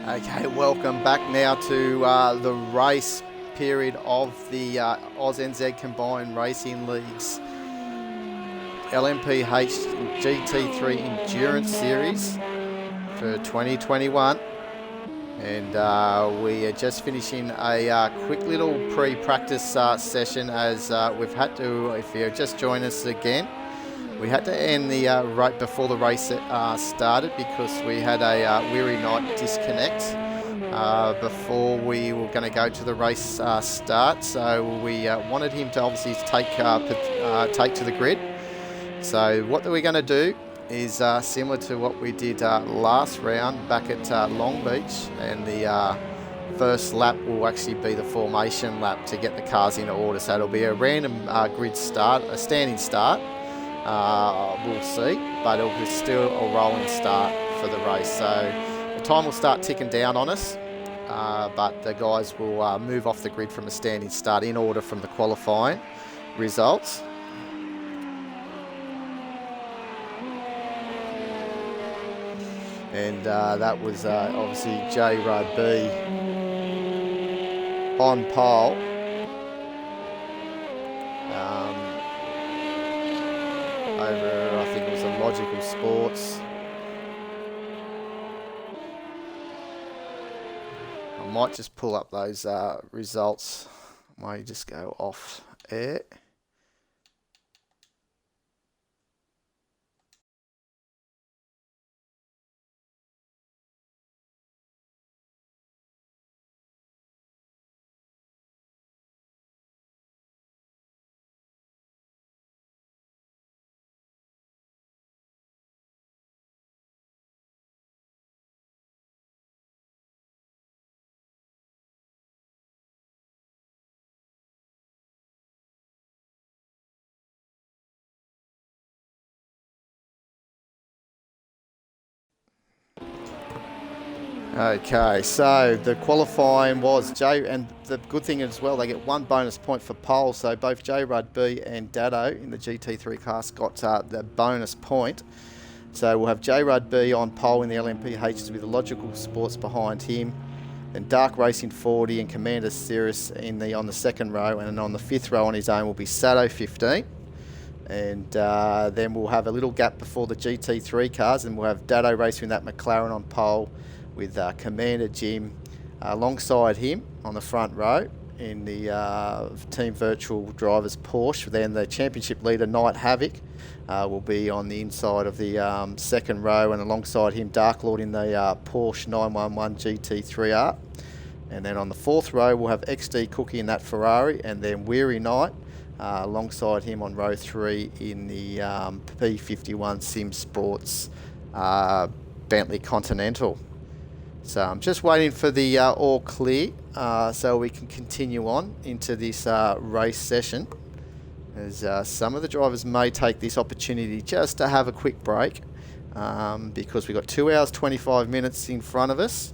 Okay, welcome back now to the race period of the ANZCRL Combined Racing League's LMPH GT3 Endurance Series for 2021. And we are just finishing a quick little pre-practice session as we've had to, if you just join us again, we had to end the right before the race started because we had a weary night disconnect before we were going to go to the race start. So we wanted him to obviously take to the grid. So what we're going to do is similar to what we did last round back at Long Beach, and the first lap will actually be the formation lap to get the cars in order. So it'll be a random grid start, a standing start. We'll see, but it'll be still a rolling start for the race. So the time will start ticking down on us, but the guys will move off the grid from a standing start in order from the qualifying results. And that was obviously J. Rudd B on pole. Over, I think it was a Logical Sports. I might just pull up those results. Might just go off air. Okay, so the qualifying was Jay, and the good thing as well, they get one bonus point for pole. So both J. Rudd B and Dado in the GT3 class got the bonus point. So we'll have J. Rudd B on pole in the LMPHs with the Logical Sports behind him. Then Dark Racing 40 and Commander Cirrus on the second row, and on the fifth row on his own will be Sato 15. And then we'll have a little gap before the GT3 cars, and we'll have Dado racing that McLaren on pole with Commander Jim alongside him on the front row in the Team Virtual Drivers Porsche. Then the championship leader, Night Havoc, will be on the inside of the second row, and alongside him, Dark Lord in the Porsche 911 GT3R. And then on the fourth row, we'll have XD Cookie in that Ferrari, and then Weary Night alongside him on row 3 in the P51 Sim Sports Bentley Continental. So I'm just waiting for the all clear so we can continue on into this race session, as some of the drivers may take this opportunity just to have a quick break because we've got 2 hours 25 minutes in front of us,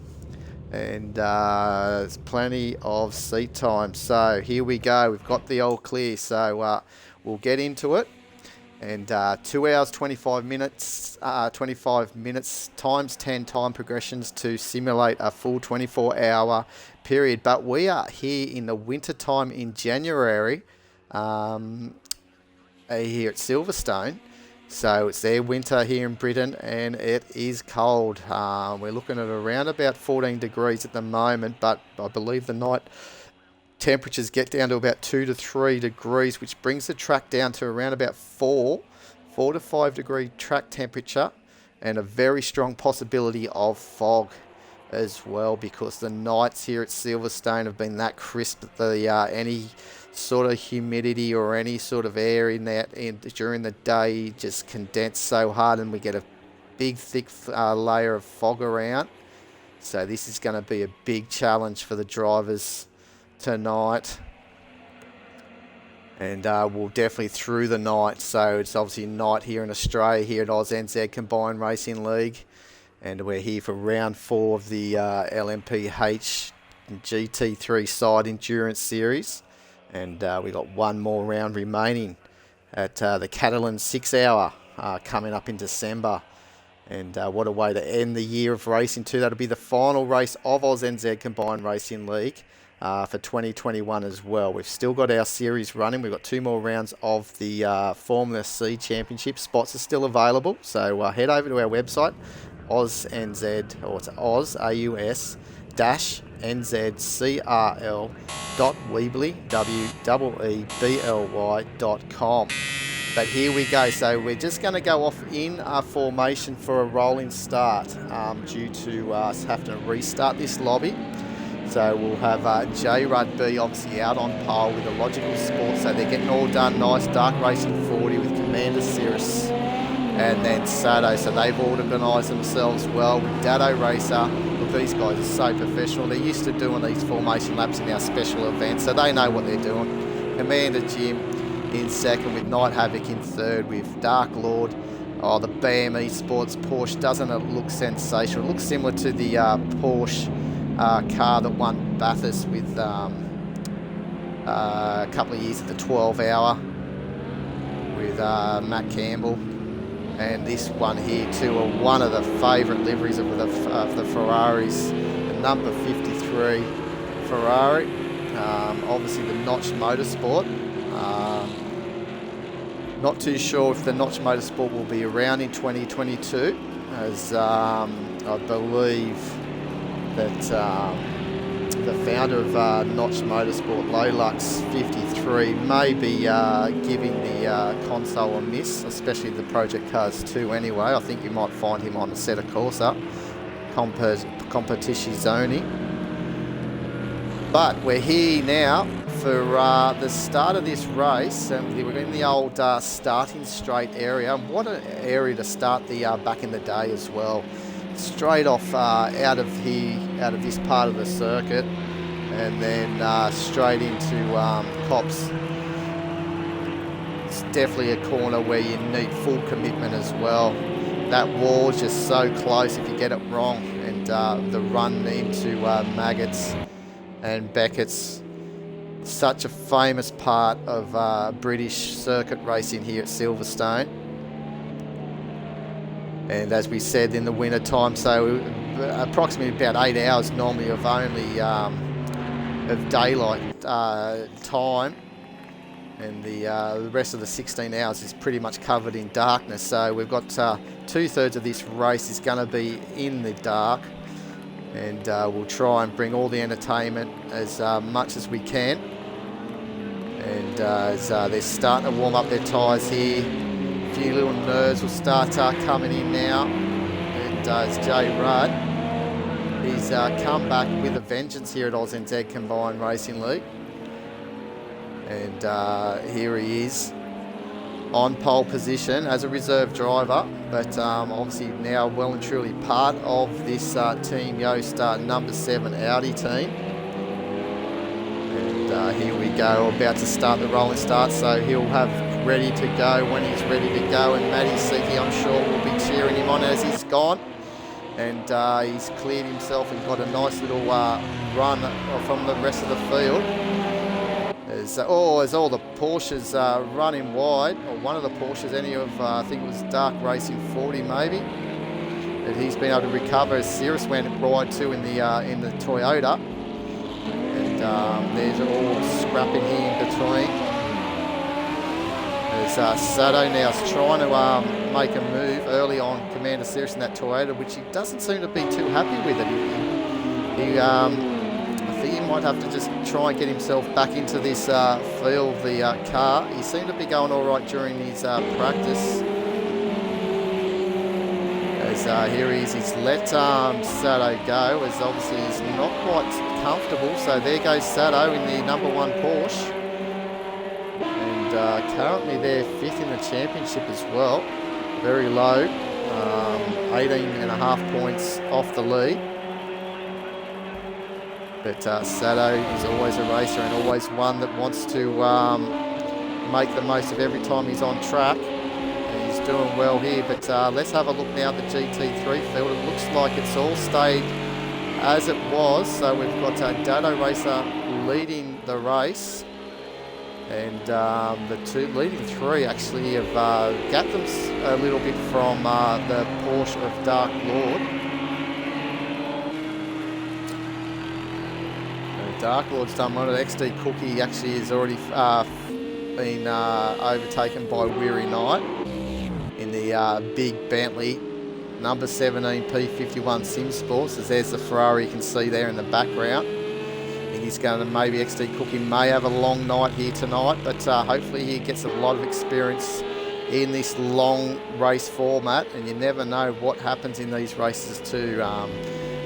and there's plenty of seat time. So here we go, we've got the all clear, so we'll get into it. And 2 hours 25 minutes times 10 time progressions to simulate a full 24-hour period. But we are here in the winter time in January here at Silverstone. So it's their winter here in Britain, and it is cold. We're looking at around about 14 degrees at the moment, but I believe the night temperatures get down to about 2 to 3 degrees, which brings the track down to around about 4 to 5 degree track temperature, and a very strong possibility of fog as well, because the nights here at Silverstone have been that crisp that any sort of humidity or any sort of air in that during the day just condense so hard, and we get a big thick layer of fog around. So this is going to be a big challenge for the drivers tonight, and we'll definitely through the night. So it's obviously night here in Australia, here at ANZCRL Combined Racing League, and we're here for round 4 of the LMPH GT3 Side Endurance Series, and we got one more round remaining at the Catalan 6 hour coming up in December. And what a way to end the year of racing too. That'll be the final race of ANZCRL Combined Racing League for 2021 as well. We've still got our series running. We've got 2 more rounds of the Formula C Championship. Spots are still available, so head over to our website, AUSNZ, or it's Oz, A-U-S, dash NZCRL.weebly.com. But here we go. So we're just going to go off in our formation for a rolling start due to us having to restart this lobby. So we'll have J Rudd B obviously out on pole with a logical sport. So they're getting all done nice. Dark Racing 40 with Commander Cirrus. And then Sato. So they've organised themselves well with Dado Racer. Look, these guys are so professional. They're used to doing these formation laps in our special events. So they know what they're doing. Commander Jim in second with Night Havoc in third with Dark Lord. Oh, the BME Sports Porsche, doesn't it look sensational? It looks similar to the Porsche car that won Bathurst with a couple of years at the 12 hour with Matt Campbell. And this one here too, one of the favourite liveries of the Ferraris, the number 53 Ferrari. Obviously the Notch Motorsport. Not too sure if the Notch Motorsport will be around in 2022, as I believe that the founder of Notch Motorsport, Lolux 53, may be giving the console a miss, especially the Project Cars 2 anyway. I think you might find him on the set of Corsa, Competizione. But we're here now for the start of this race, and we're in the old starting straight area. And what an area to start the back in the day as well. Straight off out of this part of the circuit, and then straight into Cops. It's definitely a corner where you need full commitment as well. That wall's just so close if you get it wrong, and the run into Maggots and Beckett's. Such a famous part of British circuit racing here at Silverstone. And as we said, in the winter time, so approximately about 8 hours normally of only of daylight time, and the rest of the 16 hours is pretty much covered in darkness. So we've got 2/3 of this race is going to be in the dark, and we'll try and bring all the entertainment as much as we can. And as they're starting to warm up their tyres here, a few little nerves will start coming in now. And as J Rudd, he's come back with a vengeance here at ANZCRL Combined Racing League. And here he is on pole position as a reserve driver, but obviously now well and truly part of this Team Yost number 7 Audi team. Here we go, about to start the rolling start, so he'll have ready to go when he's ready to go, and Matty Siki, I'm sure, will be cheering him on as he's gone. And he's cleared himself and got a nice little run from the rest of the field. As all the Porsches running wide, or one of the Porsches, any of, I think it was Dark Racing 40 maybe, that he's been able to recover as Cirrus went wide too in the Toyota. There's all scrapping here in between. There's Sato now is trying to make a move early on Commander Cirrus in that Toyota, which he doesn't seem to be too happy with it. I think he might have to just try and get himself back into this feel of the car. He seemed to be going all right during his practice. As here he is, he's let Sato go, as obviously he's not quite comfortable. So there goes Sato in the number 1 Porsche, and currently they're 5th in the championship as well, very low, 18.5 points off the lead. But Sato is always a racer and always one that wants to make the most of every time he's on track. And he's doing well here, but let's have a look now at the GT3 field. It looks like it's all stayed as it was. So we've got Dado Racer leading the race. And the two leading three actually have gapped them a little bit from the Porsche of Dark Lord. Dark Lord's done one of the XD Cookie actually has already been overtaken by Weary Knight in the big Bentley number 17 P51 Sim Sports. As there's the Ferrari you can see there in the background. I think he's going to maybe XD Cookie may have a long night here tonight, but hopefully he gets a lot of experience in this long race format, and you never know what happens in these races too.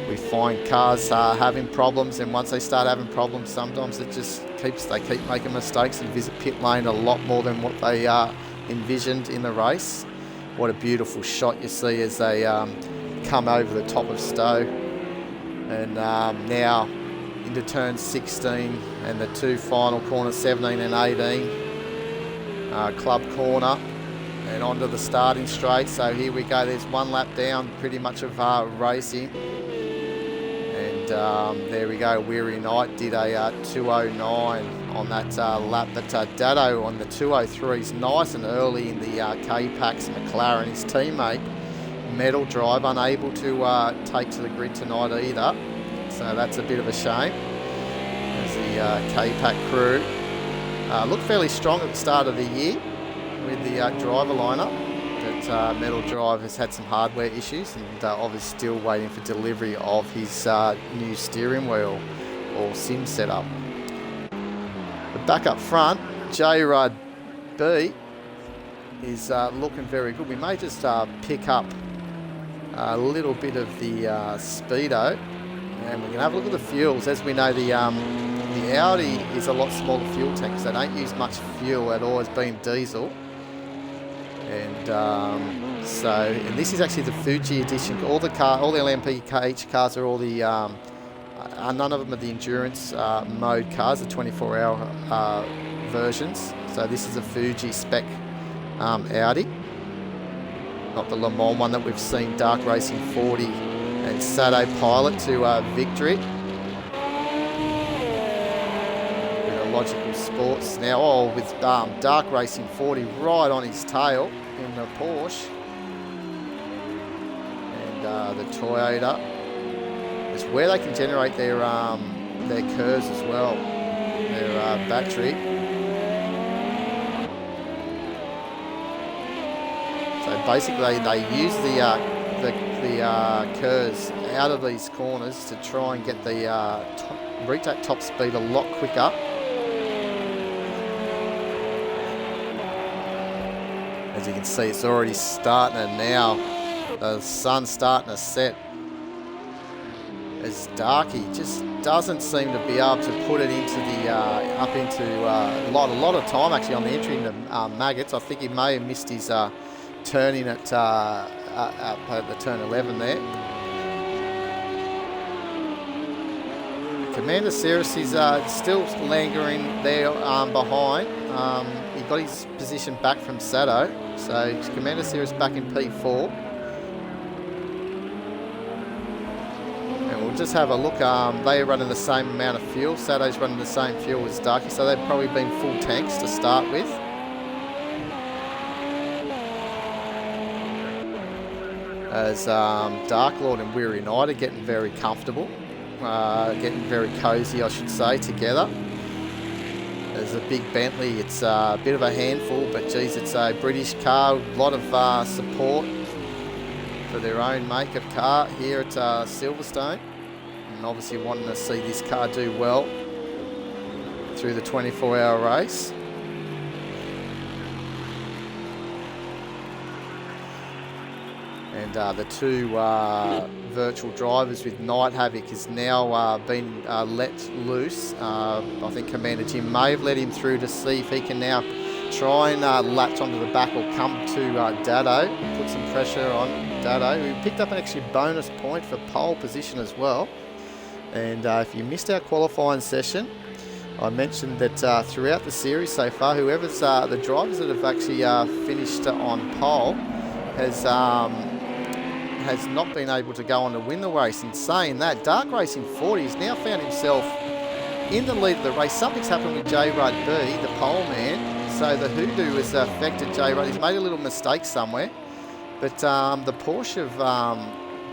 We find cars having problems, and once they start having problems, sometimes they keep making mistakes and visit pit lane a lot more than what they envisioned in the race. What a beautiful shot you see as they come over the top of Stowe. And now into turn 16 and the two final corners, 17 and 18, club corner, and onto the starting straight. So here we go, there's one lap down pretty much of racing. There we go, Weary Knight did a 209 on that lap, but Dado on the 203s nice and early in the K-Pax McLaren. His teammate, Metal Drive, unable to take to the grid tonight either, so that's a bit of a shame. As the K-Pack crew looked fairly strong at the start of the year with the driver lineup. But Metal Drive has had some hardware issues, and obviously still waiting for delivery of his new steering wheel or sim setup. But back up front, J-Rudd B is looking very good. We may just pick up a little bit of the speedo, and we can have a look at the fuels. As we know, the Audi is a lot smaller fuel tank, so they don't use much fuel at all, as being diesel. And and this is actually the Fuji edition. All the LMP cars are all the none of them are the endurance mode cars, the 24-hour versions. So this is a Fuji spec Audi, not the Le Mans one that we've seen Dark Racing 40 and Sato Pilot to victory. Logical Sports now, with Dark Racing 40 right on his tail in the Porsche, and the Toyota is where they can generate their curves as well, their battery. So basically they use the curves out of these corners to try and get the reach that top speed a lot quicker. As you can see, it's already starting, and now the sun's starting to set. As Darky just doesn't seem to be able to put it into the a lot of time actually on the entry into Maggots. I think he may have missed his turning at the turn 11 there. Commander Cirrus is still lingering there behind. He got his position back from Sato, so Commander Cirrus back in P4. And we'll just have a look. They're running the same amount of fuel. Sato's running the same fuel as Darky, so they've probably been full tanks to start with. As Dark Lord and Weary Knight are getting very comfortable. Getting very cozy, I should say, together. There's a big Bentley. It's a bit of a handful, but geez, it's a British car. A lot of support for their own make of car here at Silverstone, and obviously wanting to see this car do well through the 24-hour race. And the two virtual drivers with Night Havoc has now been let loose. I think Commander Jim may have let him through to see if he can now try and latch onto the back or come to Dado, put some pressure on Dado, who picked up an extra bonus point for pole position as well. And if you missed our qualifying session, I mentioned that throughout the series so far, whoever's the drivers that have actually finished on pole has not been able to go on to win the race. And saying that, Dark Racing 40 has now found himself in the lead of the race. Something's happened with J. Rudd B, the pole man. So the hoodoo has affected J. Rudd. He's made a little mistake somewhere. But the Porsche of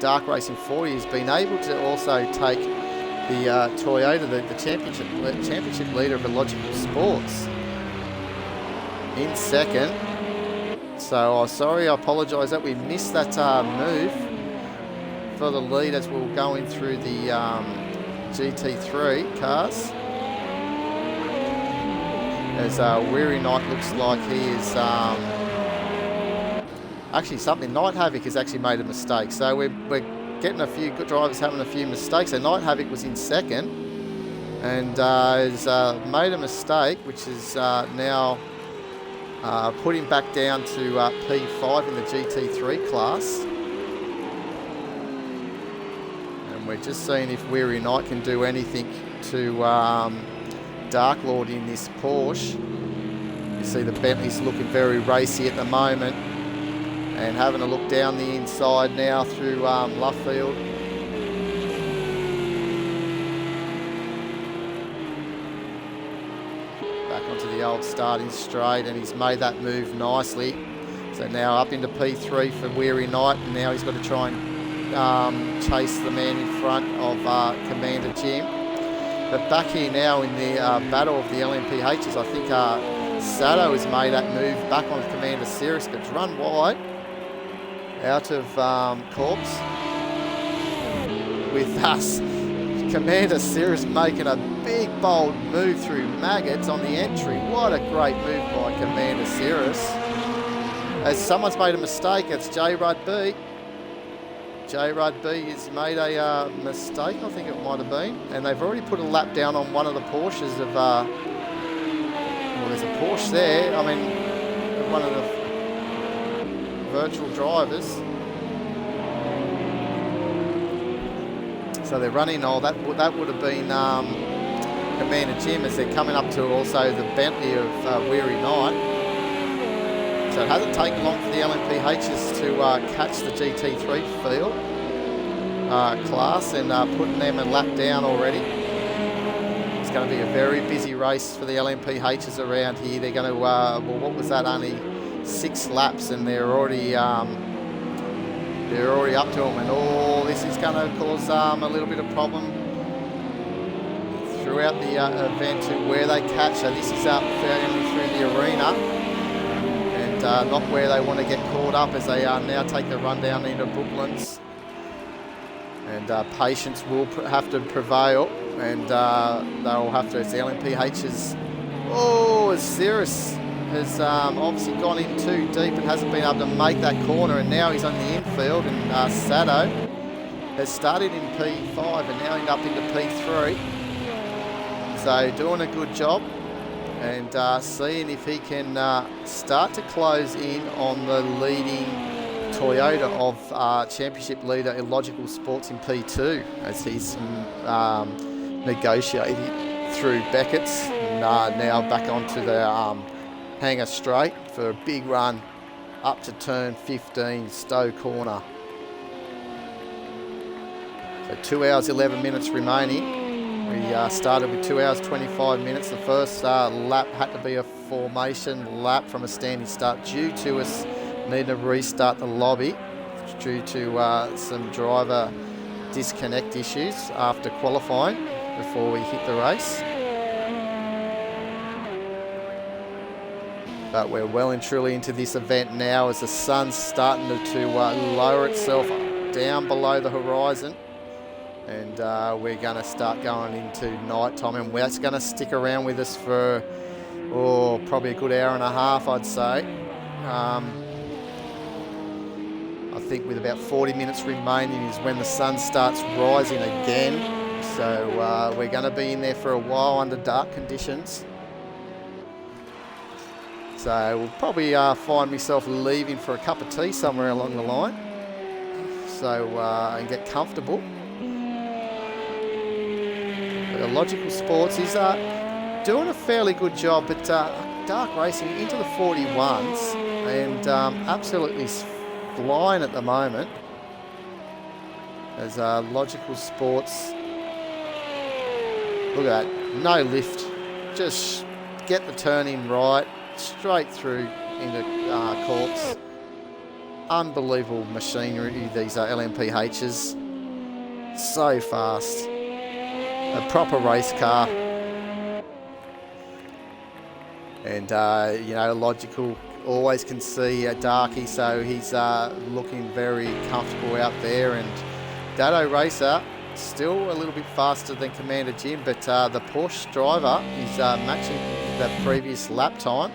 Dark Racing 40 has been able to also take the Toyota, the championship leader of Illogical Sports, in second. So sorry, I apologise that we missed that move for the lead as we were going through the GT3 cars. As Weary Knight looks like he is actually something. Night Havoc has actually made a mistake. So we're getting a few good drivers having a few mistakes. So Night Havoc was in second and has made a mistake, which is now put him back down to P5 in the GT3 class. And we're just seeing if Weary Knight can do anything to Dark Lord in this Porsche. You see the Bentley's looking very racy at the moment. And having a look down the inside now through Luffield. Back onto the old starting straight, and he's made that move nicely. So now up into P3 for Weary Knight, and now he's got to try and chase the man in front of Commander Jim. But back here now in the battle of the LMPHs, I think Sato has made that move back on Commander Cirrus, but it's run wide. Out of Corpse, with us Commander Cirrus making a big bold move through Maggots on the entry. What a great move by Commander Cirrus. As someone's made a mistake, it's J. Rudd B. J. Rudd B has made a mistake, I think it might have been, and they've already put a lap down on one of the Porsches of well, there's a Porsche there, I mean one of the virtual drivers. So they're running that would have been Commander Jim, as they're coming up to also the Bentley of Weary Knight. So it hasn't taken long for the LMPHs to catch the GT3 field class and putting them a lap down already. It's going to be a very busy race for the LMPHs around here. They're going to, well, what was that, only 6 laps, and they're already up to them, and all this is going to cause a little bit of problem throughout the event to where they catch. So this is up fairly through the arena, and not where they want to get caught up, as they now take the run down into Brooklands, and patience will have to prevail, and they'll have to, as the LMPHs, as Cirrus has obviously gone in too deep and hasn't been able to make that corner, and now he's on the infield, and Sato has started in P5 and now ended up into P3. So doing a good job, and seeing if he can start to close in on the leading Toyota of championship leader Illogical Sports in P2, as he's negotiated through Beckett's, and now back onto the hanger straight for a big run up to turn 15, Stowe Corner. So 2 hours 11 minutes remaining. We started with 2 hours 25 minutes. The first lap had to be a formation lap from a standing start due to us needing to restart the lobby due to some driver disconnect issues after qualifying before we hit the race. But we're well and truly into this event now, as the sun's starting to lower itself down below the horizon. And we're going to start going into night time, and that's going to stick around with us for probably a good hour and a half, I'd say. I think with about 40 minutes remaining is when the sun starts rising again. So we're going to be in there for a while under dark conditions. So we'll probably find myself leaving for a cup of tea somewhere along the line. So, and get comfortable. But Illogical Sports is doing a fairly good job, but Dark Racing into the 41s and absolutely flying at the moment. As Illogical Sports Look at that, no lift, just get the turn in right, straight through into corks. Unbelievable machinery, these LMPHs. So fast. A proper race car. And, logical. Always can see Darky, so he's looking very comfortable out there. And Dado Racer, still a little bit faster than Commander Jim, but the Porsche driver is matching the previous lap time.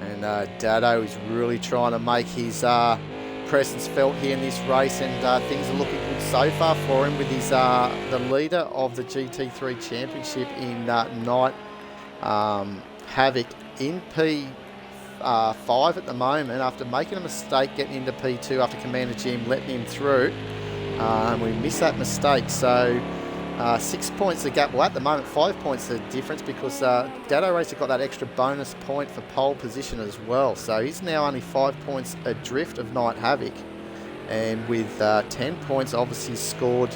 And Dado is really trying to make his presence felt here in this race, and things are looking good so far for him with his the leader of the GT3 Championship in Night Havoc in P5 at the moment, after making a mistake getting into P2 after Commander Jim letting him through. We missed that mistake, so 6 points the gap. Well, at the moment 5 points the difference, because Dado Racer got that extra bonus point for pole position as well, so he's now only 5 points adrift of Night Havoc, and with 10 points obviously scored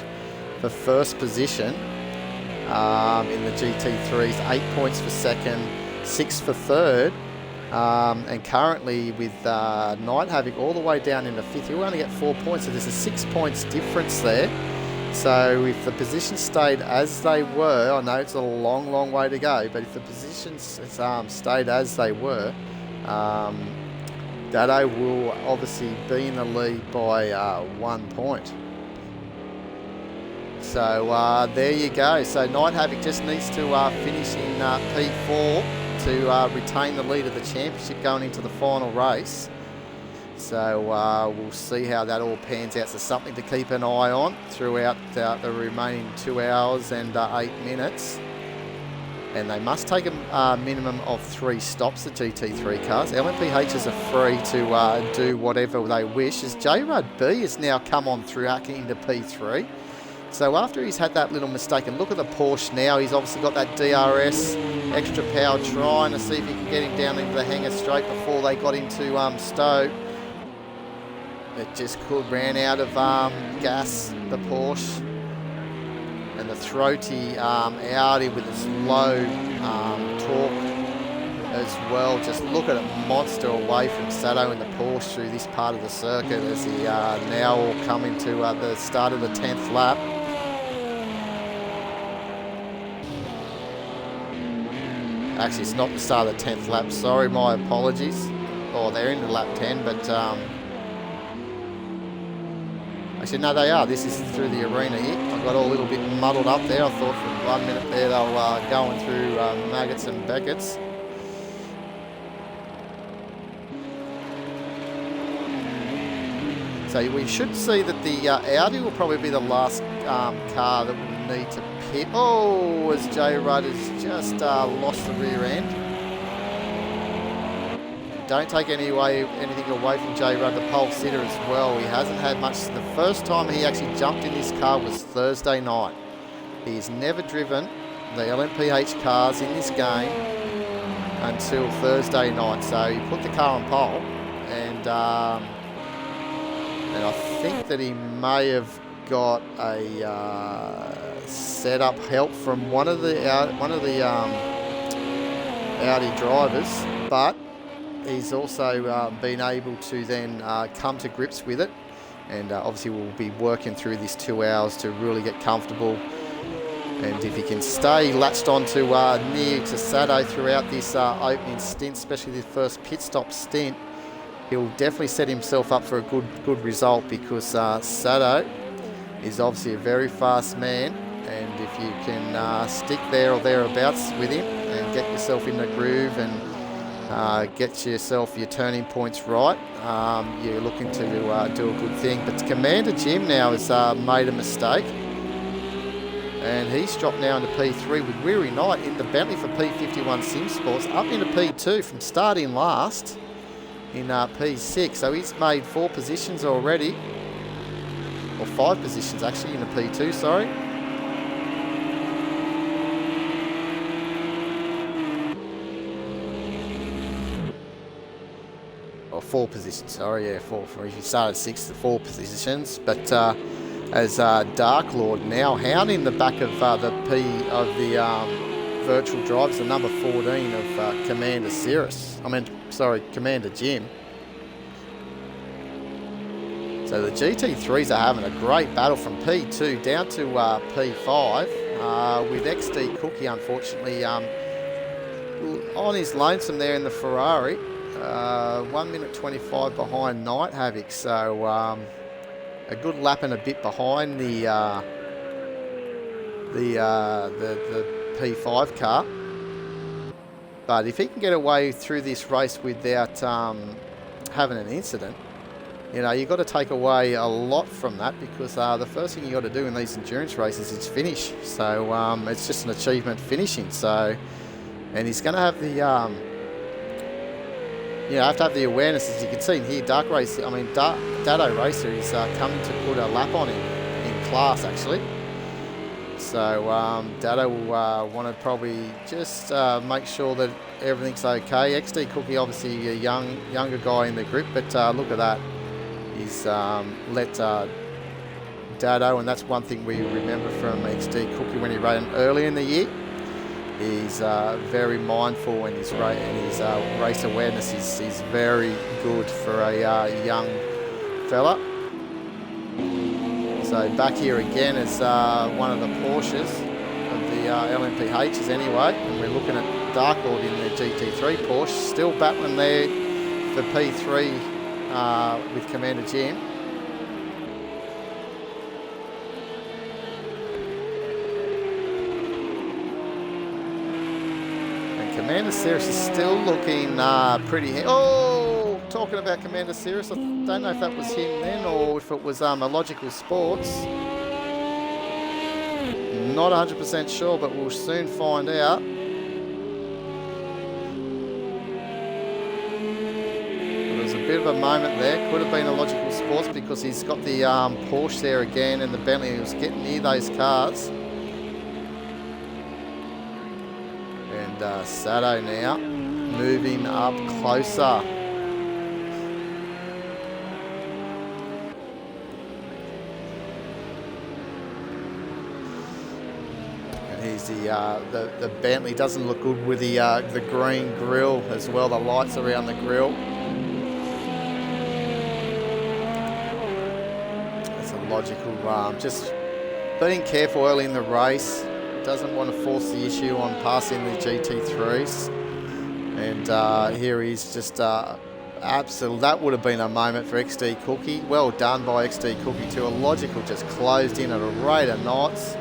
for first position in the GT3s, 8 points for second, 6 for third, and currently with Night Havoc all the way down into fifth, he'll only get 4 points, so there's a 6 points difference there. So if the positions stayed as they were, I know it's a long, long way to go, but if the positions stayed as they were, Dado will obviously be in the lead by 1 point. So there you go. So Night Havoc just needs to finish in P4 to retain the lead of the championship going into the final race. So we'll see how that all pans out. So something to keep an eye on throughout the remaining 2 hours and 8 minutes. And they must take a minimum of 3 stops, the GT3 cars. LMPHs are free to do whatever they wish, as J-Rud B has now come on through into P3. So after he's had that little mistake, and look at the Porsche now, he's obviously got that DRS, extra power, trying to see if he can get him down into the hangar straight before they got into Stowe. It just ran out of gas, the Porsche. And the throaty Audi with its low torque as well. Just look at it, monster away from Sato in the Porsche through this part of the circuit as he now will come into the start of the 10th lap. Actually, it's not the start of the 10th lap. Sorry, my apologies. Oh, they're into lap 10, but actually, no, they are. This is through the arena here. I got all a little bit muddled up there. I thought for 1 minute there they were going through Maggots and Beckett's. So we should see that the Audi will probably be the last car that will need to pit. Oh, as J-Rud has just lost the rear end. Don't take anything away from J-Rud, the pole sitter as well. He hasn't had much. The first time he actually jumped in this car was Thursday night. He's never driven the LMPH cars in this game until Thursday night. So he put the car on pole, and I think that he may have got a setup help from one of the Audi drivers, but he's also been able to then come to grips with it, and obviously we'll be working through this 2 hours to really get comfortable. And if he can stay latched onto near to Sato throughout this opening stint, especially the first pit stop stint, he'll definitely set himself up for a good result, because Sato is obviously a very fast man, and if you can stick there or thereabouts with him and get yourself in the groove and get yourself your turning points right, you're looking to do a good thing. But Commander Jim now has made a mistake, and he's dropped now into P3 with Weary Knight in the Bentley for P51 Sim Sports, up into P2 from starting last in P6. So he's made 4 positions already, or 5 positions actually in the P2, sorry. Or 4 positions, sorry, yeah, 4. If you started 6 to 4 positions, but as Dark Lord now hounding the back of the P of the virtual drives, the number 14 of Commander Cirrus. Commander Jim. So the GT3s are having a great battle from P2 down to P5 with XD Cookie, unfortunately, on his lonesome there in the Ferrari. 1 minute 25 behind Night Havoc. So a good lap and a bit behind the P5 car. But if he can get away through this race without having an incident, you know, you've got to take away a lot from that, because the first thing you got to do in these endurance races is finish. So it's just an achievement finishing. So, and he's going to have the, have to have the awareness, as you can see in here. Dado Racer is coming to put a lap on him in class, actually. So Dado will want to probably just make sure that everything's okay. XD Cookie, obviously a younger guy in the group, but look at that. He's let Dado, and that's one thing we remember from XD Cookie when he ran early in the year. He's very mindful, and his race awareness is very good for a young fella. So back here again is one of the Porsches of the LMPHs anyway, and we're looking at Dark Lord in the GT3 Porsche, still battling there for P3 with Commander Jim. And Commander Cirrus is still looking pretty... Oh, talking about Commander Cirrus, I don't know if that was him then or if it was Illogical Sports. Not 100% sure, but we'll soon find out. Bit of a moment there, could have been Illogical Sports, because he's got the Porsche there again and the Bentley. He was getting near those cars. And Sato now moving up closer. And here's the Bentley. Doesn't look good with the green grille as well, the lights around the grille. Logical, just being careful early in the race. Doesn't want to force the issue on passing the GT3s. And here he's just absolute. That would have been a moment for XD Cookie. Well done by XD Cookie too. Illogical just closed in at a rate of knots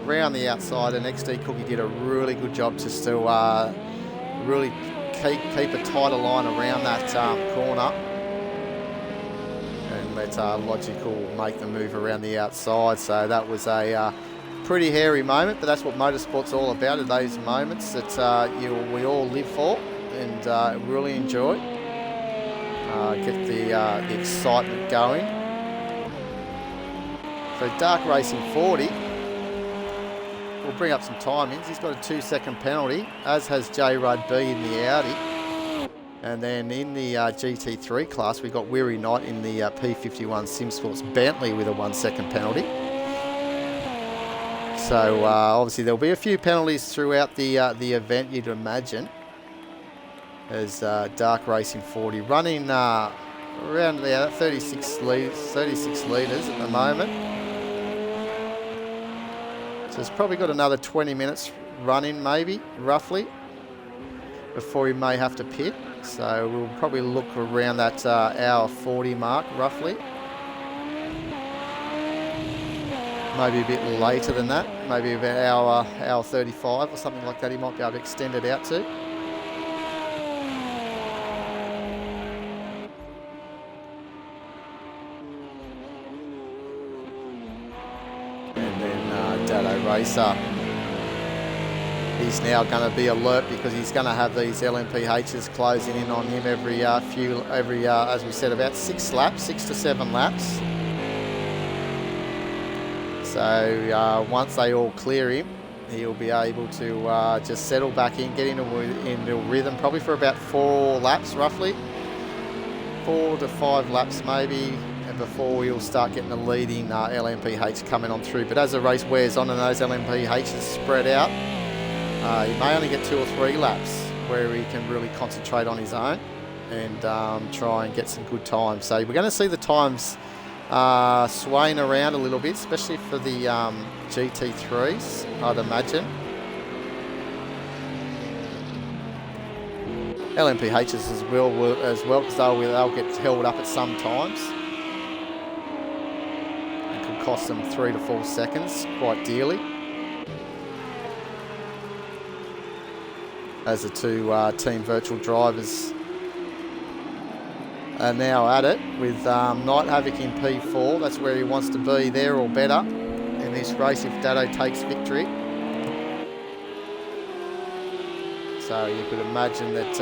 round the outside, and XD Cookie did a really good job just to really keep a tighter line around that corner. Let Logical make the move around the outside. So that was a pretty hairy moment, but that's what motorsport's all about, are those moments that we all live for and really enjoy. Get the excitement going. So Dark Racing 40 will bring up some timings. He's got a 2-second penalty, as has J Rudd B in the Audi. And then in the GT3 class, we got Weary Knight in the P51 SimSports Bentley with a 1-second penalty. So obviously there'll be a few penalties throughout the event, you'd imagine, as Dark Racing 40 running around there 36 litres at the moment. So it's probably got another 20 minutes running, maybe, roughly, before he may have to pit. So we'll probably look around that hour 40 mark, roughly. Maybe a bit later than that. Maybe about hour 35 or something like that. He might be able to extend it out to. And then Dado Racer. He's now going to be alert, because he's going to have these LMPHs closing in on him every as we said, about 6 to 7 laps. So once they all clear him, he'll be able to just settle back in, get into rhythm, probably for about 4 laps roughly. 4 to 5 laps maybe and before we'll start getting the leading LMPH coming on through. But as the race wears on and those LMPHs spread out, he may only get 2 or 3 laps where he can really concentrate on his own and try and get some good times. So we're going to see the times swaying around a little bit, especially for the GT3s, I'd imagine. LMPHs as well, because they'll get held up at some times. It could cost them 3 to 4 seconds quite dearly. As the 2 team virtual drivers are now at it with Night Havoc in P4. That's where he wants to be, there or better in this race if Dado takes victory. So you could imagine that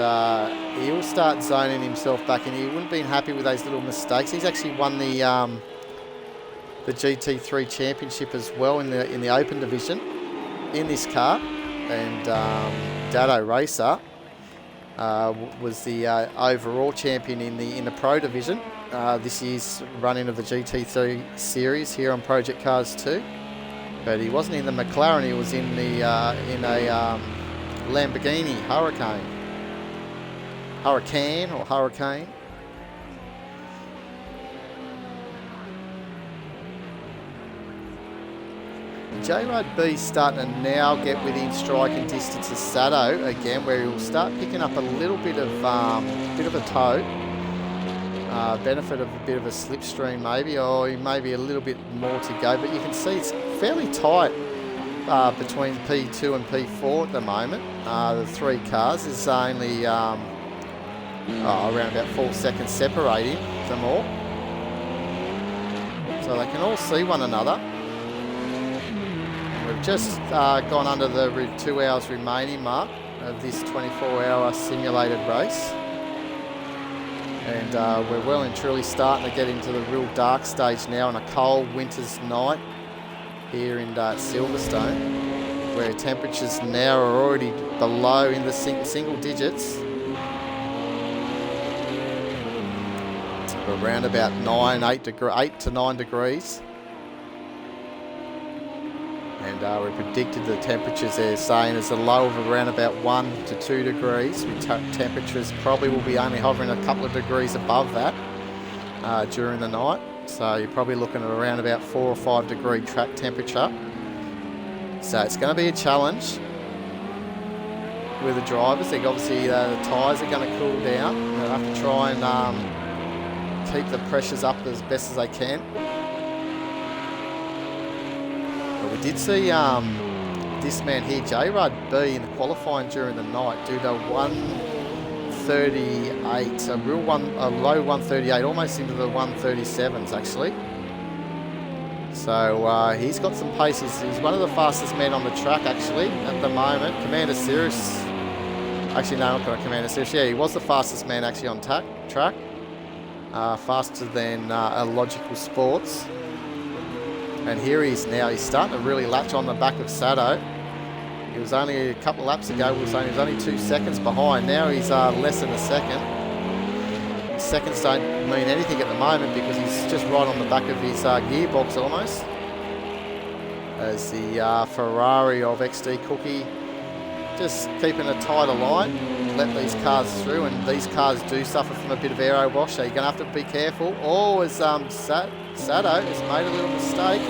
he'll start zoning himself back in. He wouldn't be happy with those little mistakes. He's actually won the GT3 championship as well in the open division in this car. And Dado Racer was the overall champion in the pro division this year's running of the GT3 series here on Project Cars 2. But he wasn't in the McLaren. He was in a Lamborghini Hurricane. J-Rod B starting to now get within striking distance of Sato again, where he'll start picking up a little bit of a toe. Benefit of a bit of a slipstream maybe, or maybe a little bit more to go. But you can see it's fairly tight between P2 and P4 at the moment. The 3 cars is only around about 4 seconds separating them all. So they can all see one another. We've just gone under the 2 hours remaining mark of this 24-hour simulated race. And we're well and truly starting to get into the real dark stage now on a cold winter's night here in Silverstone, where temperatures now are already below in the single digits. Around about 8 to 9 degrees. And we predicted the temperatures they're saying is a low of around about 1 to 2 degrees. Temperatures probably will be only hovering a couple of degrees above that during the night. So you're probably looking at around about 4 or 5 degree track temperature. So it's going to be a challenge with the drivers. Obviously the tyres are going to cool down. They'll have to try and keep the pressures up as best as they can. We did see this man here, J-Rod B, in the qualifying during the night do the 138, a low 138, almost into the 137s actually. So he's got some pace. He's one of the fastest men on the track actually at the moment. Commander Cirrus, actually no, not Commander Cirrus. Yeah, he was the fastest man actually on track. Faster than Logical Sports. And here he is now. He's starting to really latch on the back of Sato. He was only a couple of laps ago, he was only 2 seconds behind. Now he's less than a second. Seconds don't mean anything at the moment because he's just right on the back of his gearbox almost. As the Ferrari of XD Cookie just keeping a tighter line, let these cars through, and these cars do suffer from a bit of aero wash, so you're going to have to be careful. Oh, as Sato has made a little mistake,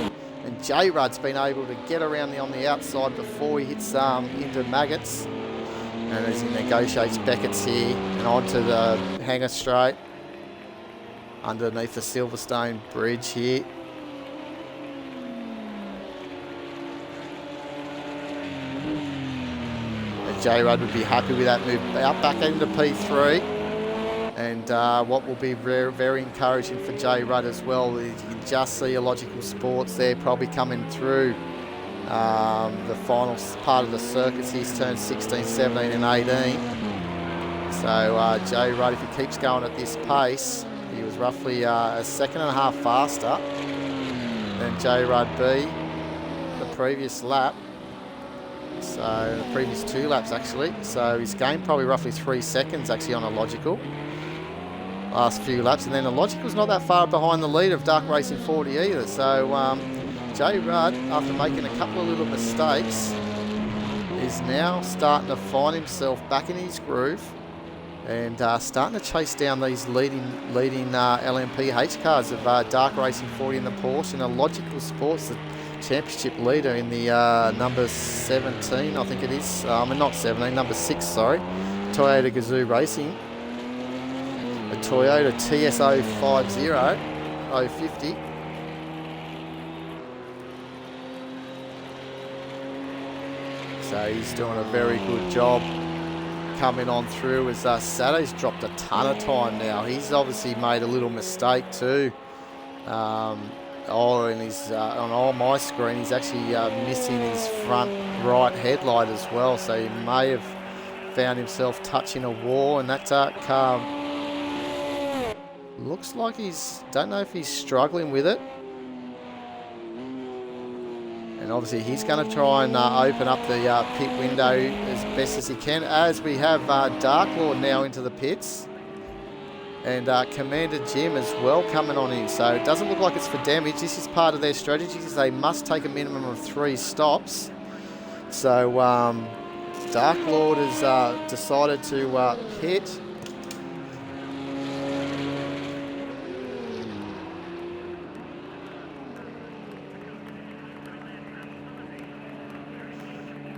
and J-Rud's been able to get around on the outside before he hits into Maggots. And as he negotiates Beckett's here and onto the Hangar Straight underneath the Silverstone Bridge here. And J-Rud would be happy with that move out back into P3. And what will be very, very encouraging for J-Rud as well is you can just see a Logical Sports there probably coming through the final part of the circuits. He's turned 16, 17 and 18. So J-Rud, if he keeps going at this pace, he was roughly a second and a half faster than J-Rud B the previous lap. So the previous 2 laps actually. So he's gained probably roughly 3 seconds actually on a Logical. last few laps. And then the Logic was not that far behind the lead of Dark Racing 40 either. So J Rudd, after making a couple of little mistakes, is now starting to find himself back in his groove and starting to chase down these leading LMP H cars of Dark Racing 40 in the Porsche, and a Logical Sports, the championship leader in the number 17, I think it is. Not 17, number 6, sorry. Toyota Gazoo Racing. The Toyota TS050 050. So he's doing a very good job coming on through as Saturday's dropped a ton of time now. He's obviously made a little mistake too. On all my screen, he's actually missing his front right headlight as well. So he may have found himself touching a wall, and that car looks like don't know if he's struggling with it. And obviously he's going to try and open up the pit window as best as he can, as we have Dark Lord now into the pits. And Commander Jim as well coming on in. So it doesn't look like it's for damage. This is part of their strategy. They must take a minimum of 3 stops. So Dark Lord has decided to pit.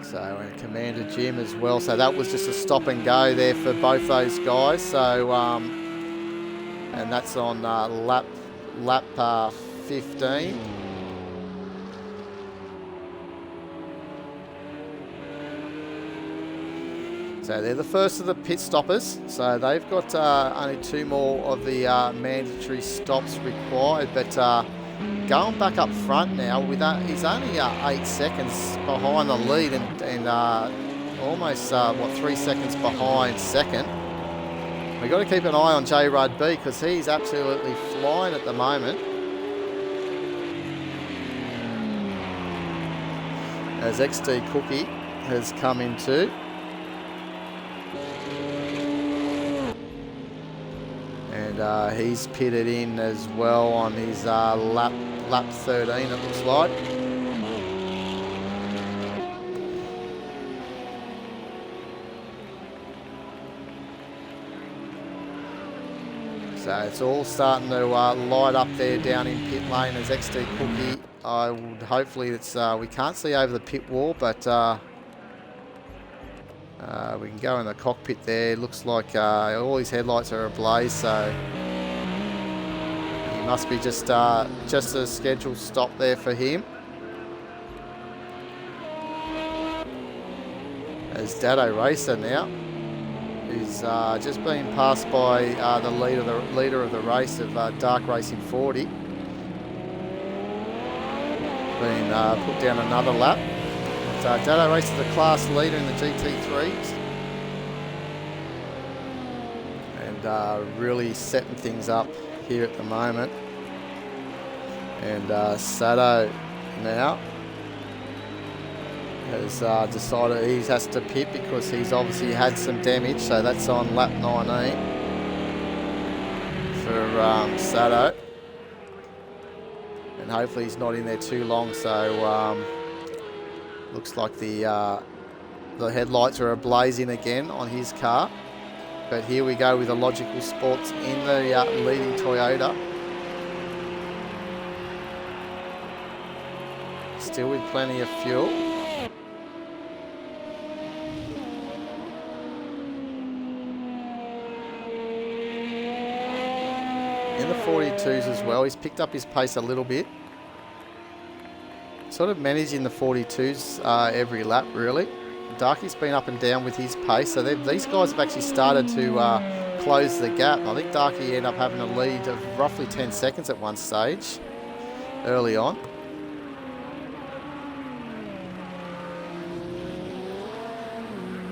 So, and Commander Jim as well. So that was just a stop and go there for both those guys. So, and that's on lap 15. So they're the first of the pit stoppers. So they've got only 2 more of the mandatory stops required. But going back up front now, he's only 8 seconds behind the lead and almost 3 seconds behind second. We've got to keep an eye on J Rudd B because he's absolutely flying at the moment. As XD Cookie has come in too. And he's pitted in as well on his lap 13, it looks like. So it's all starting to light up there down in pit lane as XD Cookie. I would hopefully we can't see over the pit wall, but we can go in the cockpit there. Looks like all his headlights are ablaze, so he must be just a scheduled stop there for him. As Dado Racer now is just being passed by the leader of the race of Dark Racing 40. Being put down another lap. Dado Racer is the class leader in the GT3s. And really setting things up here at the moment. And Sato now has decided he has to pit because he's obviously had some damage. So that's on lap 19 for Sato. And hopefully he's not in there too long. So looks like the headlights are ablazing again on his car. But here we go with the Logical Sports in the leading Toyota. Still with plenty of fuel. In the 42s as well, he's picked up his pace a little bit. Sort of managing the 42s every lap, really. Darky's been up and down with his pace, so these guys have actually started to close the gap. I think Darky ended up having a lead of roughly 10 seconds at one stage early on.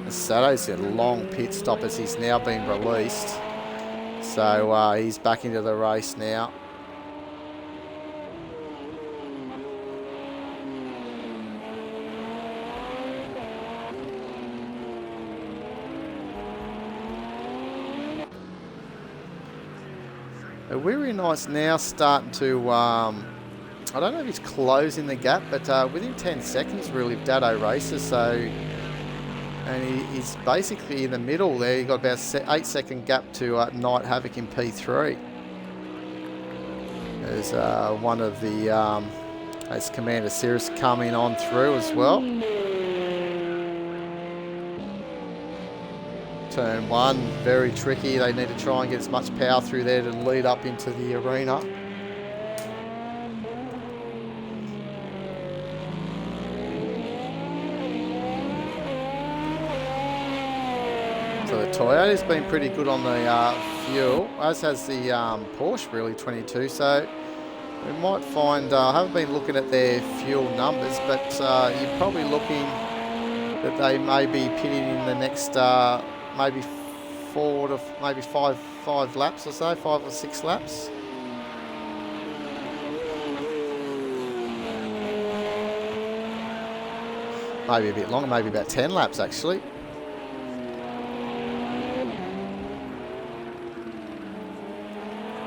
Sato's a long pit stop as he's now been released. So he's back into the race now. Weary Knight's now starting to, I don't know if he's closing the gap, but within 10 seconds really of Dado races, so, and he's basically in the middle there. You've got about 8-second gap to Night Havoc in P3. There's one of the, as Commander Cirrus coming on through as well. Turn 1, very tricky. They need to try and get as much power through there to lead up into the arena. So the Toyota's been pretty good on the fuel, as has the Porsche really, 22. So we might find, I haven't been looking at their fuel numbers, but you're probably looking that they may be pitting in the next maybe 4 to maybe five laps or so, 5 or 6 laps. Maybe a bit longer, maybe about 10 laps actually.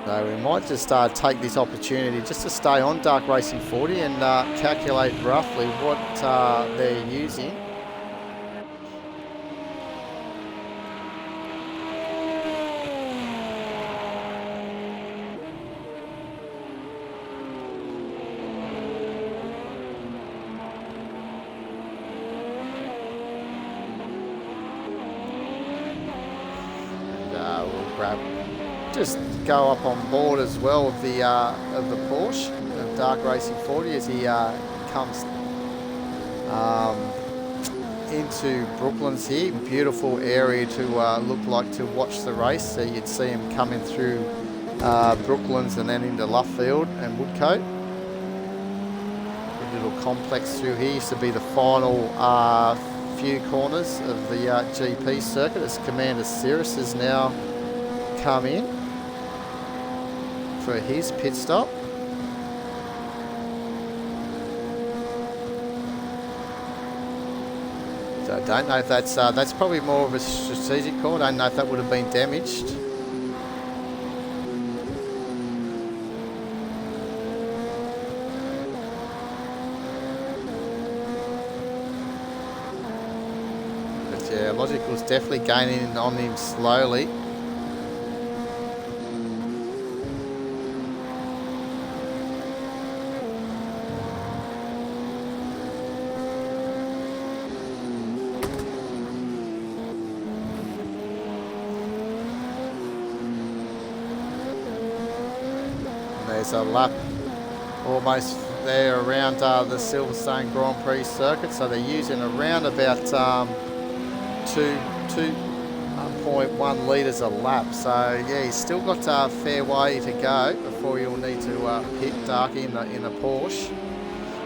So we might just take this opportunity just to stay on Dark Racing 40 and calculate roughly what they're using. Just go up on board as well of the Porsche of Dark Racing 40 as he comes into Brooklands here. Beautiful area to look like to watch the race. So you'd see him coming through Brooklands and then into Luffield and Woodcote. A little complex through here. Used to be the final few corners of the GP circuit as Commander Cirrus has now come in for his pit stop. So I don't know if that's probably more of a strategic call. I don't know if that would have been damaged. But yeah, Logical's definitely gaining on him slowly. There's a lap almost there around the Silverstone Grand Prix circuit, so they're using around about 2.1 litres a lap. So yeah, he's still got a fair way to go before you'll need to hit Darky in the Porsche.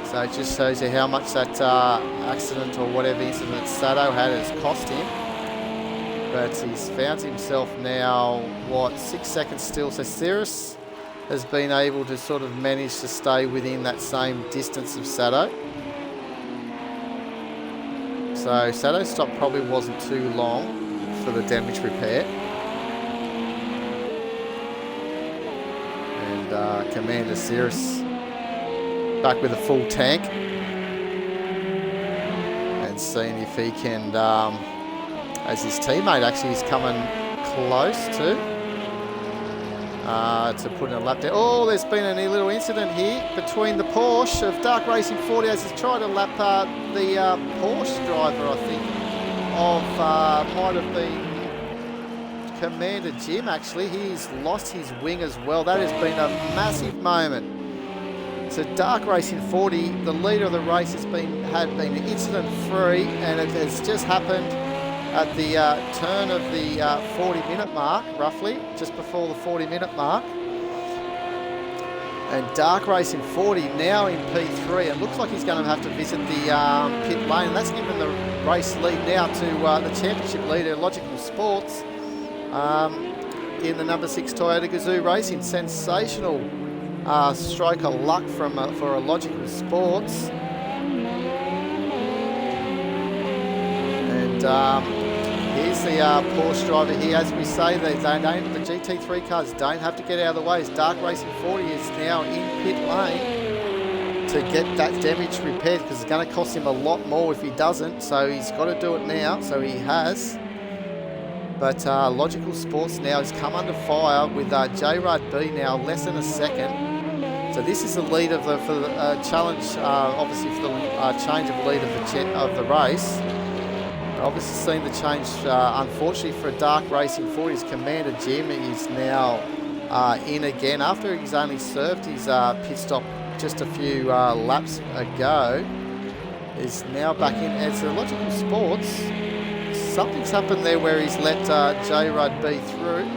So it just shows you how much that accident or whatever incident Sato had has cost him. But he's found himself now, 6 seconds still. So Cirrus has been able to sort of manage to stay within that same distance of Sato. So Sato's stop probably wasn't too long for the damage repair. And Commander Cirrus back with a full tank. And seeing if he can, as his teammate actually is coming close to put in a lap there. Oh, there's been a little incident here between the Porsche of Dark Racing 40 as he's tried to lap the Porsche driver, I think, of might have been Commander Jim actually. He's lost his wing as well. That has been a massive moment. So Dark Racing 40, the leader of the race, had been incident free, and it has just happened at the turn of the 40-minute mark, roughly, just before the 40-minute mark. And Dark Racing 40 now in P3. It looks like he's going to have to visit the pit lane. And that's given the race lead now to the championship leader, Logical Sports, in the number 6 Toyota Gazoo Racing. Sensational stroke of luck for a Logical Sports. And Here's the Porsche driver here. As we say, the GT3 cars don't have to get out of the way. As Dark Racing 40 is now in pit lane to get that damage repaired, because it's going to cost him a lot more if he doesn't. So he's got to do it now. So he has. But Logical Sports now has come under fire with J-Rud B now less than a second. So this is the lead of the challenge, obviously for the change of lead of the race. Obviously seen the change, unfortunately for Dark Racing 40's Commander Jim is now in again after he's only served his pit stop just a few laps ago. Is now back in as the Logical Sports. Something's happened there where he's let J-Rud B through.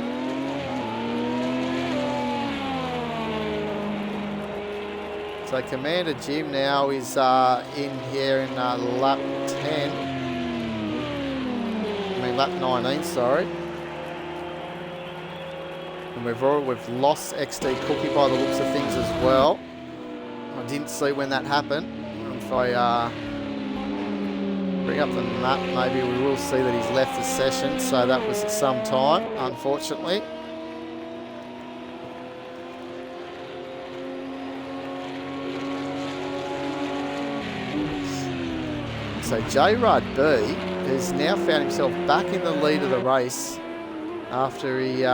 So Commander Jim now is in here in lap 10. Lap 19, sorry. And we've lost XD Cookie by the looks of things as well. I didn't see when that happened. If I bring up the map, maybe we will see that he's left the session. So that was at some time, unfortunately. So J-Rud B has now found himself back in the lead of the race after he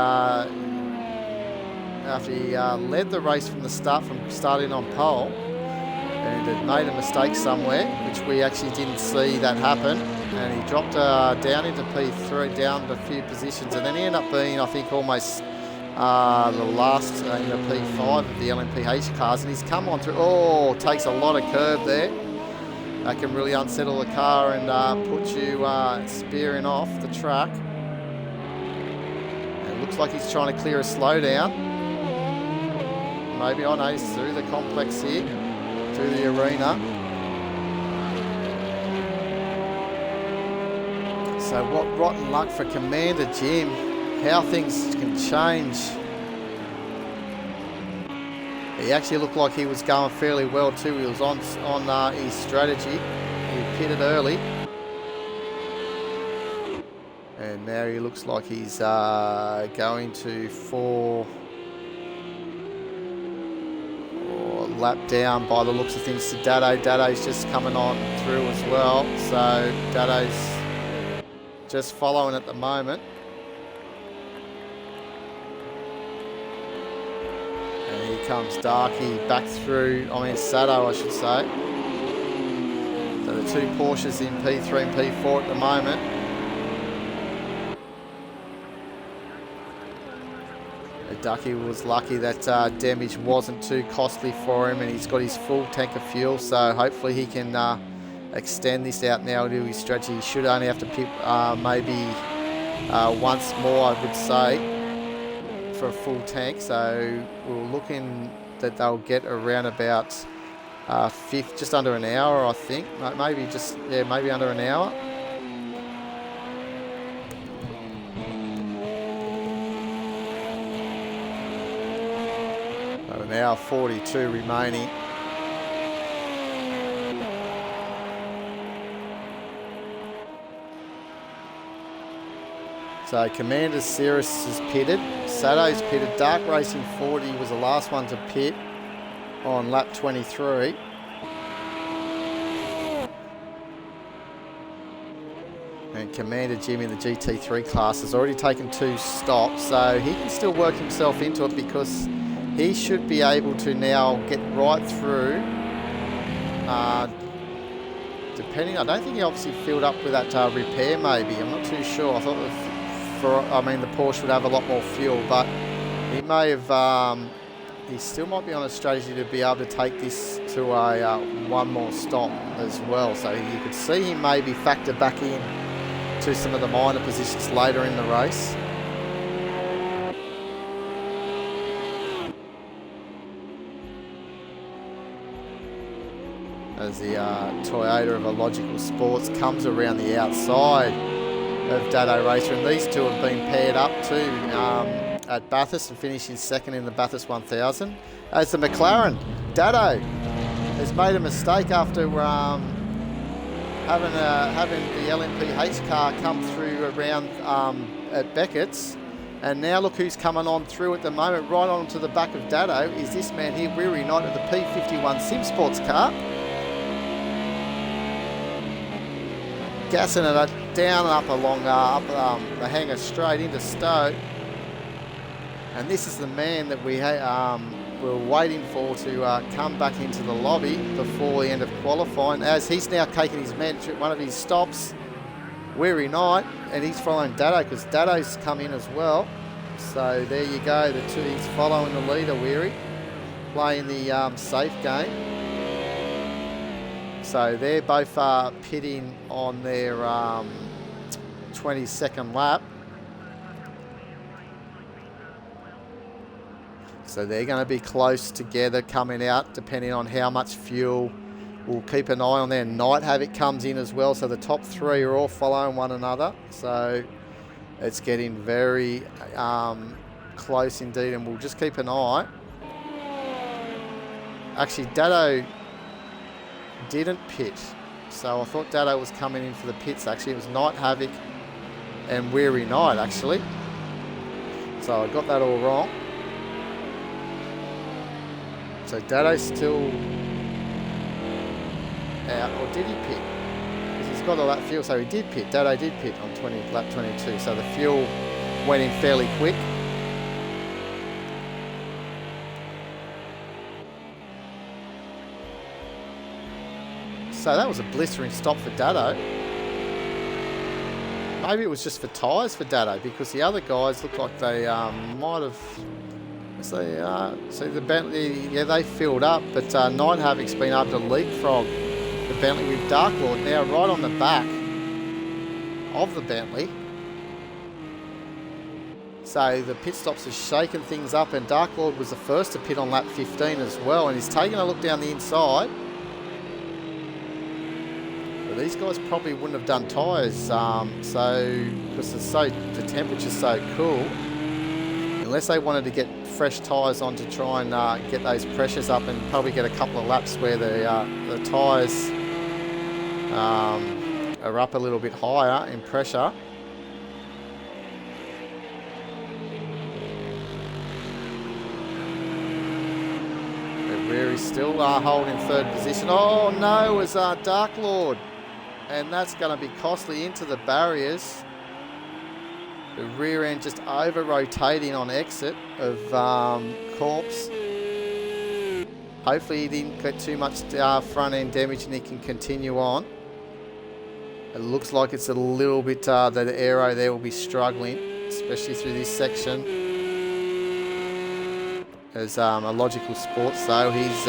led the race from the start, from starting on pole, and had made a mistake somewhere, which we actually didn't see that happen, and he dropped down into P3, down a few positions, and then he ended up being, I think, almost the last in the P5 of the LMPH cars, and he's come on through. Oh, takes a lot of curb there. That can really unsettle the car and put you spearing off the track. And it looks like he's trying to clear a slowdown. Maybe, I know he's through the complex here, through the arena. So what rotten luck for Commander Jim. How things can change. He actually looked like he was going fairly well too. He was on his strategy. He pitted early. And now he looks like he's going to lap down by the looks of things to Dado. Dado's just coming on through as well. So Dado's just following at the moment. Here comes Darky back through, Sato I should say. So the two Porsches in P3 and P4 at the moment. Ducky was lucky that damage wasn't too costly for him, and he's got his full tank of fuel, so hopefully he can extend this out now to his strategy. He should only have to pit maybe once more, I would say, for a full tank. So we're looking that they'll get around about just under an hour, I think. Maybe under an hour. So an hour 42 remaining. So Commander Cirrus is pitted, Sato's pitted, Dark Racing 40 was the last one to pit on lap 23. And Commander Jim in the GT3 class has already taken 2 stops, so he can still work himself into it because he should be able to now get right through. Depending, I don't think he obviously filled up with that repair maybe, I'm not too sure. I thought the Porsche would have a lot more fuel, but he may have, he still might be on a strategy to be able to take this to a one more stop as well. So you could see him maybe factor back in to some of the minor positions later in the race. As the Toyota of Logical Sports comes around the outside of Dado Racer, and these two have been paired up too at Bathurst and finishing second in the Bathurst 1000. As the McLaren, Dado has made a mistake after having the LMPH car come through to around at Beckett's. And now look who's coming on through at the moment, right on to the back of Dado, is this man here, Weary Knight of the P51 Sim Sports car. Gassing it down and up along the hanger straight into Stowe. And this is the man that we were waiting for to come back into the lobby before the end of qualifying, as he's now taken his man to one of his stops, Weary Knight, and he's following Dado because Dado's come in as well. So there you go, the two, he's following the leader, Weary, playing the safe game. So they're both pitting on their 22nd lap. So they're going to be close together coming out, depending on how much fuel. We'll keep an eye on there. Night Havoc comes in as well, so the top three are all following one another. So it's getting very close indeed, and we'll just keep an eye. Actually, Dado didn't pit, so I thought Dado was coming in for the pits. Actually, it was Night Havoc and Weary Knight, actually. So I got that all wrong. So Dado's still out, or did he pit? Because he's got all that fuel, so he did pit. Dado did pit on lap 22, so the fuel went in fairly quick. So that was a blistering stop for Dado. Maybe it was just for tyres for Dado, because the other guys looked like they might have... So the Bentley, yeah, they filled up, but Night Havoc's been able to leapfrog the Bentley with Dark Lord now right on the back of the Bentley. So the pit stops have shaken things up, and Dark Lord was the first to pit on lap 15 as well, and he's taking a look down the inside. But these guys probably wouldn't have done tyres, because the temperature's so cool, unless they wanted to get fresh tyres on to try and get those pressures up, and probably get a couple of laps where the tyres are up a little bit higher in pressure. But Weary's still holding third position. Oh no, it was Dark Lord, and that's going to be costly into the barriers. The rear end just over rotating on exit of Corpse. Hopefully he didn't get too much front end damage and he can continue on. It looks like it's a little bit, the aero there will be struggling, especially through this section. As a Logical Sports though, he's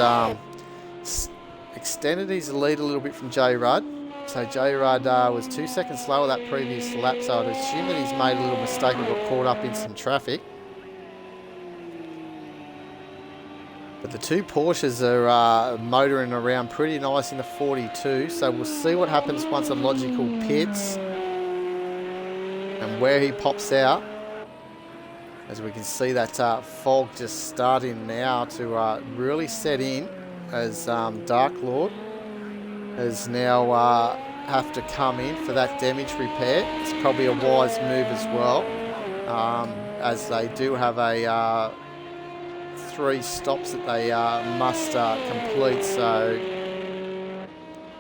extended his lead a little bit from J Rudd. So J Rudd was 2 seconds slower that previous lap, so I'd assume that he's made a little mistake and got caught up in some traffic. But the two Porsches are motoring around pretty nice in the 42, so we'll see what happens once a Logical pits and where he pops out. As we can see that fog just starting now to really set in, as Dark Lord has now have to come in for that damage repair. It's probably a wise move as well, as they do have a 3 stops that they must complete, so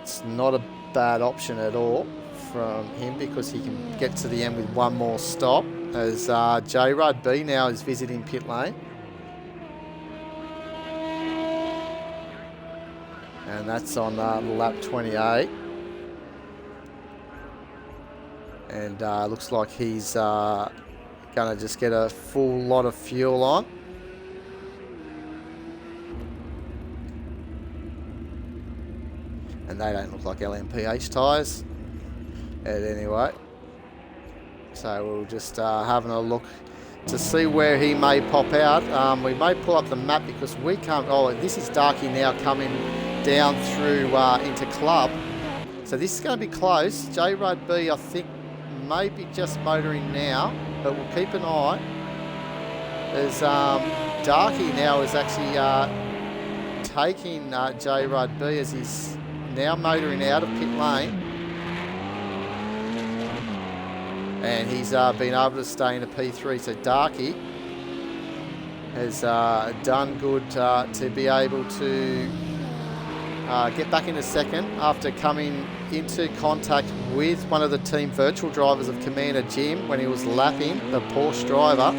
it's not a bad option at all from him, because he can get to the end with one more stop, as J Rudd B now is visiting pit lane. And that's on lap 28. And looks like he's going to just get a full lot of fuel on. And they don't look like LMPH tyres. Anyway. So we'll just having a look to see where he may pop out. We may pull up the map because we can't... Oh, this is Darky now coming down through into Club. So this is going to be close. J Rudd B, I think, may be just motoring now, but we'll keep an eye. As Darky now is actually taking J Rudd B, as he's now motoring out of pit lane. and he's been able to stay in a P3. So Darky has done good to be able to get back into second after coming into contact with one of the team virtual drivers of Commander Jim when he was lapping the Porsche driver.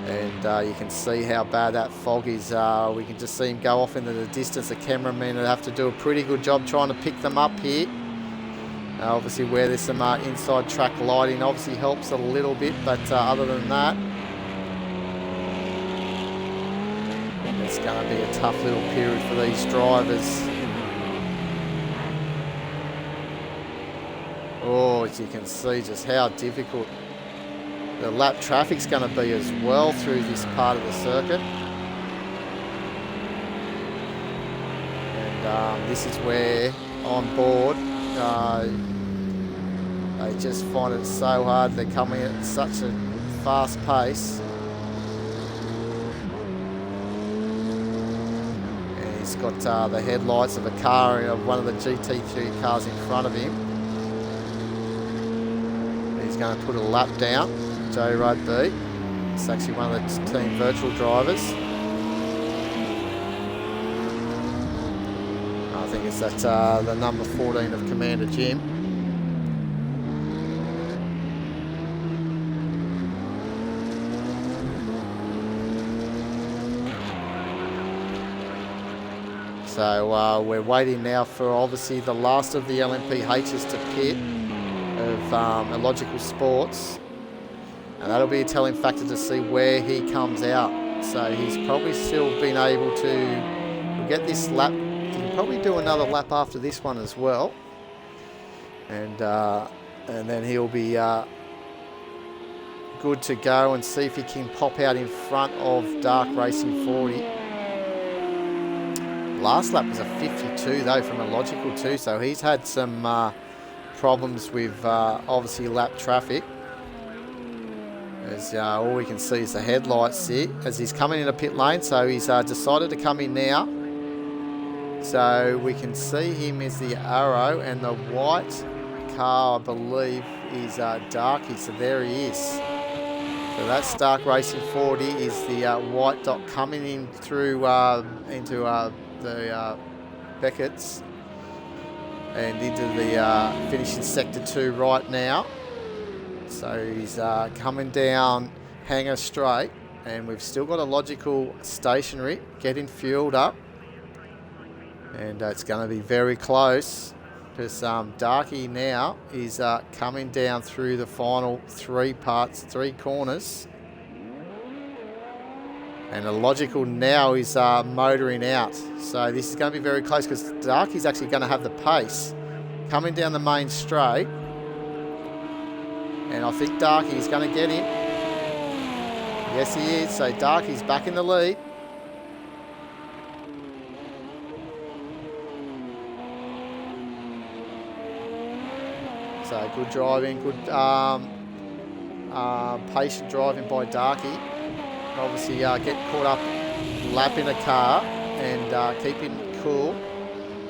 And you can see how bad that fog is. We can just see him go off into the distance. The cameramen will have to do a pretty good job trying to pick them up here. Obviously where there's some inside track lighting obviously helps a little bit, but other than that, it's going to be a tough little period for these drivers. Oh, as you can see just how difficult the lap traffic's going to be as well through this part of the circuit. And this is where on board they just find it so hard. They're coming at such a fast pace. And he's got the headlights of a car, of one of the GT3 cars in front of him. He's going to put a lap down. Joe Rugby. It's actually one of the team virtual drivers. I think it's that the number 14 of Commander Jim. So we're waiting now for obviously the last of the LMPHs to pit of Illogical Sports. And that'll be a telling factor to see where he comes out. So he's probably still been able to get this lap. He can probably do another lap after this one as well. And then he'll be good to go and see if he can pop out in front of Dark Racing 40. Last lap was a 52 though from Illogical too. So he's had some problems with obviously lap traffic. As all we can see is the headlights here as he's coming in a pit lane, so he's decided to come in now. So we can see him as the arrow, and the white car I believe is Darky, so there he is. So that's Dark Racing 40 is the white dot coming in through into the Beckett's and into the finishing sector 2 right now. So he's coming down Hangar Straight, and we've still got Illogical stationary, getting fueled up. And it's going to be very close because Darky now is coming down through the final 3 corners. And Illogical now is motoring out. So this is going to be very close because Darky's actually going to have the pace coming down the main straight. And I think Darky is going to get him. Yes, he is. So Darky's back in the lead. So good driving, good patient driving by Darky. Obviously get caught up lapping a car and keeping cool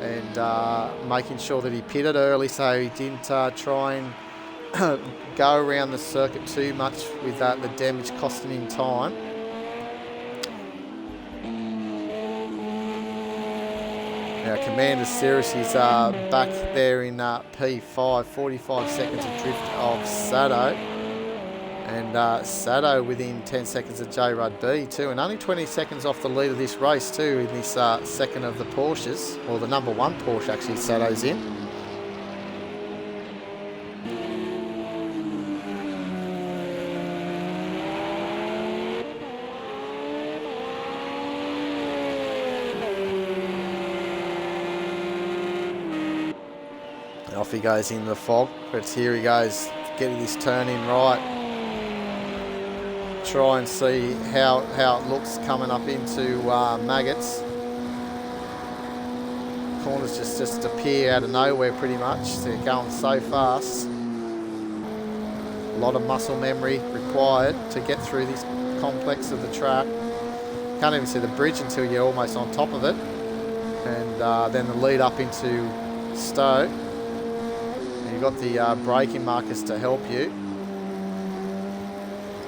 and making sure that he pitted early so he didn't try and go around the circuit too much with the damage costing him time. Now Commander Cirrus is back there in P5, 45 seconds adrift of Sado. And Sado within 10 seconds of J Rudd B too, and only 20 seconds off the lead of this race too in this second of the Porsches, or the number 1 Porsche actually Sado's in. Off he goes in the fog, but here he goes, getting this turn in right. Try and see how it looks coming up into Maggots. Corners just appear out of nowhere pretty much. They're going so fast. A lot of muscle memory required to get through this complex of the track. Can't even see the bridge until you're almost on top of it. And then the lead up into Stowe. You've got the braking markers to help you.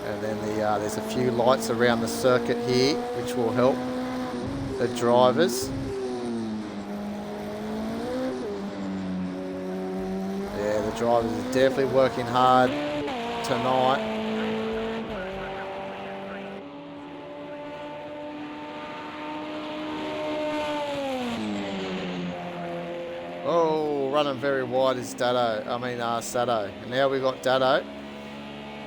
And then there's a few lights around the circuit here, which will help the drivers. Yeah, the drivers are definitely working hard tonight. Oh, running very wide is Sado. And now we've got Dado.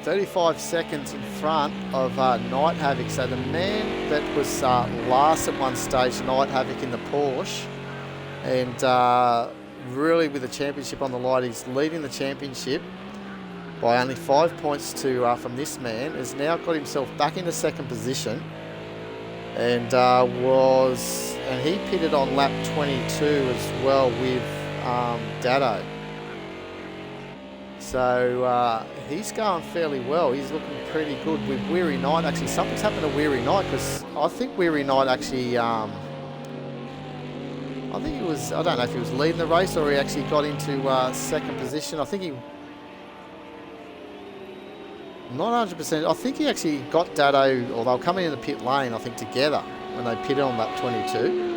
35 seconds in front of Night Havoc. So the man that was last at one stage, Night Havoc in the Porsche, and really with the championship on the line, he's leading the championship by only 5 points to from this man, has now got himself back into second position, and he pitted on lap 22 as well with Dado. So he's going fairly well. He's looking pretty good with Weary Night. Actually, something's happened to Weary Night, because I think Weary Night actually, I don't know if he was leading the race or he actually got into second position. I think he, not 100%, I think he actually got Dado, or they were coming in the pit lane, I think, together when they pitted on lap 22.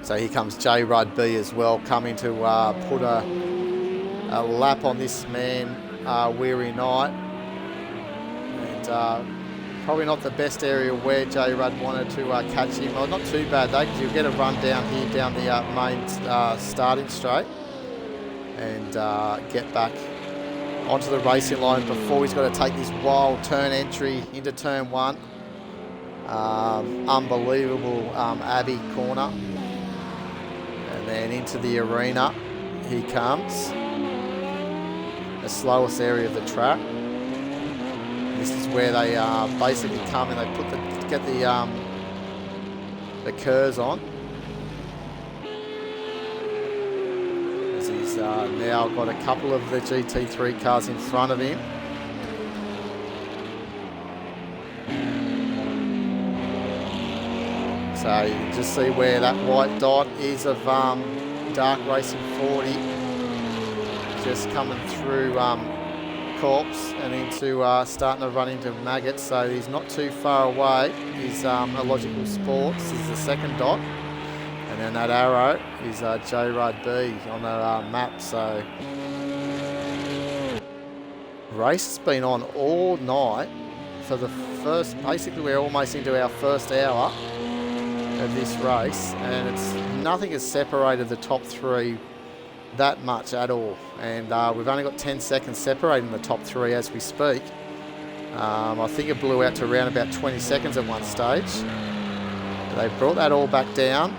So here comes J. Rudd B as well, coming to put a lap on this man, Weary Night. And probably not the best area where J. Rudd wanted to catch him. Well, not too bad though, because you'll get a run down here, down the main starting straight, and get back onto the racing line before he's got to take this wild turn entry into turn one. Unbelievable Abbey corner. And then into the arena he comes, the slowest area of the track. This is where they basically come and they get the curves on. As he's now got a couple of the GT3 cars in front of him. So you can just see where that white dot is of Dark Racing 40, just coming through Corpse and into starting to run into Maggots. So he's not too far away. He's Illogical Sports is the second dot, and then that arrow is J. Rudd B on the map. So race has been on all night for the first. Basically, we're almost into our first hour of this race, and nothing has separated the top three that much at all, and we've only got 10 seconds separating the top three as we speak. I think it blew out to around about 20 seconds at one stage. They brought that all back down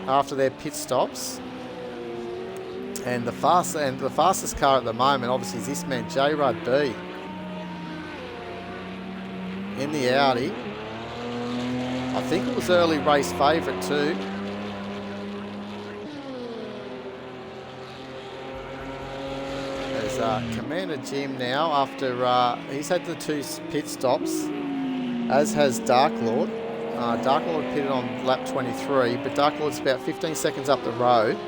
after their pit stops, and the fastest car at the moment obviously is this man J. Rudd B in the Audi. I think it was early race favourite too. There's Commander Jim now after he's had the two pit stops, as has Dark Lord. Dark Lord pitted on lap 23, but Dark Lord's about 15 seconds up the road.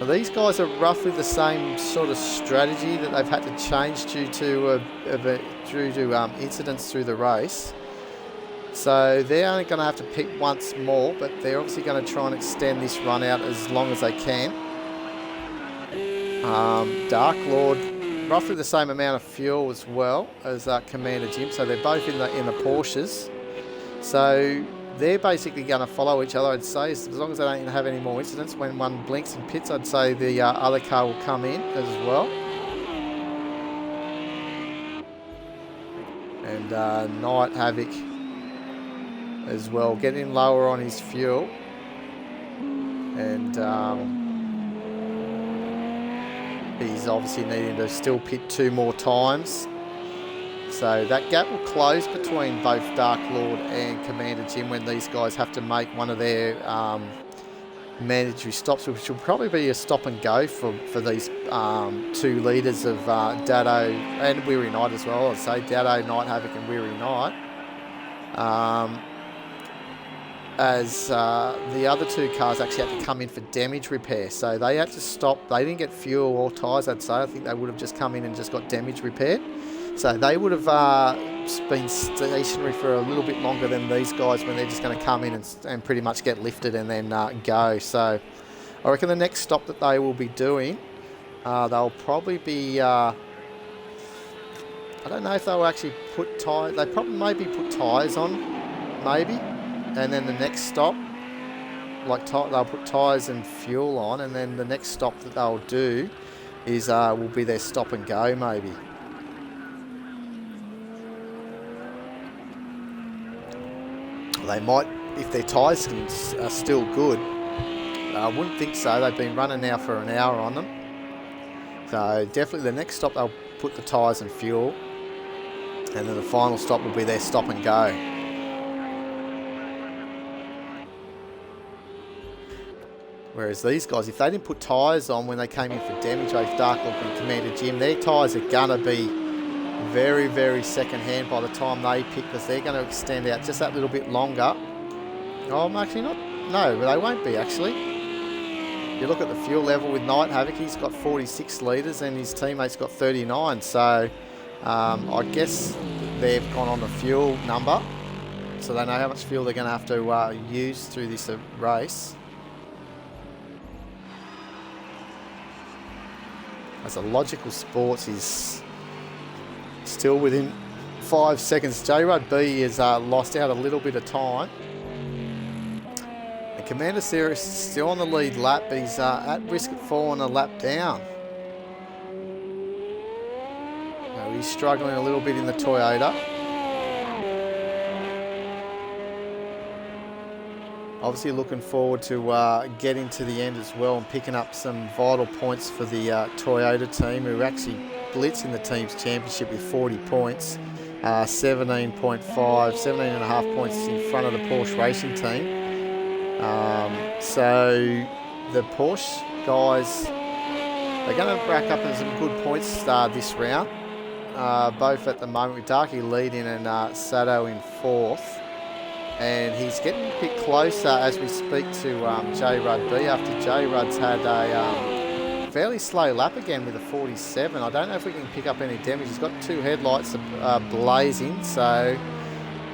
So these guys are roughly the same sort of strategy that they've had to change due to incidents through the race. So they're only going to have to pit once more, but they're obviously going to try and extend this run out as long as they can. Dark Lord, roughly the same amount of fuel as well as Commander Jim, so they're both in the Porsches. So they're basically going to follow each other, I'd say, as long as they don't have any more incidents. When one blinks and pits, I'd say the other car will come in as well. And Night Havoc as well, getting lower on his fuel, and he's obviously needing to still pit 2 more times. So that gap will close between both Dark Lord and Commander Jim when these guys have to make one of their mandatory stops, which will probably be a stop and go for these two leaders of Dado and Weary Night as well. I'd say Dado, Night Havoc and Weary Night. As the other two cars actually had to come in for damage repair. So they had to stop. They didn't get fuel or tyres, I'd say. I think they would have just come in and just got damage repaired. So they would have been stationary for a little bit longer than these guys when they're just going to come in and pretty much get lifted and then go. So I reckon the next stop that they will be doing, they'll probably be... I don't know if they'll actually put tyres... They probably maybe put tyres on, maybe. And then the next stop, like they'll put tyres and fuel on, and then the next stop that they'll do is will be their stop and go, maybe. They might, if their tyres are still good. I wouldn't think so. They've been running now for an hour on them. So definitely the next stop they'll put the tyres and fuel, and then the final stop will be their stop and go. Whereas these guys, if they didn't put tyres on when they came in for damage, both Darklook and Commander Jim, their tyres are going to be very, very second-hand by the time they pick, because they're going to extend out just that little bit longer. Oh, I'm actually not. No, they won't be, actually. You look at the fuel level with Night Havoc, he's got 46 litres and his teammate's got 39. So I guess they've gone on the fuel number, so they know how much fuel they're going to have to use through this race. As a Logical Sports is still within 5 seconds. J-Rud B has lost out a little bit of time. And Commander Sirius is still on the lead lap, but he's at risk of falling a lap down. Now he's struggling a little bit in the Toyota. Obviously looking forward to getting to the end as well and picking up some vital points for the Toyota team, who are actually blitzing the team's championship with 40 points, 17.5 points in front of the Porsche racing team. So the Porsche guys, they're going to rack up some good points this round, both at the moment with Darky leading and Sato in fourth. And he's getting a bit closer as we speak to J-Rud B, after J-Rud's had a fairly slow lap again with a 47. I don't know if we can pick up any damage. He's got two headlights blazing, so,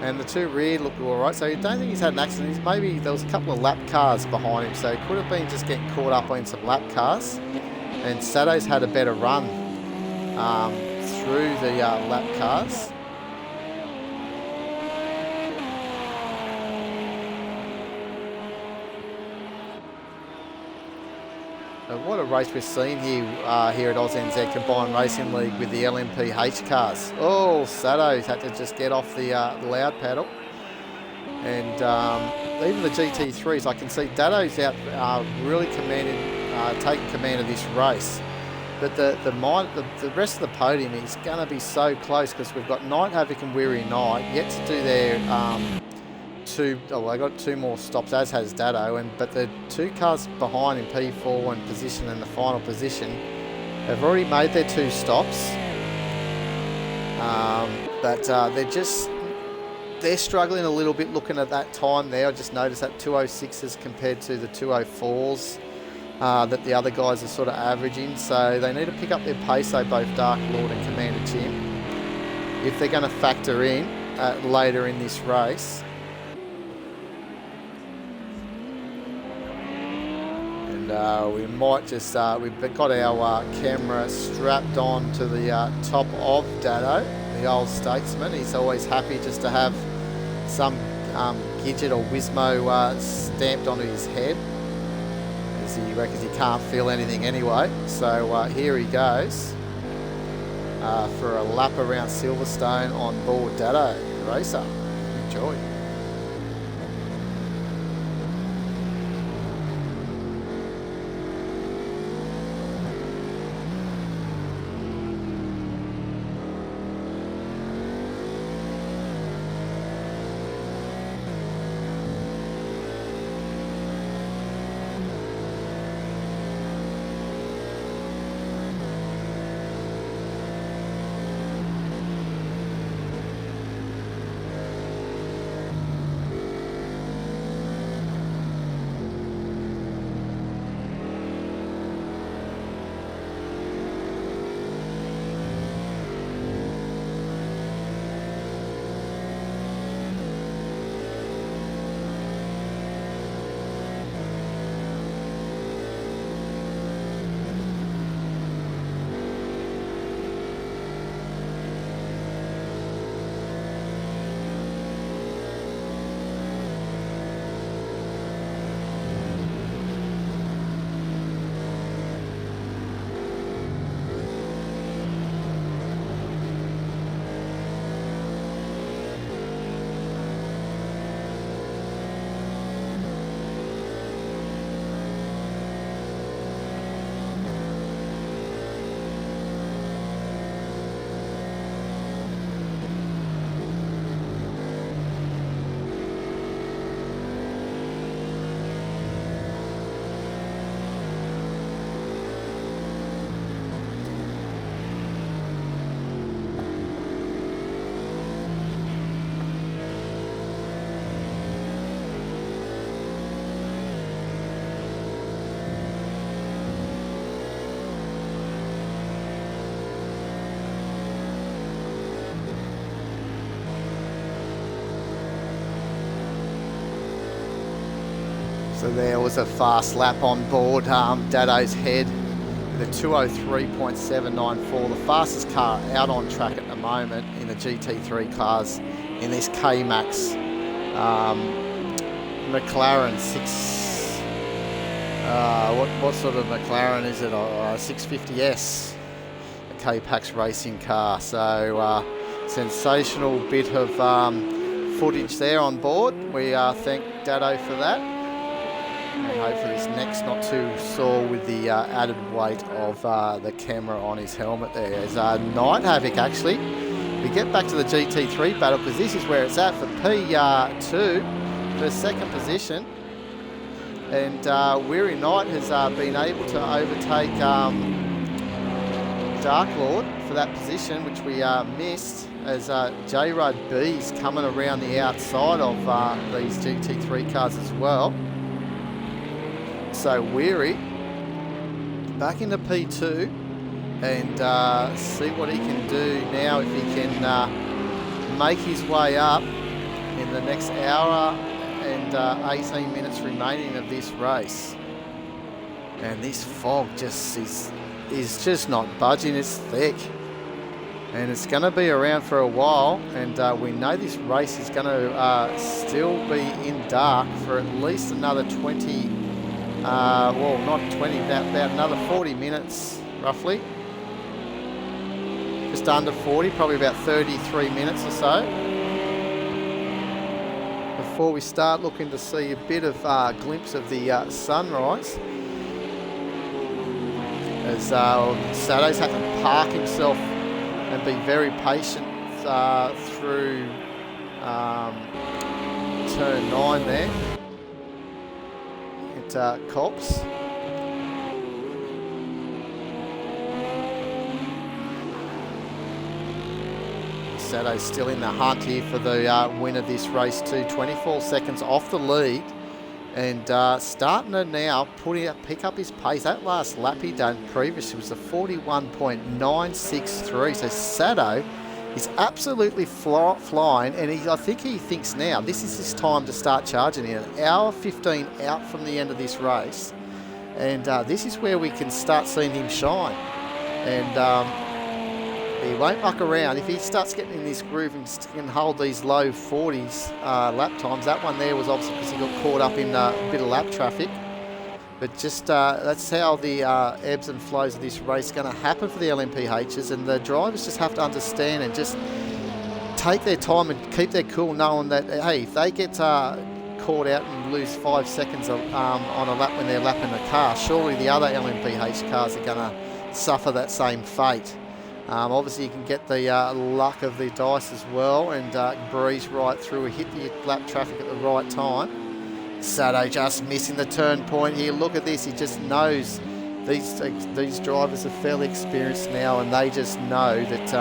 and the two rear look all right. So I don't think he's had an accident. Maybe there was a couple of lap cars behind him, so he could have been just getting caught up on some lap cars. And Sato's had a better run through the lap cars. What a race we're seeing here here at ANZCRL Combined Racing League with the LMPH cars. Oh, Sato's had to just get off the loud pedal. And even the GT3s, I can see Dado's out really taking command of this race. But the rest of the podium is going to be so close, because we've got Night Havoc and Weary Night yet to do their... they got two more stops, as has Dado, but the two cars behind in P4 and position in the final position have already made their two stops. But they're struggling a little bit looking at that time there. I just noticed that 206s compared to the 204s that the other guys are sort of averaging. So they need to pick up their pace, though, both Dark Lord and Commander Jim, if they're going to factor in later in this race. We might just, we've got our camera strapped on to the top of Dado, the old statesman. He's always happy just to have some Gidget or Wizmo stamped onto his head, as he reckons he can't feel anything anyway. So here he goes for a lap around Silverstone on board Dado Racer. Enjoy. So there was a fast lap on board Dado's head with a 2:03.794, the fastest car out on track at the moment in the GT3 cars in this K-Max McLaren 6. What sort of McLaren is it? 650S, a K-Pax racing car. So sensational bit of footage there on board. We thank Dado for that. And hopefully his neck's not too sore with the added weight of the camera on his helmet there. There's Night Havoc actually. We get back to the GT3 battle because this is where it's at for P2 for second position. And Weary Knight has been able to overtake Dark Lord for that position, which we missed, as J-Rud B's coming around the outside of these GT3 cars as well. So Weary back into P2 and see what he can do now if he can make his way up in the next hour and 18 minutes remaining of this race. And this fog just is just not budging. It's thick and it's going to be around for a while, and we know this race is going to still be in dark for at least another 20 well, not 20, about another 40 minutes roughly. Just under 40, probably about 33 minutes or so before we start looking to see a bit of glimpse of the sunrise, as Sado's had to park himself and be very patient through turn 9 there at Cops. Sado's still in the hunt here for the win of this race too. 24 seconds off the lead, and starting to now pick up his pace. That last lap he done previously was a 41.963. So Sado is absolutely flying, and I think he thinks now this is his time to start charging in. An hour 15 out from the end of this race, and this is where we can start seeing him shine. And he won't muck around. If he starts getting in this groove and can hold these low 40s lap times. That one there was obviously because he got caught up in a bit of lap traffic. But just that's how the ebbs and flows of this race is going to happen for the LMPHs, and the drivers just have to understand and just take their time and keep their cool, knowing that, hey, if they get caught out and lose 5 seconds on a lap when they're lapping the car, surely the other LMPH cars are going to suffer that same fate. Obviously you can get the luck of the dice as well and breeze right through and hit the lap traffic at the right time. Sado just missing the turn point here. Look at this. He just knows these drivers are fairly experienced now, and they just know that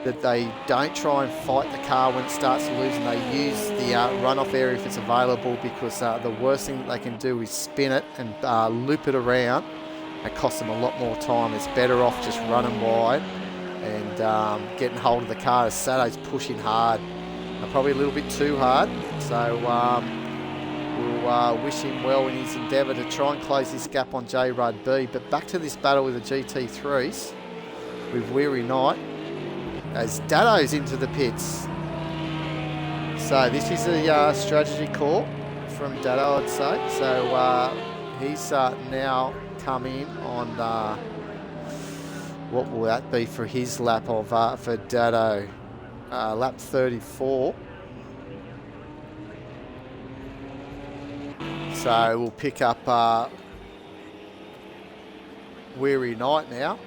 that they don't try and fight the car when it starts losing. They use the runoff area if it's available, because the worst thing that they can do is spin it and loop it around. It costs them a lot more time. It's better off just running wide and getting hold of the car, as Sado's pushing hard, probably a little bit too hard. So we'll wish him well in his endeavour to try and close this gap on J-Rud B. But back to this battle with the GT3s with Weary Knight, as Dado's into the pits. So this is a strategy call from Dado, I'd say. So he's now come in on, what will that be for his lap of, for Dado? Lap 34. So we'll pick up Weary Knight now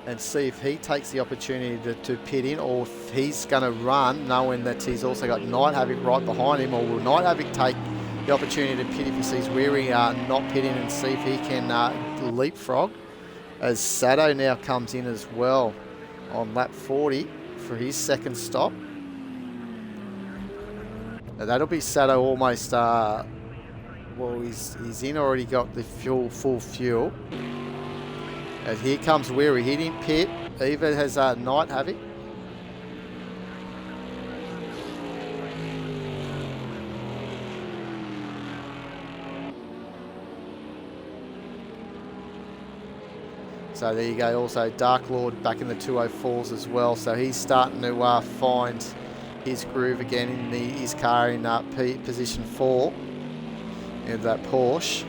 and see if he takes the opportunity to pit in, or if he's going to run knowing that he's also got Night Havoc right behind him, or will Night Havoc take the opportunity to pit if he sees Weary not pitting, and see if he can leapfrog, as Sado now comes in as well on lap 40 for his second stop. Now that'll be Sado almost, well, he's in, already got the full fuel. As here comes Weary, he didn't pit. Eva has Night Havoc. So there you go. Also, Dark Lord back in the 204s as well. So he's starting to find his groove again in his car in position 4 in that Porsche.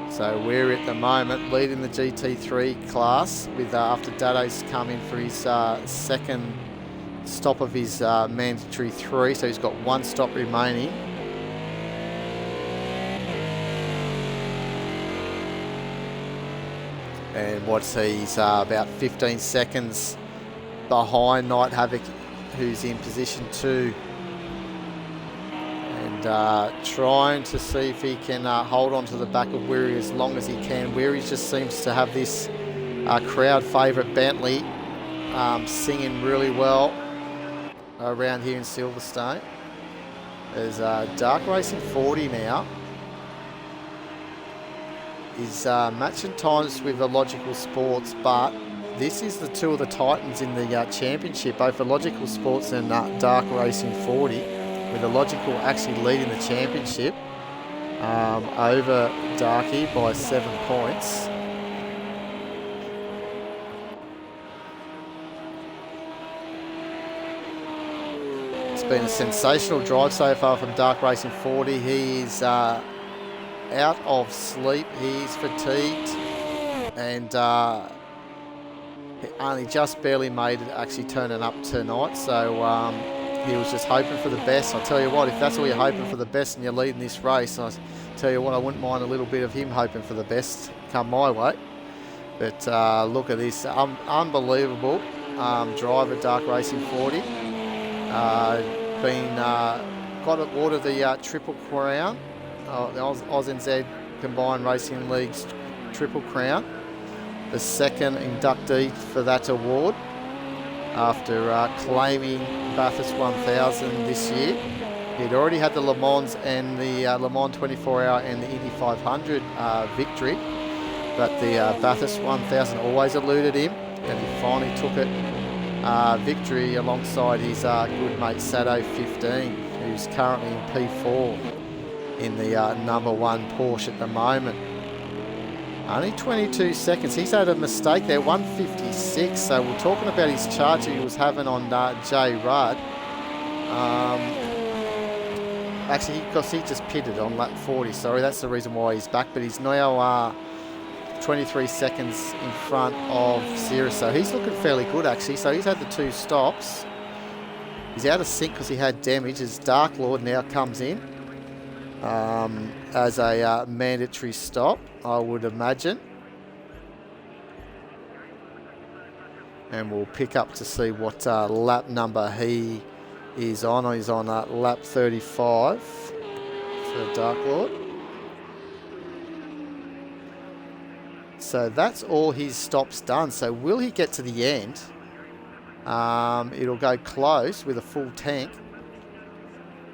So we're at the moment leading the GT3 class with after Dado's come in for his second stop of his mandatory 3. So he's got 1 stop remaining. And what's he's about 15 seconds behind Night Havoc, who's in position 2. And trying to see if he can hold on to the back of Weary as long as he can. Weary just seems to have this crowd favourite Bentley singing really well around here in Silverstone. There's Dark Racing 40 now. Is matching times with Illogical Sports, but this is the 2 of the titans in the championship, both Illogical Sports and Dark Racing 40, with Illogical actually leading the championship over Darky by 7 points. It's been a sensational drive so far from Dark Racing 40. He's out of sleep, he's fatigued, and he only just barely made it actually turning up tonight. So he was just hoping for the best. I'll tell you what, if that's all you're hoping for the best and you're leading this race, I tell you what, I wouldn't mind a little bit of him hoping for the best come my way. But look at this unbelievable driver, Dark Racing 40. Got awarded the Triple Crown, the ANZCRL Combined Racing League's Triple Crown, the second inductee for that award after claiming Bathurst 1000 this year. He'd already had the Le Mans and the Le Mans 24-hour and the Indy 500 victory, but the Bathurst 1000 always eluded him, and he finally took it victory alongside his good mate Sado 15, who's currently in P4 in the number 1 Porsche at the moment. Only 22 seconds. He's had a mistake there, 156. So we're talking about his charge he was having on J. Rudd. Actually, because he just pitted on lap 40. Sorry, that's the reason why he's back. But he's now 23 seconds in front of Sirius. So he's looking fairly good, actually. So he's had the 2 stops. He's out of sync because he had damage as Dark Lord now comes in as a mandatory stop, I would imagine. And we'll pick up to see what lap number he is on. He's on lap 35 for Dark Lord. So that's all his stops done. So will he get to the end? It'll go close with a full tank,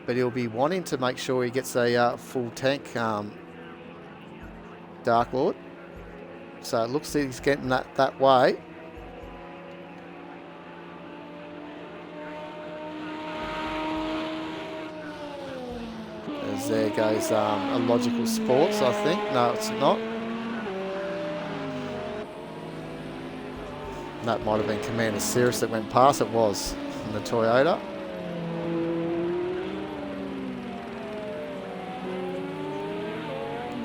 but he'll be wanting to make sure he gets a full tank, Dark Lord. So it looks like he's getting that way. As there goes Illogical Sports, I think. No, it's not. That might have been Commander Cirrus that went past. It was from the Toyota.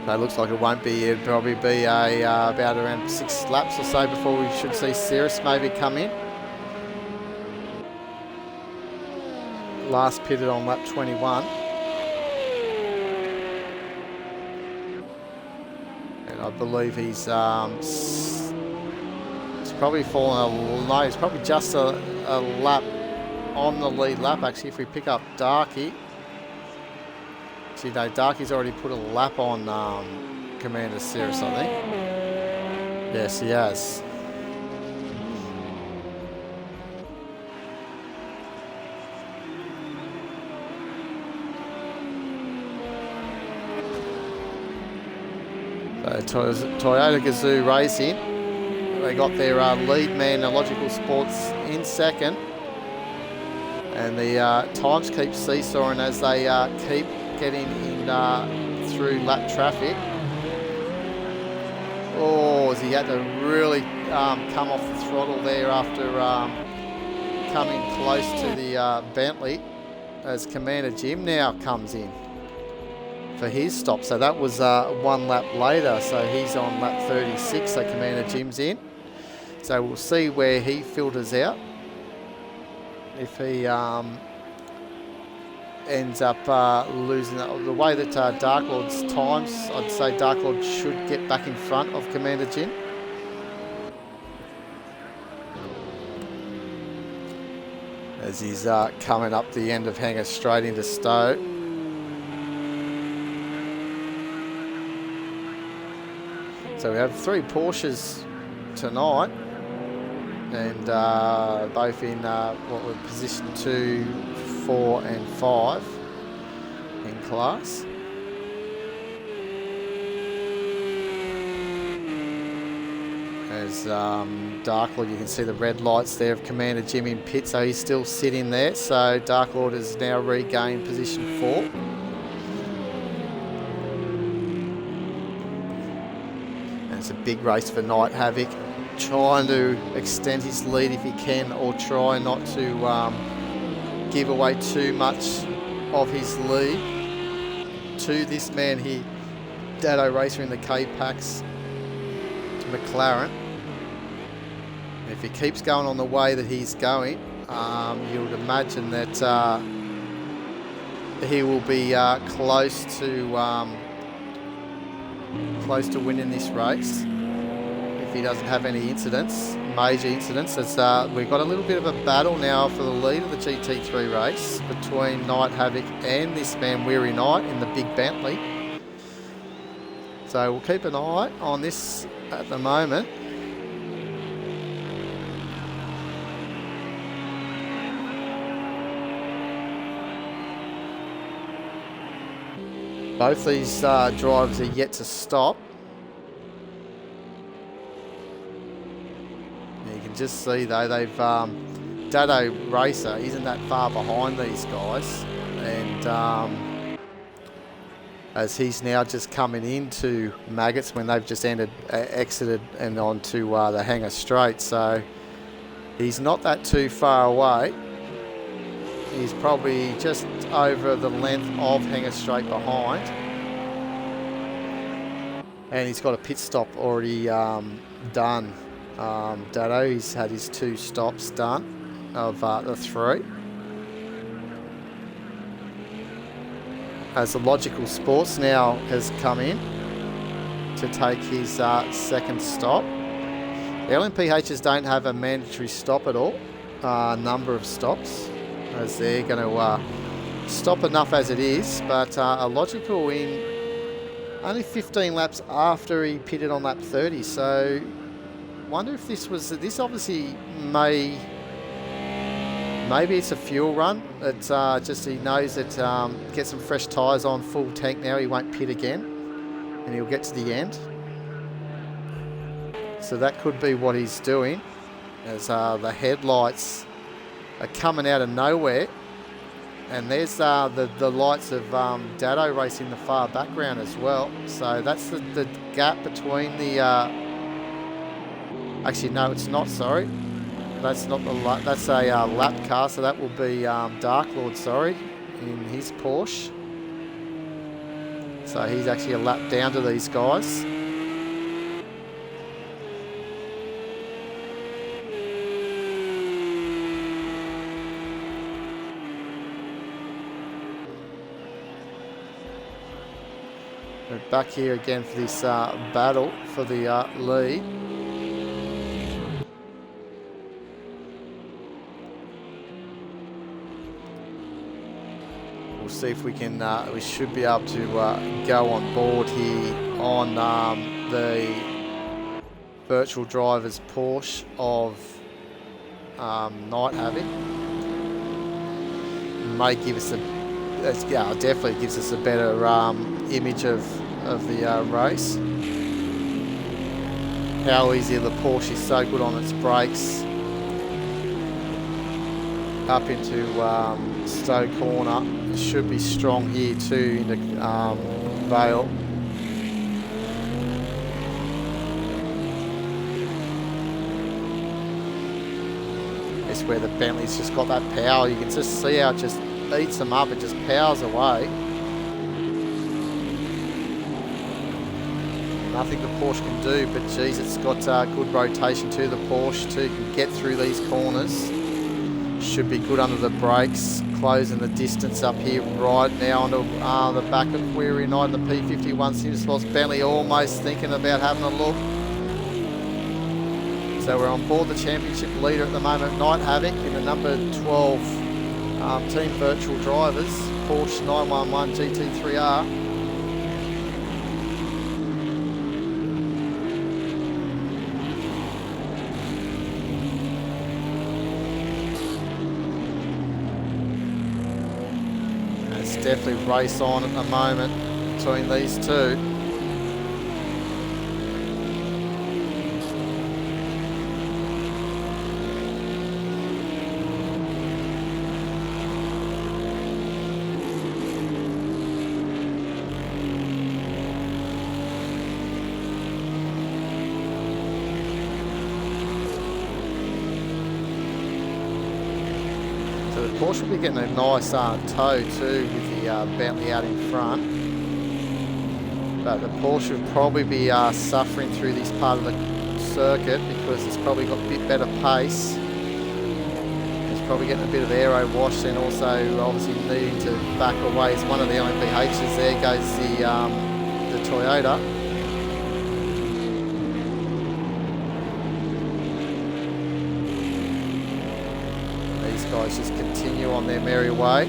That looks like it won't be. It'll probably be about around 6 laps or so before we should see Cirrus maybe come in. Last pitted on lap 21. And I believe he's probably fallen no, he's probably just a lap on the lead lap, actually, if we pick up Darky. See, no, Darky's already put a lap on Commander Cirrus, I think. Yes, he has. So Toyota Gazoo Racing, they got their lead man, Illogical Sports, in second. And the times keep seesawing as they keep getting in through lap traffic. Oh, as he had to really come off the throttle there after coming close to the Bentley, as Commander Jim now comes in for his stop. So that was 1 lap later, so he's on lap 36, so Commander Jim's in. So we'll see where he filters out. If he ends up losing the way that Dark Lord's times, I'd say Dark Lord should get back in front of Commander Jim. As he's coming up the end of Hanger straight into Stowe. So we have 3 Porsches tonight, and both in what we're position 2, 4 and 5 in class. As Dark Lord, you can see the red lights there of Commander Jim in pit, so he's still sitting there. So Dark Lord has now regained position 4. And it's a big race for Night Havoc, trying to extend his lead if he can, or try not to give away too much of his lead to this man here, Dado Racer in the K-Pax McLaren. If he keeps going on the way that he's going, you would imagine that he will be close to winning this race if he doesn't have any incidents, major incidents. As we've got a little bit of a battle now for the lead of the GT3 race between Night Havoc and this man Weary Knight in the big Bentley. So we'll keep an eye on this at the moment. Both these drivers are yet to stop. You can just see though, they've Dado Racer isn't that far behind these guys, and as he's now just coming into Maggots when they've just exited and onto the Hanger Straight, so he's not that too far away. He's probably just over the length of Hanger Straight behind. And he's got a pit stop already done. Dado, he's had his 2 stops done of the 3. As the Logical Sports now has come in to take his 2nd stop. The LMPHs don't have a mandatory stop at all, number of stops, as they're going to stop enough as it is, but a Logical in only 15 laps after he pitted on lap 30. So wonder if this obviously maybe it's a fuel run. It's just he knows that get some fresh tyres on, full tank now, he won't pit again and he'll get to the end. So that could be what he's doing, as the headlights are coming out of nowhere, and there's the lights of Dado Race in the far background as well. So that's the gap between the actually no, it's not, sorry, that's not that's a lap car, so that will be Dark Lord, sorry, in his Porsche. So he's actually a lap down to these guys. We're back here again for this battle for the lead. We'll see if we can, we should be able to go on board here on the virtual driver's Porsche of Night Havoc. May give us definitely gives us a better image of the race. How easy the Porsche is, so good on its brakes. Up into Stowe Corner, should be strong here too in the Vale. It's where the Bentley's just got that power. You can just see how it just eats them up. It just powers away. Nothing the Porsche can do, but geez, it's got good rotation to the Porsche too. Can get through these corners. Should be good under the brakes. Closing the distance up here right now onto the back of Weary Knight and the P51 Silverstone. Bentley almost thinking about having a look. So we're on board the championship leader at the moment, Night Havoc, in the number 12 Team Virtual Drivers, Porsche 911 GT3R. It's definitely race on at the moment between these two. So the Porsche will be getting a nice tow too with the Bentley out in front. But the Porsche will probably be suffering through this part of the circuit because it's probably got a bit better pace. It's probably getting a bit of aero wash and also obviously needing to back away. As one of the LMPHs there goes the Toyota. Guys just continue on their merry way.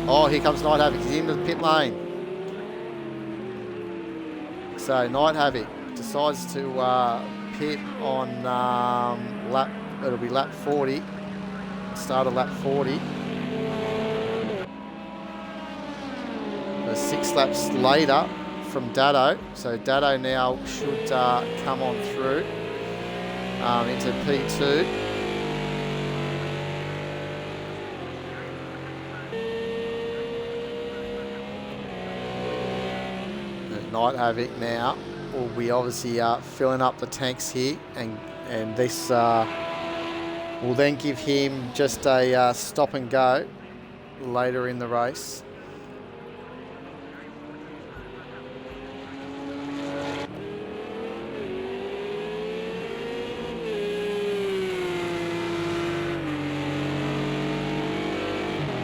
Oh, here comes Night Havoc. He's into the pit lane. So Night Havoc decides to pit on lap. It'll be lap 40. Start of lap 40. The 6 laps later from Dado. So Dado now should come on through into P2. Night Havoc now will be obviously filling up the tanks here, and this will then give him just a stop and go later in the race.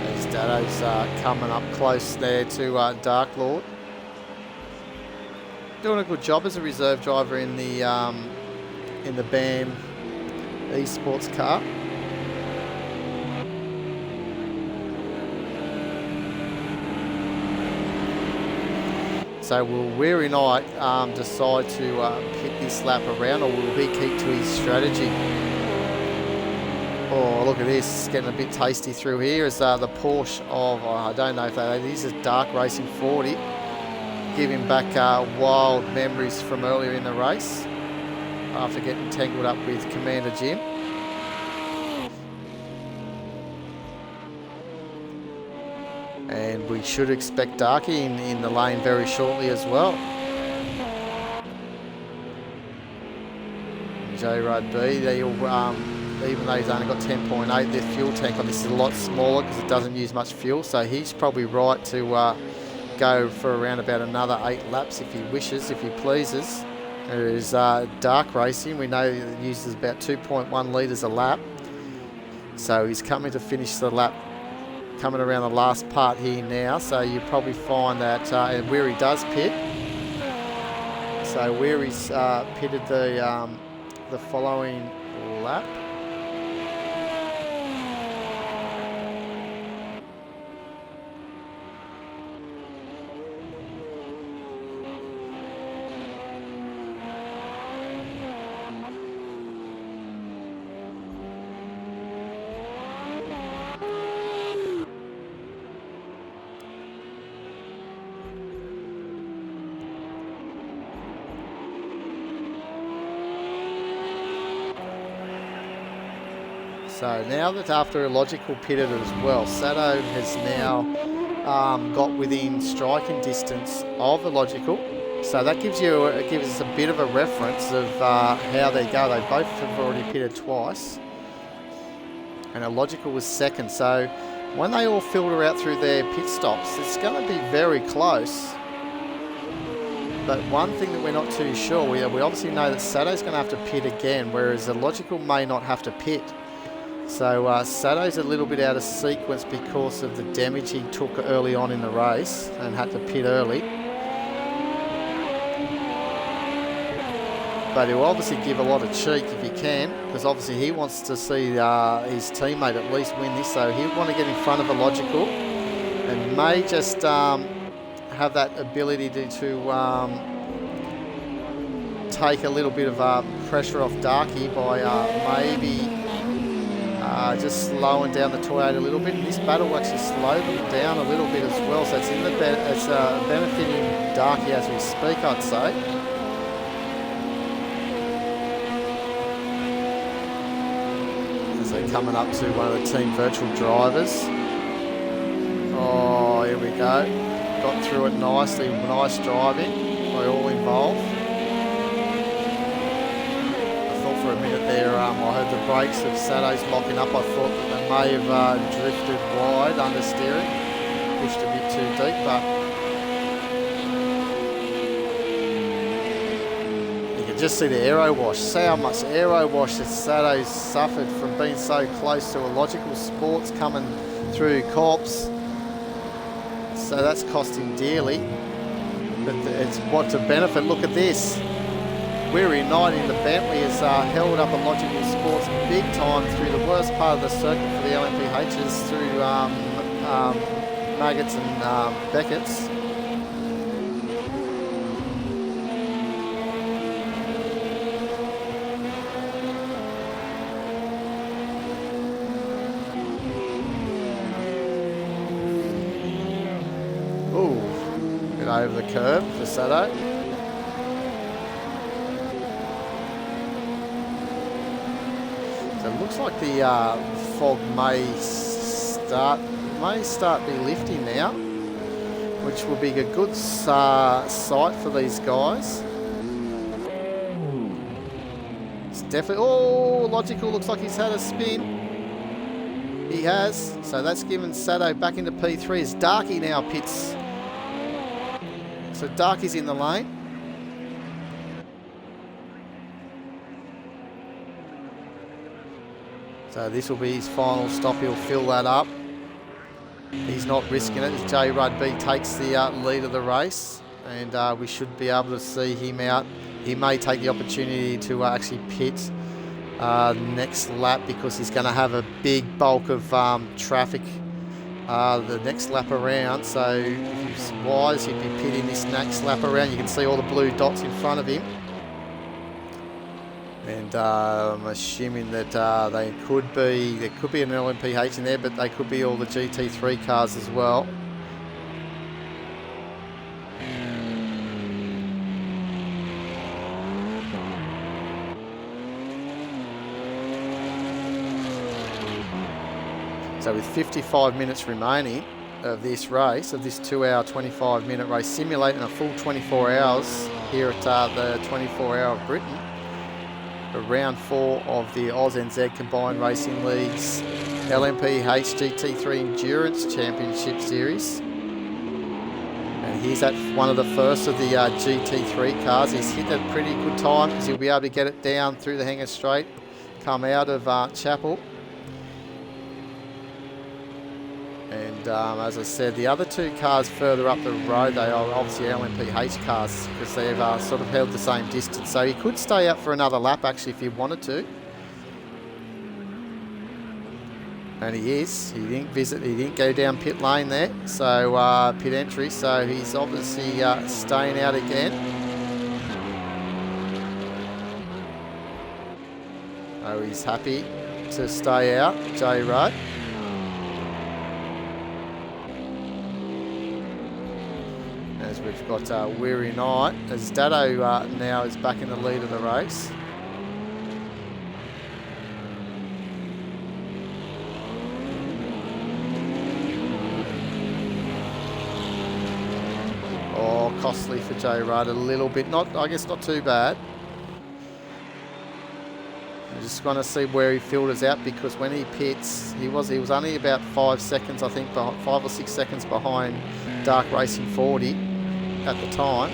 As Dado's coming up close there to Dark Lord. Doing a good job as a reserve driver in the BAM esports car. So will Weary Knight decide to pit this lap around, or will he keep to his strategy? Oh, look at this, it's getting a bit tasty through here as the Porsche of, I don't know if this is Dark Racing 40. Giving back wild memories from earlier in the race after getting tangled up with Commander Jim. And we should expect Darky in the lane very shortly as well. J-Rod B, even though he's only got 10.8, their fuel tank on this is a lot smaller because it doesn't use much fuel, so he's probably right to go for around about another 8 laps if he wishes, if he pleases. There is Dark Racing. We know it uses about 2.1 litres a lap. So he's coming to finish the lap, coming around the last part here now. So you probably find that Weary does pit. So Weary's pitted the following lap. So now that after Illogical pitted as well, Sado has now got within striking distance of Illogical. So that gives us a bit of a reference of how they go. They both have already pitted twice. And Illogical was second. So when they all filter out through their pit stops, it's going to be very close. But one thing that we're not too sure, we obviously know that Sado's going to have to pit again, whereas Illogical may not have to pit. So Sado's a little bit out of sequence because of the damage he took early on in the race and had to pit early. But he'll obviously give a lot of cheek if he can, because obviously he wants to see his teammate at least win this. So he'll want to get in front of Illogical and may just have that ability to take a little bit of pressure off Darky by maybe just slowing down the Toyota a little bit. And this battle will actually slow them down a little bit as well. So it's benefiting Darky as we speak, I'd say. As they're coming up to one of the team virtual drivers. Oh, here we go. Got through it nicely. Nice driving by all involved. For a minute there, I heard the brakes of Sado's locking up. I thought that they may have drifted wide under steering, pushed a bit too deep, but you can just see the aero wash. See how much aero wash that Sado's suffered from being so close to Illogical Sports coming through Corps. So that's cost him dearly, but it's what to benefit. Look at this. Weary Knight in the Bentley has held up Illogical Sports big time through the worst part of the circuit for the LMPHs, through Maggots and Beckett's. Ooh, bit over the curve for Sado. Looks like the fog may start be lifting now, which will be a good sight for these guys. It's definitely, oh, Illogical looks like he's had a spin. He has, so that's given Sado back into P3 as Darky now pits. So Darky's in the lane. So this will be his final stop. He'll fill that up. He's not risking it as J. Rugby takes the lead of the race, and we should be able to see him out. He may take the opportunity to actually pit next lap because he's going to have a big bulk of traffic the next lap around. So if he's wise, he'd be pitting this next lap around. You can see all the blue dots in front of him. And I'm assuming that there could be an LMPH in there, but they could be all the GT3 cars as well. So with 55 minutes remaining of this race, of this 2-hour, 25-minute race, simulating a full 24 hours here at the 24-hour of Britain, round 4 of the ANZCRL Combined Racing League's LMPH GT3 Endurance Championship Series. And he's at one of the first of the GT3 cars. He's hit a pretty good time because he'll be able to get it down through the Hanger Straight, come out of Chapel. And as I said, the other two cars further up the road, they are obviously LMPH cars because they've sort of held the same distance. So he could stay out for another lap actually if he wanted to. And he is. He didn't go down pit lane there. So pit entry. So he's obviously staying out again. Oh, he's happy to stay out, J. Rudd. As we've got Weary Knight, as Dado now is back in the lead of the race. costly for Joe Rudd a little bit. I guess not too bad. I'm just going to see where he filters out, because when he pits, he was only about 5 seconds, I think, 5 or 6 seconds behind Dark Racing 40 at the time,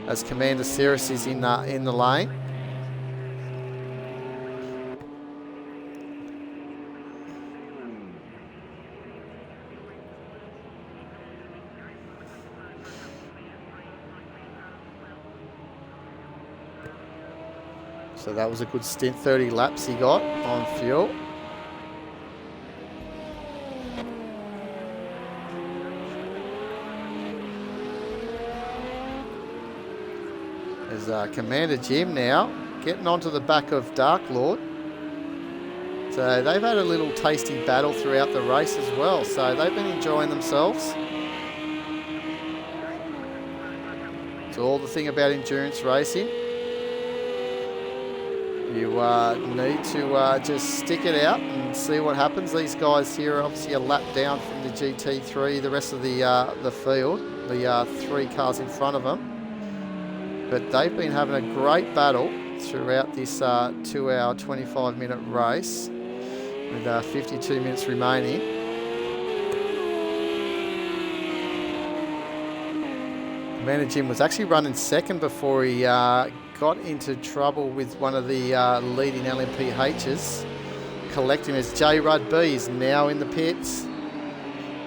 as Commander Cirrus is in the lane. So that was a good stint, 30 laps he got on fuel. There's Commander Jim now getting onto the back of Dark Lord. So they've had a little tasty battle throughout the race as well. So they've been enjoying themselves. It's all the thing about endurance racing. You need to just stick it out and see what happens. These guys here are obviously a lap down from the GT3, the rest of the field, the 3 cars in front of them. But they've been having a great battle throughout this 2 hour, 25-minute race with 52 minutes remaining. Commander Jim was actually running second before he got into trouble with one of the leading LMPHs, collecting as J. Rudd B is now in the pits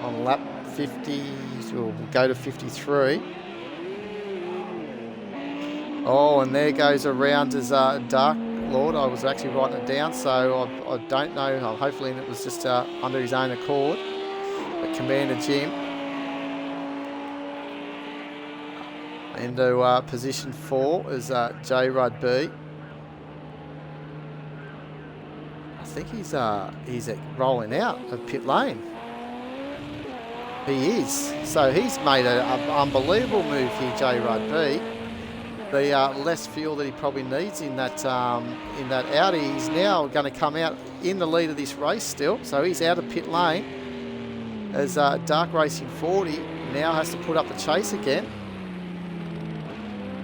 on lap 50, we'll go to 53. Oh, and there goes around as Dark Lord. I was actually writing it down, so I don't know. Hopefully it was just under his own accord. But Commander Jim into position 4 is J. Rudd B. I think he's rolling out of pit lane. He is. So he's made an unbelievable move here, J. Rudd B. The less fuel that he probably needs in that Audi. He's now going to come out in the lead of this race still. So he's out of pit lane as Dark Racing 40 now has to put up the chase again.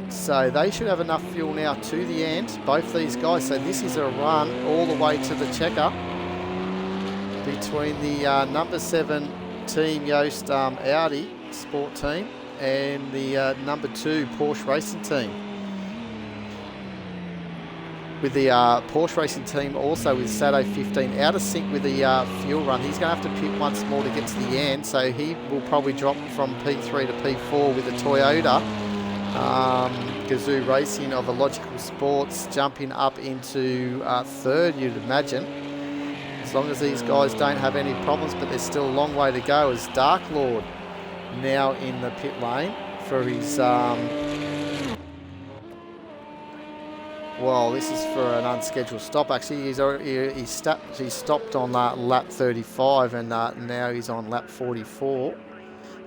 So they should have enough fuel now to the end, both these guys. So this is a run all the way to the checker between the number 7 Team Yost Audi Sport Team and the number 2 Porsche Racing Team. With the Porsche Racing Team also with Sato 15 out of sync with the fuel run. He's going to have to pit once more to get to the end, so he will probably drop from P3 to P4 with the Toyota. Gazoo Racing of Illogical Sports jumping up into 3rd, you'd imagine, as long as these guys don't have any problems, but there's still a long way to go as Dark Lord now in the pit lane for his well, this is for an unscheduled stop. Actually, he stopped on lap 35, and now he's on lap 44.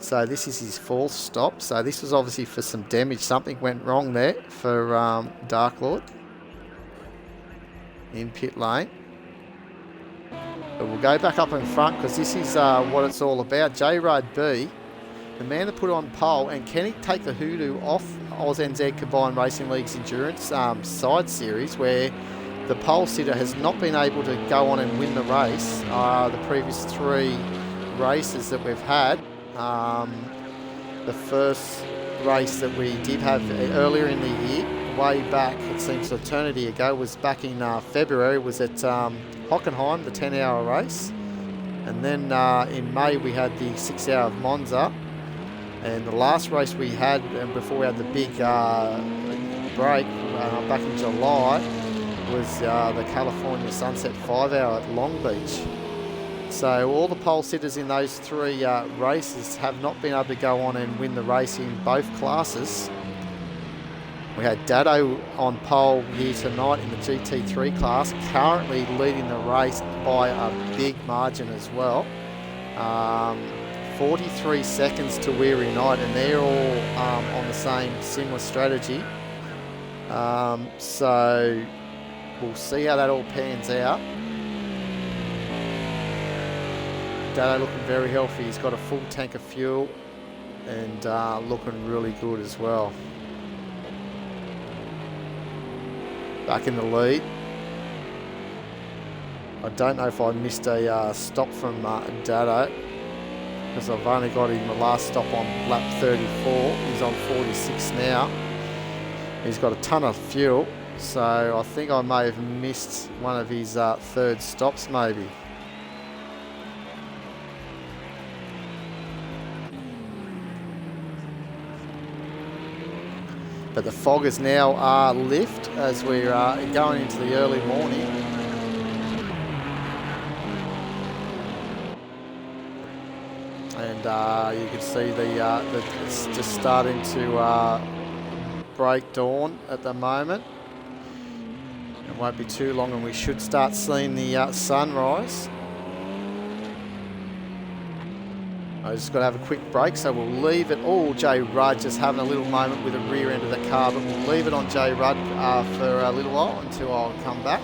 So this is his 4th stop. So this was obviously for some damage. Something went wrong there for Dark Lord in pit lane. But we'll go back up in front because this is what it's all about. J. Rudd B, the man that put on pole, and can he take the hoodoo off ANZCRL Combined Racing League's Endurance side series, where the pole sitter has not been able to go on and win the race the previous 3 races that we've had. The first race that we did have earlier in the year, way back, it seems an eternity ago, was back in February, was at Hockenheim, the 10-hour race. And then in May we had the 6-hour of Monza. And the last race we had, and before we had the big break back in July, was the California Sunset 5-hour at Long Beach. So all the pole sitters in those 3 races have not been able to go on and win the race in both classes. We had Dado on pole here tonight in the GT3 class, currently leading the race by a big margin as well. 43 seconds to Weary Night, and they're all on the same similar strategy. So we'll see how that all pans out. Dado looking very healthy. He's got a full tank of fuel. and looking really good as well. Back in the lead. I don't know if I missed a stop from Dado, because I've only got him the last stop on lap 34. He's on 46 now. He's got a ton of fuel, so I think I may have missed one of his third stops maybe. But the fog is now lift as we're going into the early morning. And you can see it's just starting to break dawn at the moment. It won't be too long and we should start seeing the sunrise. I just got to have a quick break, so we'll leave it. Oh, Jay Rudd just having a little moment with the rear end of the car, but we'll leave it on Jay Rudd for a little while until I'll come back.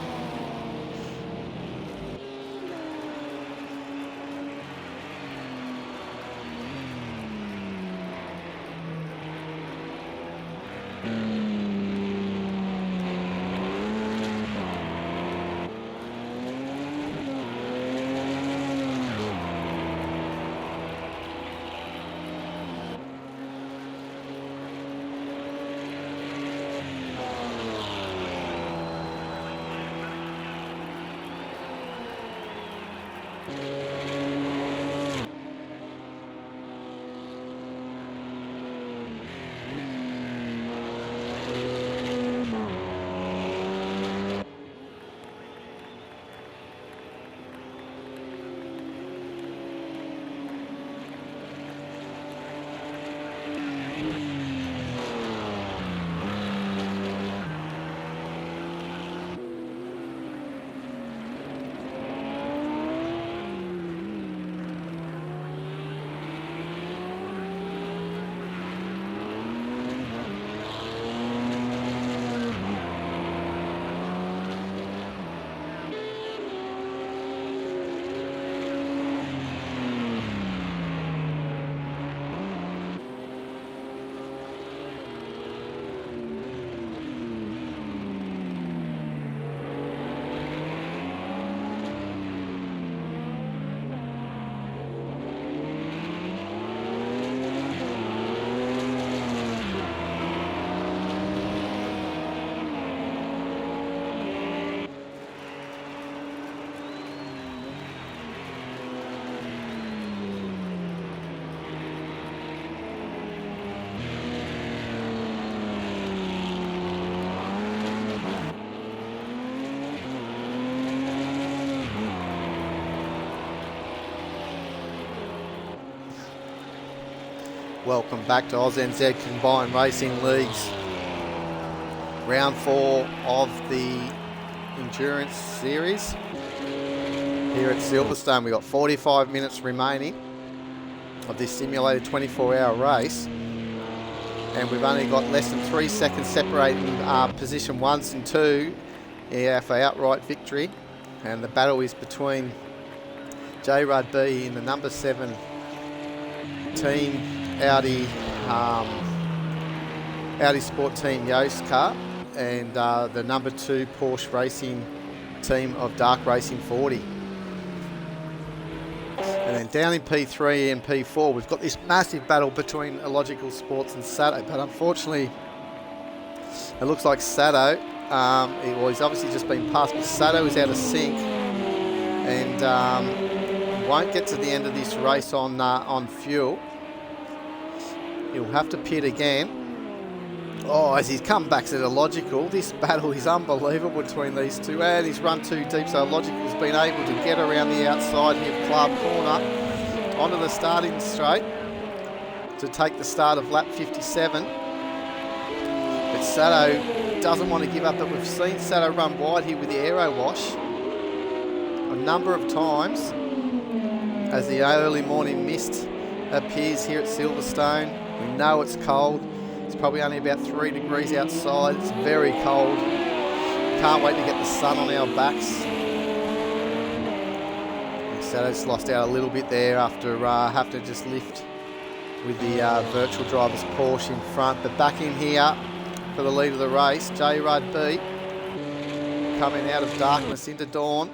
Welcome back to ANZCRL Combined Racing League's round 4 of the Endurance Series here at Silverstone. We've got 45 minutes remaining of this simulated 24-hour race, and we've only got less than 3 seconds separating position 1s and 2 for outright victory, and the battle is between J. Rudd B in the number 7 team Audi Sport Team Yost car and the number 2 Porsche Racing team of Dark Racing 40. And then down in P3 and P4 we've got this massive battle between Illogical Sports and Sato, but unfortunately it looks like Sato, he's obviously just been passed, but Sato is out of sync and won't get to the end of this race on fuel. He'll have to pit again. Oh, as he's come back to Illogical, this battle is unbelievable between these two, and he's run too deep, so Illogical's been able to get around the outside here of Club Corner onto the starting straight to take the start of lap 57. But Sato doesn't want to give up, but we've seen Sato run wide here with the aero wash a number of times as the early morning mist appears here at Silverstone. We know it's cold. It's probably only about 3 degrees outside. It's very cold. Can't wait to get the sun on our backs. Sato's lost out a little bit there after having to just lift with the virtual driver's Porsche in front. But back in here for the lead of the race, J. Rudd B, coming out of darkness into dawn.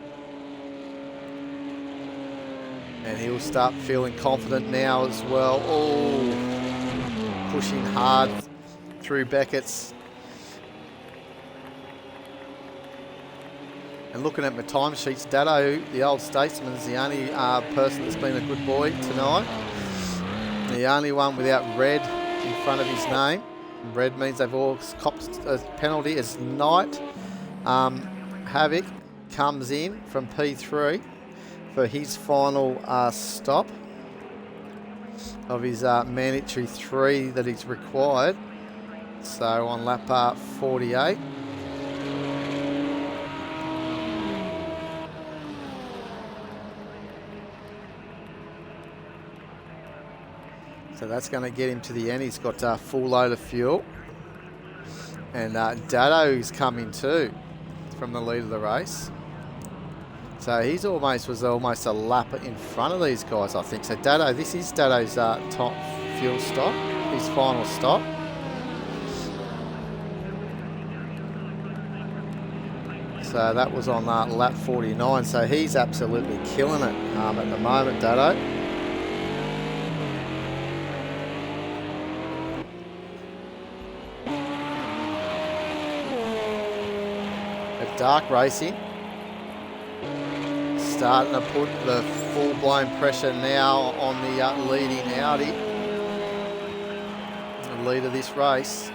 And he'll start feeling confident now as well. Oh, pushing hard through Beckett's. And looking at my timesheets, Dado, the old statesman, is the only person that's been a good boy tonight. The only one without red in front of his name. Red means they've all copped a penalty as Knight. Havoc comes in from P3 for his final stop of his mandatory 3 that he's required. So on lap 48. So that's going to get him to the end. He's got a full load of fuel. And Dado's coming too from the lead of the race. So he's almost a lap in front of these guys, I think. So Dado, this is Dado's top fuel stop, his final stop. So that was on lap 49. So he's absolutely killing it at the moment, Dado. Dark Racing starting to put the full-blown pressure now on the leading Audi, the lead of this race.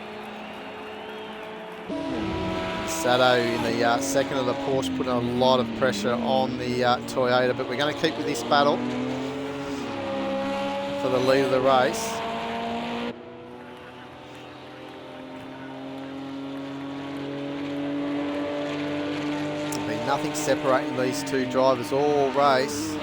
Sato in the second of the Porsche putting a lot of pressure on the Toyota, but we're going to keep with this battle for the lead of the race. Nothing separating these two drivers all race.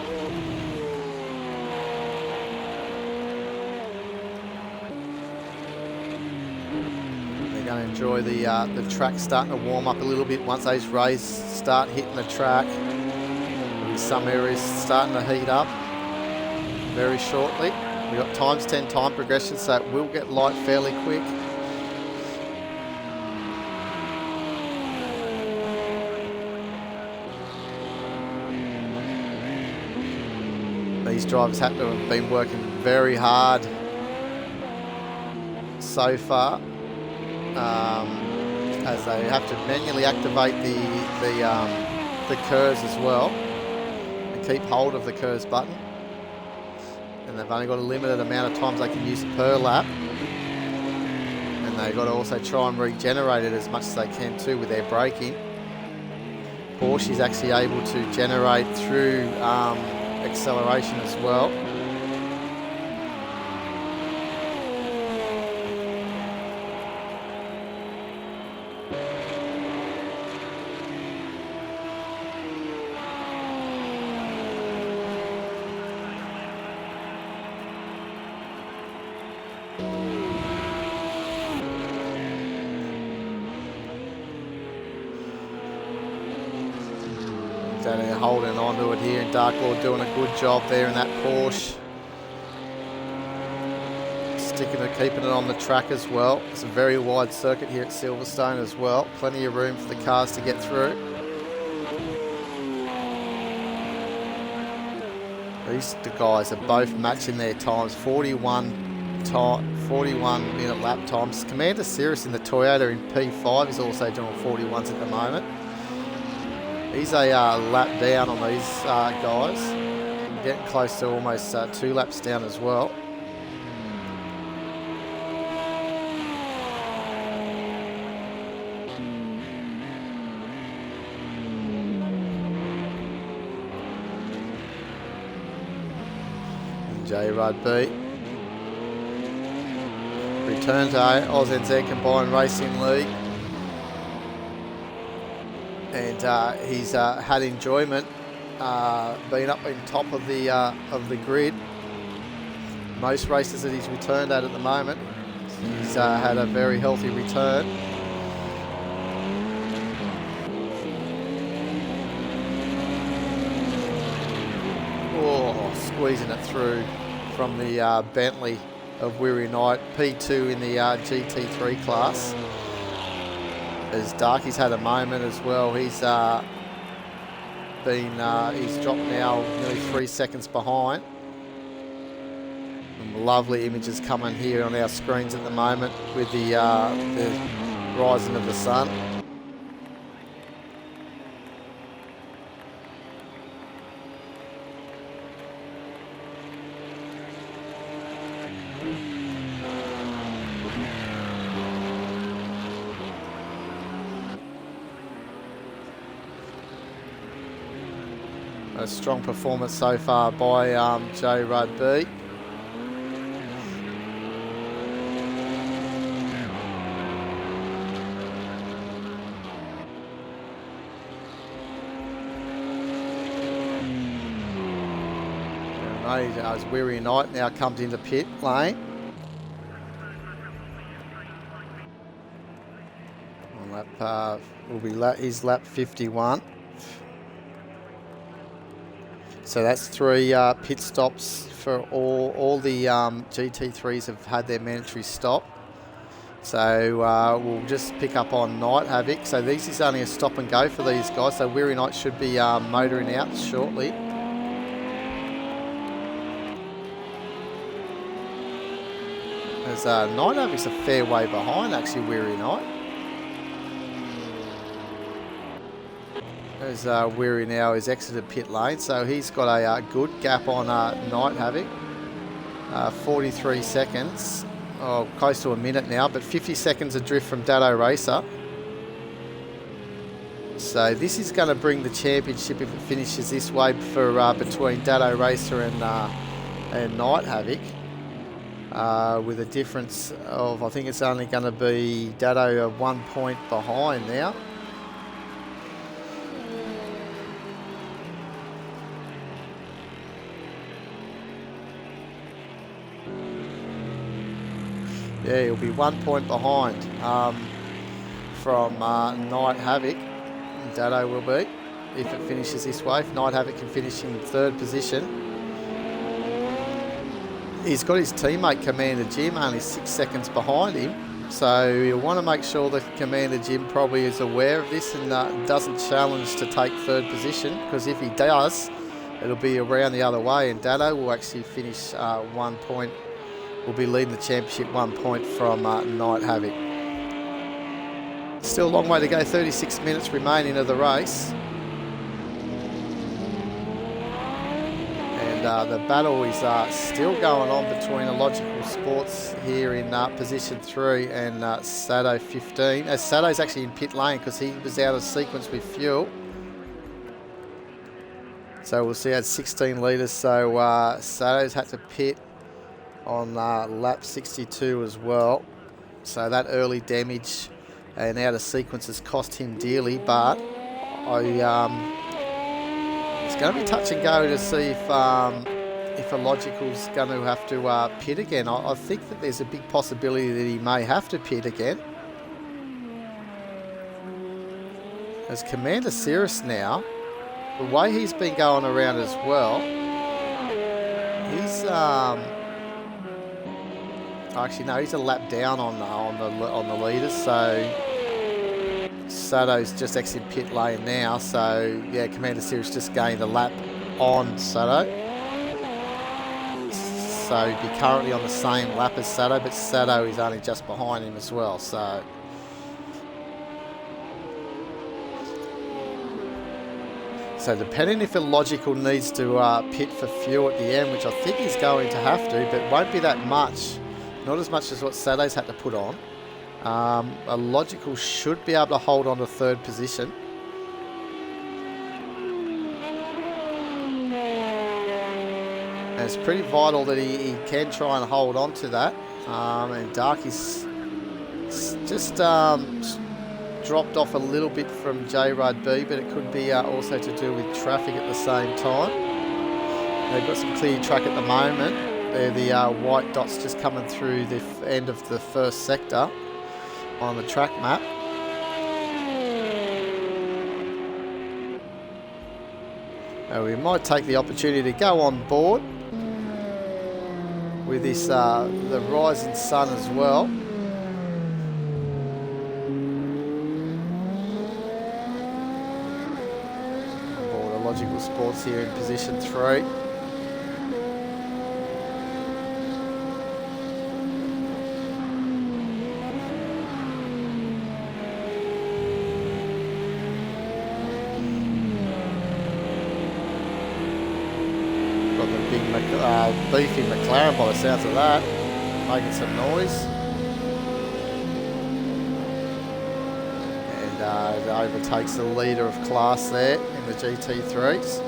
They're going to enjoy the track starting to warm up a little bit once those rays start hitting the track. Some areas starting to heat up very shortly. We've got ×10 time progression, so it will get light fairly quick. These drivers have to have been working very hard so far, as they have to manually activate the KERS as well and keep hold of the KERS button. And they've only got a limited amount of times they can use it per lap. And they've got to also try and regenerate it as much as they can too with their braking. Porsche is actually able to generate through acceleration as well. Holding on to it here, and Dark Lord doing a good job there in that Porsche. Keeping it on the track as well. It's a very wide circuit here at Silverstone as well. Plenty of room for the cars to get through. These guys are both matching their times, 41 minute lap times. Commander Cirrus in the Toyota in P5 is also doing 41s at the moment. He's a lap down on these guys. Getting close to almost 2 laps down as well. J. Rudd B. Return to ANZ Combined Racing League. And he's had enjoyment being up in top of the grid. Most races that he's returned at the moment, he's had a very healthy return. Oh, squeezing it through from the Bentley of Weary Night, P2 in the GT3 class. As Darky's had a moment as well. He's dropped now nearly 3 seconds behind. Some lovely images coming here on our screens at the moment with the rising of the sun. A strong performance so far by Joe Rugby. As Weary Night now comes into pit lane. On lap will be his lap 51. So that's 3 pit stops for all the GT3s have had their mandatory stop. So we'll just pick up on Night Havoc. So this is only a stop and go for these guys. So Weary Night should be motoring out shortly. As Night Havoc's a fair way behind actually Weary Night. As Weary now has exited pit lane, so he's got a good gap on Night Havoc. 43 seconds, close to a minute now, but 50 seconds adrift from Dado Racer. So this is going to bring the championship if it finishes this way for between Dado Racer and Night Havoc. With a difference of, I think it's only going to be Dado 1 point behind now. Yeah, he'll be 1 point behind from Night Havoc. Dado will be, if it finishes this way. If Night Havoc can finish in 3rd position. He's got his teammate Commander Jim only 6 seconds behind him. So you'll want to make sure that Commander Jim probably is aware of this and doesn't challenge to take 3rd position. Because if he does, it'll be around the other way. And Dado will actually finish 1 point. Will be leading the championship 1 point from Night Havoc. Still a long way to go, 36 minutes remaining of the race. And the battle is still going on between Illogical Sports here in position 3 and Sado 15. As Sado's actually in pit lane because he was out of sequence with fuel. So we'll see at 16 litres. So Sado's had to pit on lap 62 as well. So that early damage and out of sequence has cost him dearly, but it's going to be touch and go to see if Illogical's going to have to pit again. I think that there's a big possibility that he may have to pit again. As Commander Cirrus now, the way he's been going around as well, he's actually no, he's a lap down on the leaders. So Sado's just exited pit lane now. So yeah, Commander Cirrus just gained a lap on Sado. So he'd be currently on the same lap as Sado, but Sado is only just behind him as well. So depending if Illogical needs to pit for fuel at the end, which I think he's going to have to, but won't be that much. Not as much as what Sado's had to put on. Illogical should be able to hold on to 3rd position. And it's pretty vital that he can try and hold on to that. And Darky's just dropped off a little bit from J Rud B, but it could be also to do with traffic at the same time. They've got some clear track at the moment. They're the white dots just coming through the end of the 1st sector on the track map. We might take the opportunity to go on board with this the rising sun as well. Aboard Logical Sports here in position 3. Beefy McLaren by the sounds of that, making some noise. And it overtakes the leader of class there in the GT3s.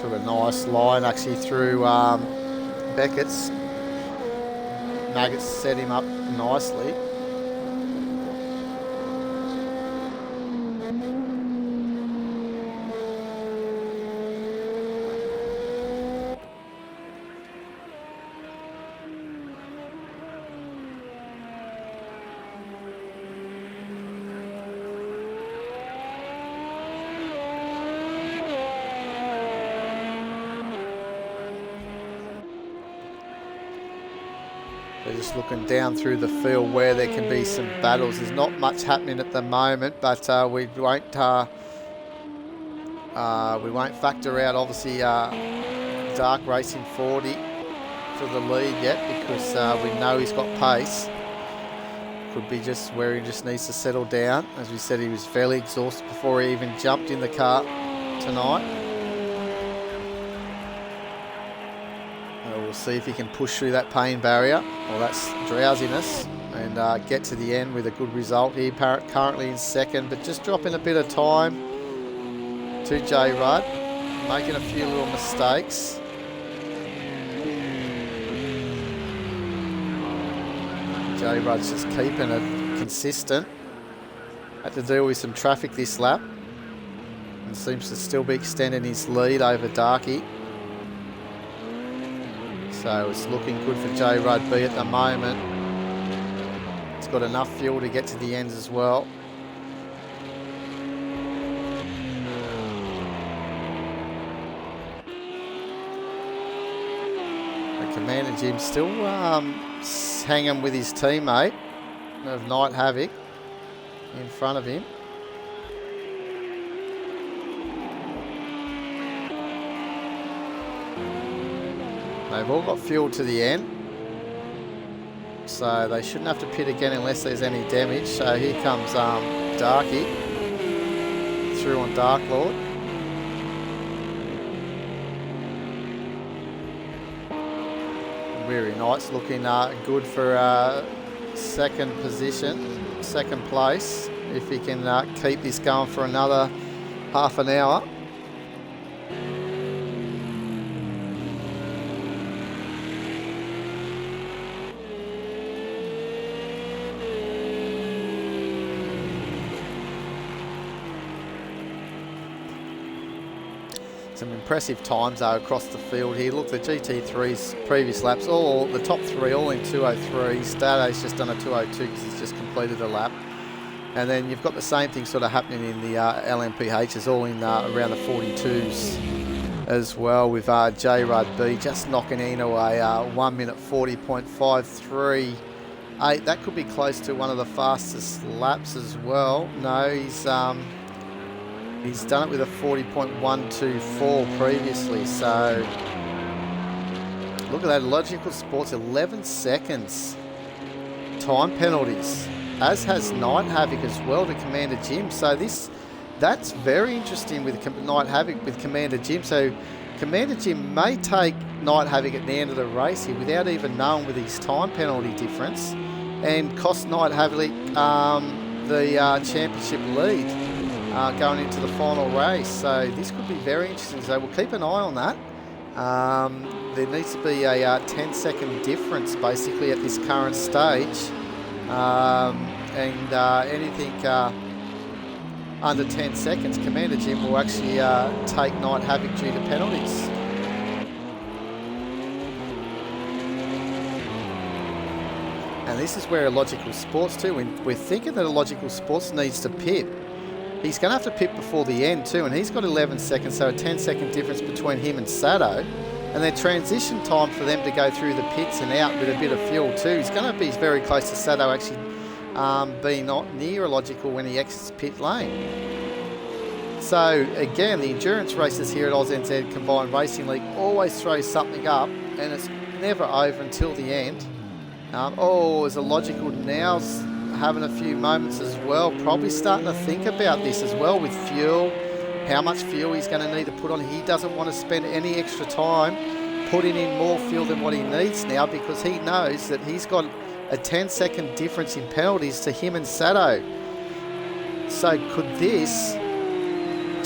A nice line actually through Beckett's. Nuggets set him up nicely. They're just looking down through the field where there can be some battles. There's not much happening at the moment, but we won't factor out obviously Dark Racing 40 for the lead yet, because we know he's got pace. Could be just where he just needs to settle down. As we said, he was fairly exhausted before he even jumped in the car tonight. We'll see if he can push through that pain barrier, or that's drowsiness, and get to the end with a good result here. Currently in second, but just dropping a bit of time to J Rudd, making a few little mistakes. J Rudd's just keeping it consistent. Had to deal with some traffic this lap, and seems to still be extending his lead over Darky. So it's looking good for J Rudd B at the moment. It's got enough fuel to get to the ends as well. The Commander Jim still hanging with his teammate of Night Havoc in front of him. They've all got fuel to the end, so they shouldn't have to pit again unless there's any damage. So here comes Darky through on Dark Lord. Weary Knight's looking good for second position, second place, if he can keep this going for another half an hour. Some impressive times though across the field here. Look, the GT3's previous laps, all the top three all in 203s. Dado's just done a 202 because he's just completed a lap. And then you've got the same thing sort of happening in the LMPHs, all in around the 42s as well, with J Rudd B just knocking in away 1 minute 40.538. That could be close to one of the fastest laps as well. No, he's done it with a 40.124 previously, so look at that. Logical Sports 11 seconds time penalties, as has Night Havoc as well to Commander Jim. So that's very interesting with Night Havoc with Commander Jim. So Commander Jim may take Night Havoc at the end of the race here without even knowing with his time penalty difference, and cost Night Havoc the championship lead going into the final race. So this could be very interesting, so we'll keep an eye on that. There needs to be a 10-second difference basically at this current stage, and anything under 10 seconds, Commander Jim will actually take Night Havoc due to penalties. And this is where Illogical Sports too, we're thinking that Illogical Sports needs to pit. He's going to have to pit before the end too, and he's got 11 seconds, so a 10-second difference between him and Sato. And then transition time for them to go through the pits and out with a bit of fuel too. He's going to be very close to Sato actually being not near Illogical when he exits pit lane. So again, the endurance races here at ANZCRL Combined Racing League always throw something up, and it's never over until the end. Is Illogical now having a few moments as well, probably starting to think about this as well with fuel, how much fuel he's going to need to put on. He doesn't want to spend any extra time putting in more fuel than what he needs now, because he knows that he's got a 10-second difference in penalties to him and Sato. So could this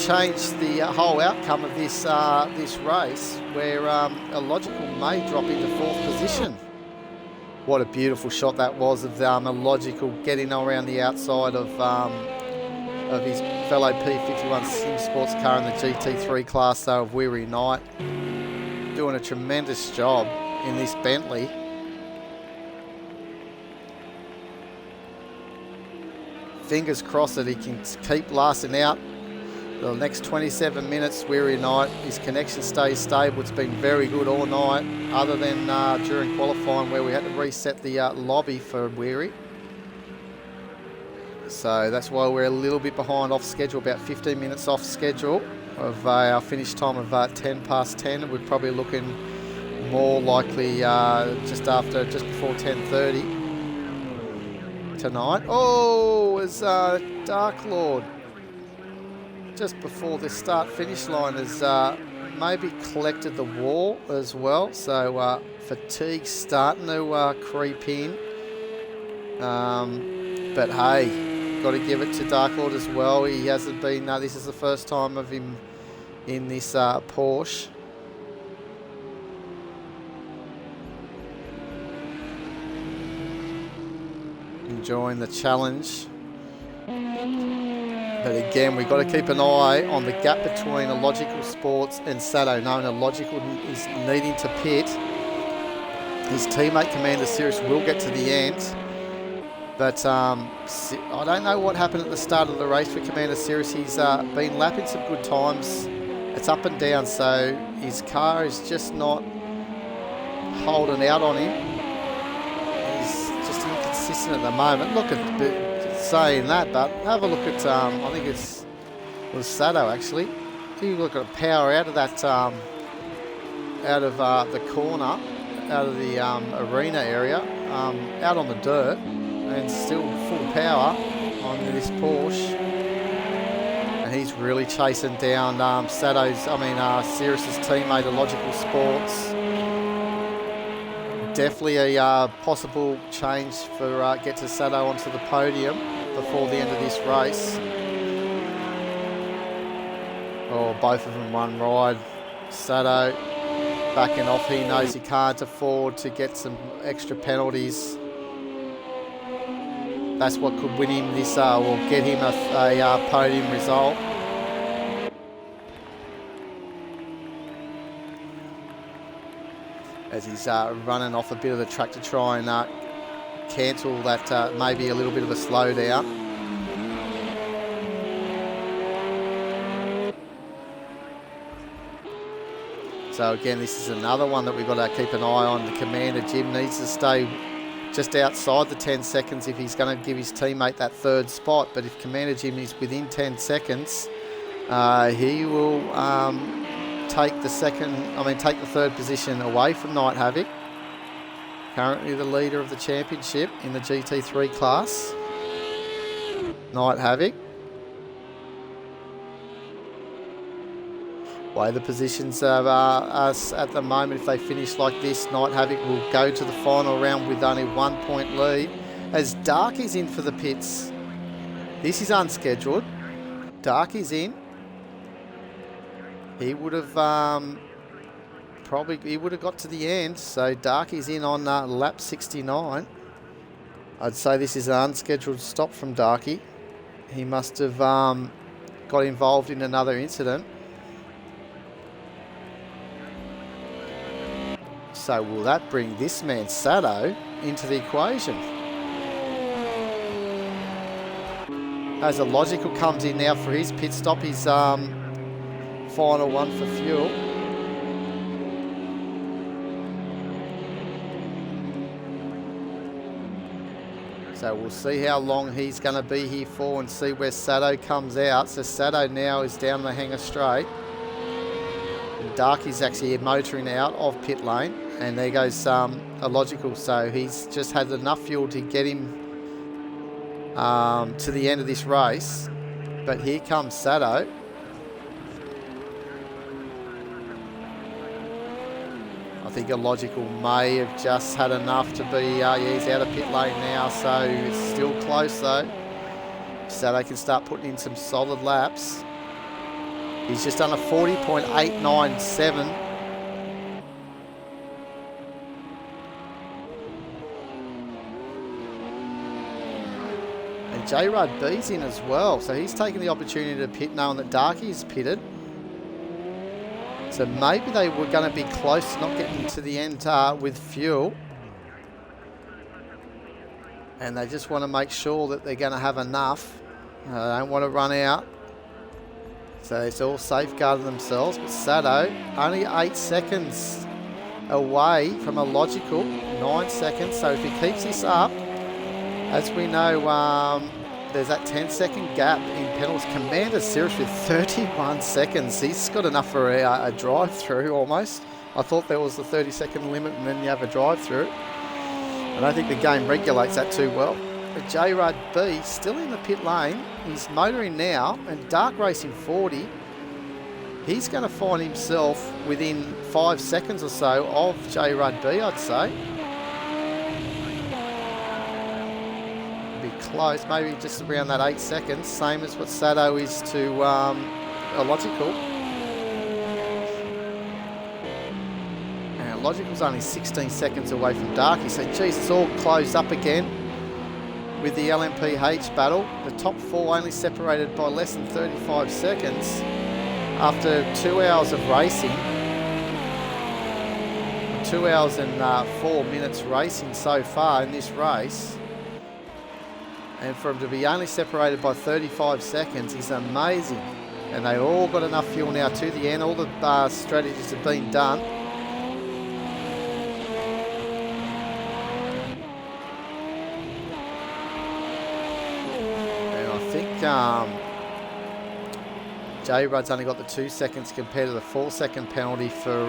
change the whole outcome of this this race, where Illogical may drop into 4th position? What a beautiful shot that was of Illogical getting around the outside of his fellow P51 Sim Sports car in the GT3 class though of Weary Knight. Doing a tremendous job in this Bentley. Fingers crossed that he can keep lasting out the next 27 minutes. Weary Knight, his connection stays stable. It's been very good all night, other than during qualifying where we had to reset the lobby for Weary. So that's why we're a little bit behind off schedule, about 15 minutes off schedule of our finish time of 10 past 10. We're probably looking more likely just before 10:30 tonight. Oh, it's Dark Lord just before the start-finish line has maybe collected the wall as well. So fatigue starting to creep in. But hey, got to give it to Dark Lord as well. He hasn't been, this is the first time of him in this Porsche. Enjoying the challenge. But again, we've got to keep an eye on the gap between Illogical Sports and Sato, knowing Illogical is needing to pit. His teammate Commander Sirius will get to the end. But I don't know what happened at the start of the race for Commander Sirius. He's been lapping some good times. It's up and down, so his car is just not holding out on him. He's just inconsistent at the moment. Look at saying that, but have a look at I think it was Sato actually. You look at power out of that out of the corner, out of the arena area, out on the dirt, and still full power on this Porsche. And he's really chasing down Sirius's teammate Illogical Sports. Definitely a possible change for get to Sato onto the podium before the end of this race. Oh, both of them one ride. Sato backing off. He knows he can't afford to get some extra penalties. That's what could win him this, or get him a podium result. As he's running off a bit of the track to try and cancel that maybe a little bit of a slowdown. So again, this is another one that we've got to keep an eye on. The Commander Jim needs to stay just outside the 10 seconds if he's going to give his teammate that 3rd spot. But if Commander Jim is within 10 seconds, he will take the 3rd position away from Night Havoc. Currently the leader of the championship in the GT3 class, Night Havoc. Way the positions of us at the moment, if they finish like this, Night Havoc will go to the final round with only 1 point lead. As Dark is in for the pits. This is unscheduled. Dark is in. He would have got to the end. So Dark is in on lap 69. I'd say this is an unscheduled stop from Darky. He must have got involved in another incident. So will that bring this man Sato into the equation. As a Logical comes in now for his pit stop, his final one for fuel. So we'll see how long he's going to be here for and see where Sato comes out. So Sato now is down the hanger straight. And Darky's actually motoring out of pit lane. And there goes a Logical. So he's just had enough fuel to get him to the end of this race. But here comes Sato. I think a Logical may have just had enough to be, yeah, he's out of pit lane now, so it's still close though. Sato can start putting in some solid laps. He's just done a 40.897. And J-Rud B's in as well, so he's taking the opportunity to pit knowing that Darky is pitted. So maybe they were going to be close to not getting to the end with fuel. And they just want to make sure that they're going to have enough. They don't want to run out. So it's all safeguarding themselves. But Sato, only 8 seconds away from a Logical, 9 seconds. So if he keeps this up, as we know, there's that 10-second gap in penalties. Commander's serious with 31 seconds. He's got enough for a drive-through almost. I thought there was the 30-second limit and then you have a drive-through. I don't think the game regulates that too well. But J-Rud B still in the pit lane. He's motoring now and Dark Racing 40. He's going to find himself within 5 seconds or so of J-Rud B, I'd say. Close, maybe just around that 8 seconds, same as what Sato is to a Logical. And Logical's only 16 seconds away from Darky, so geez, it's all closed up again with the LMPH battle. The top four only separated by less than 35 seconds after 2 hours of racing. 2 hours and 4 minutes racing so far in this race. And for him to be only separated by 35 seconds is amazing. And they've all got enough fuel now to the end. All the strategies have been done. And I think J-Rud's only got the 2 seconds compared to the 4-second penalty for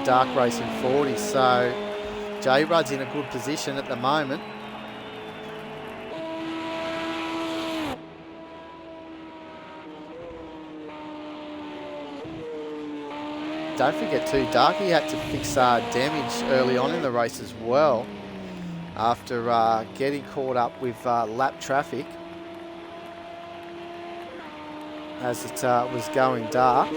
Dark Racing 40. So J-Rud's in a good position at the moment. Don't forget too, Darky had to fix damage early on in the race as well after getting caught up with lap traffic as it was going dark.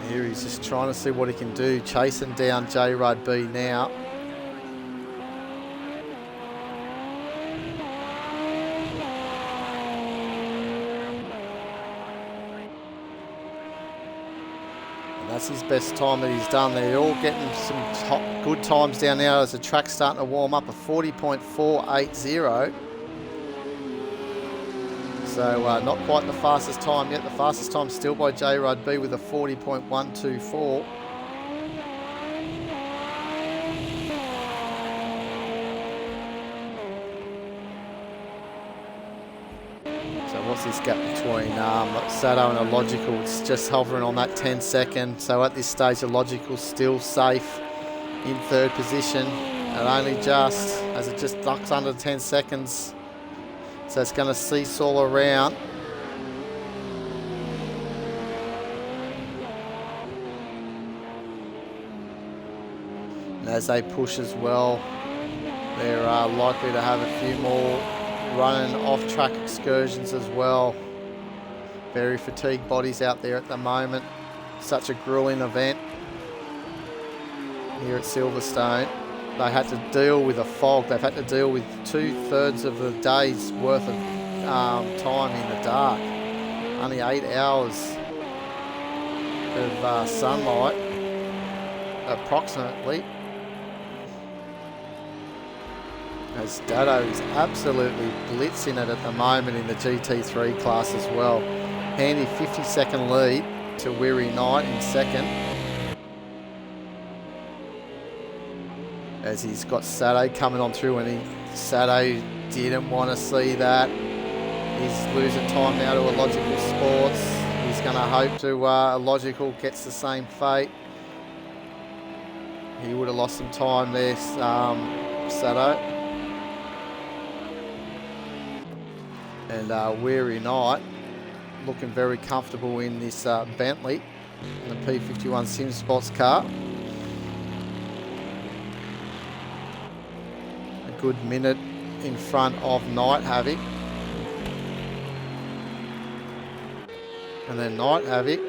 Here he's just trying to see what he can do, chasing down J-Rud B now. That's his best time that he's done. They're all getting some good times down now as the track's starting to warm up, a 40.480. So not quite the fastest time yet. The fastest time still by J-Rud B with a 40.124. What's this gap between Sato and a Logical? It's just hovering on that 10 second. So at this stage, the Logical's still safe in third position. And only just, as it just ducks under 10 seconds. So it's going to seesaw around. And as they push as well, they're likely to have a few more running off-track excursions as well. Very fatigued bodies out there at the moment. Such a grueling event here at Silverstone. They had to deal with a fog. They've had to deal with 2/3 of the day's worth of time in the dark. Only 8 hours of sunlight, approximately. As Dado is absolutely blitzing it at the moment in the GT3 class as well. Handy 50-second lead to Weary Knight in second. As he's got Sato coming on through, and Sato didn't want to see that. He's losing time now to Illogical Sports. He's going to hope to Illogical gets the same fate. He would have lost some time there, Sato. And Weary Knight looking very comfortable in this Bentley, the P51 Sim Sports car. A good minute in front of Night Havoc. And then Night Havoc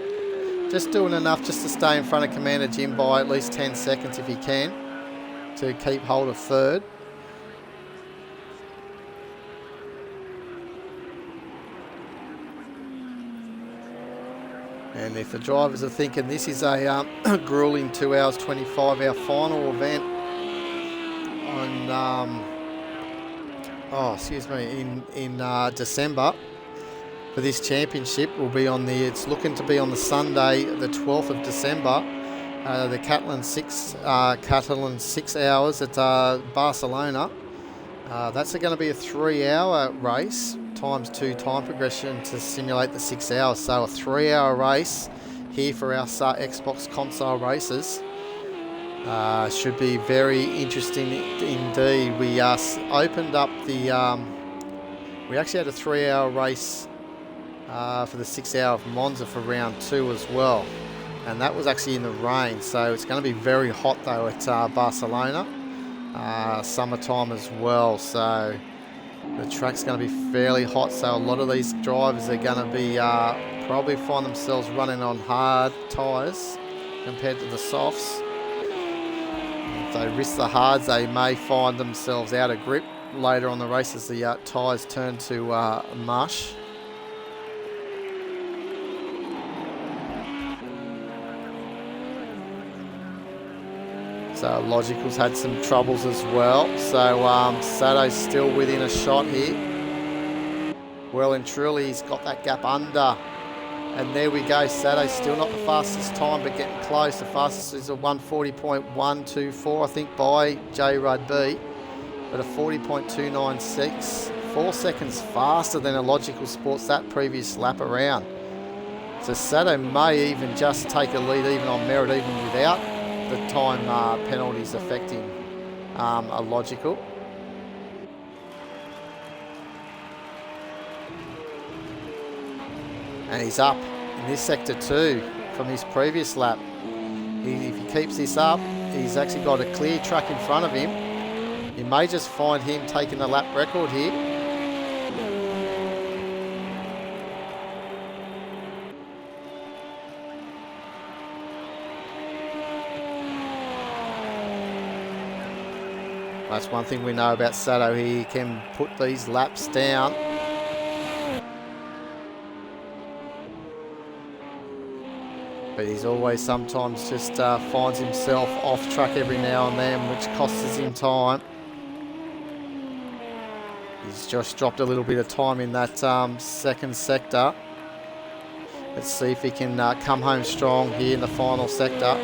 just doing enough just to stay in front of Commander Jim by at least 10 seconds if he can, to keep hold of third. And if the drivers are thinking this is a grueling 2 hours 25 our final event on in December for this championship, will be on it's looking to be on the Sunday the 12th of December, the Catalan 6 hours at Barcelona. That's going to be a 3-hour race times 2 time progression to simulate the 6 hours. So a 3-hour race here for our Xbox console races. Should be very interesting indeed. We opened up the... we actually had a 3-hour race for the 6 hour of Monza for round 2 as well. And that was actually in the rain. So it's going to be very hot though at Barcelona. Summertime as well. So the track's going to be fairly hot, so a lot of these drivers are going to be probably find themselves running on hard tyres compared to the softs. If they risk the hards, they may find themselves out of grip later on the race as the tyres turn to mush. So Logical's had some troubles as well. So Sato's still within a shot here. Well and truly, he's got that gap under. And there we go. Sato's still not the fastest time, but getting close. The fastest is a 1:40.124, I think, by J Rudd B. But a 40.296. 4 seconds faster than Illogical Sports that previous lap around. So Sato may even just take a lead even on merit, even without the time penalties affecting Illogical. And he's up in this sector too from his previous lap. If he keeps this up, he's actually got a clear track in front of him. You may just find him taking the lap record here. That's one thing we know about Sato. He can put these laps down. But he's always sometimes just finds himself off track every now and then, which costs him time. He's just dropped a little bit of time in that second sector. Let's see if he can come home strong here in the final sector.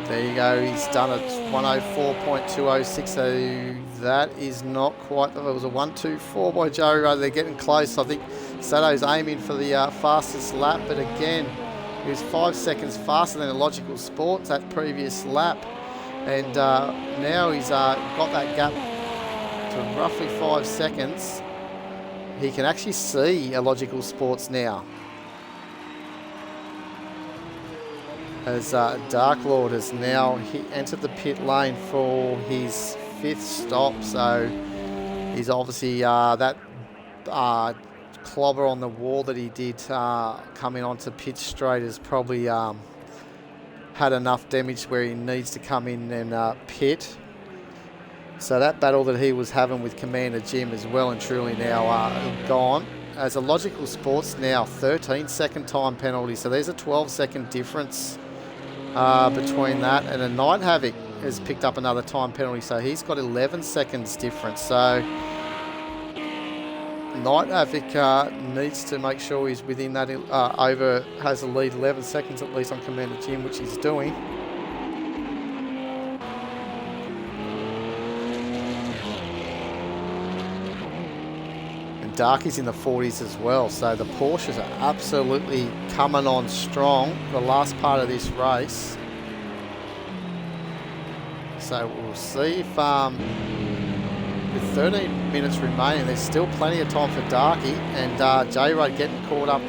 There you go, he's done it 1:04.206, so that is not quite, it was a 1:24 by Joe Rudd. They're getting close. I think Sato's aiming for the fastest lap, but again, he was 5 seconds faster than Illogical Sports that previous lap. And now he's got that gap to roughly 5 seconds. He can actually see Illogical Sports now, as Dark Lord has now entered the pit lane for his 5th stop. So he's obviously, that clobber on the wall that he did coming onto pit straight has probably had enough damage where he needs to come in and pit. So that battle that he was having with Commander Jim is well and truly now gone. As a Logical Sports now 13-second time penalty, so there's a 12-second difference between that, and a Night Havoc has picked up another time penalty, so he's got 11 seconds difference. So Night Havoc needs to make sure he's within that, has a lead 11 seconds at least on Commander Jim, which he's doing. And Darky's in the 40s as well, so the Porsches are absolutely coming on strong the last part of this race. So we'll see if with 13 minutes remaining, there's still plenty of time for Darky, and J-Rod getting caught up,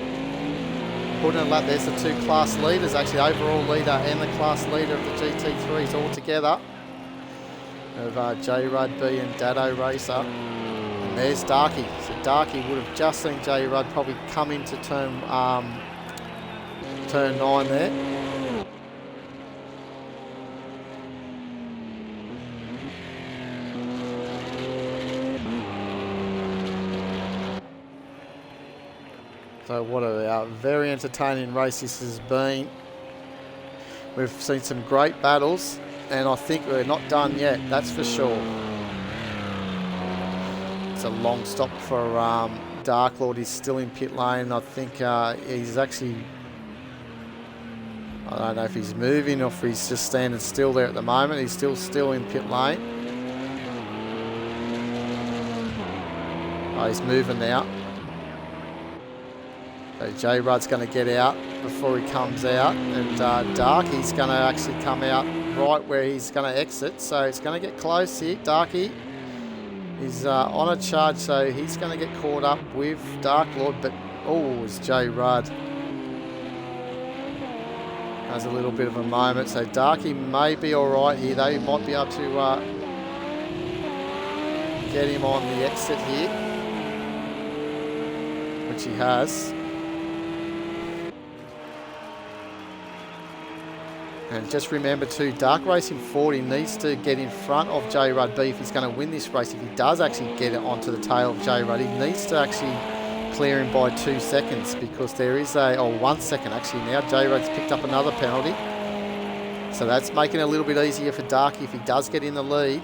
putting a lap. There's the two class leaders, actually overall leader and the class leader of the GT3s all together, of J-Rod B and Dado Racer. And there's Darky. So Darky would have just seen J-Rod probably come into turn 9 there. So what a very entertaining race this has been. We've seen some great battles, and I think we're not done yet, that's for sure. It's a long stop for Dark Lord. He's still in pit lane. I think he's actually, I don't know if he's moving or if he's just standing still there at the moment. He's still in pit lane. Oh, he's moving now. So J-Rud's going to get out before he comes out, and Darky's going to actually come out right where he's going to exit, so it's going to get close here. Darky is on a charge, so he's going to get caught up with Dark Lord, but it's J-Rud. Has a little bit of a moment, so Darky may be alright here though. He might be able to get him on the exit here, which he has. And just remember too, Dark Racing 40 needs to get in front of J-Rud B if he's going to win this race. If he does actually get it onto the tail of J-Rud, he needs to actually clear him by 2 seconds, because there is 1 second actually now. J-Rud's picked up another penalty. So that's making it a little bit easier for Darky if he does get in the lead.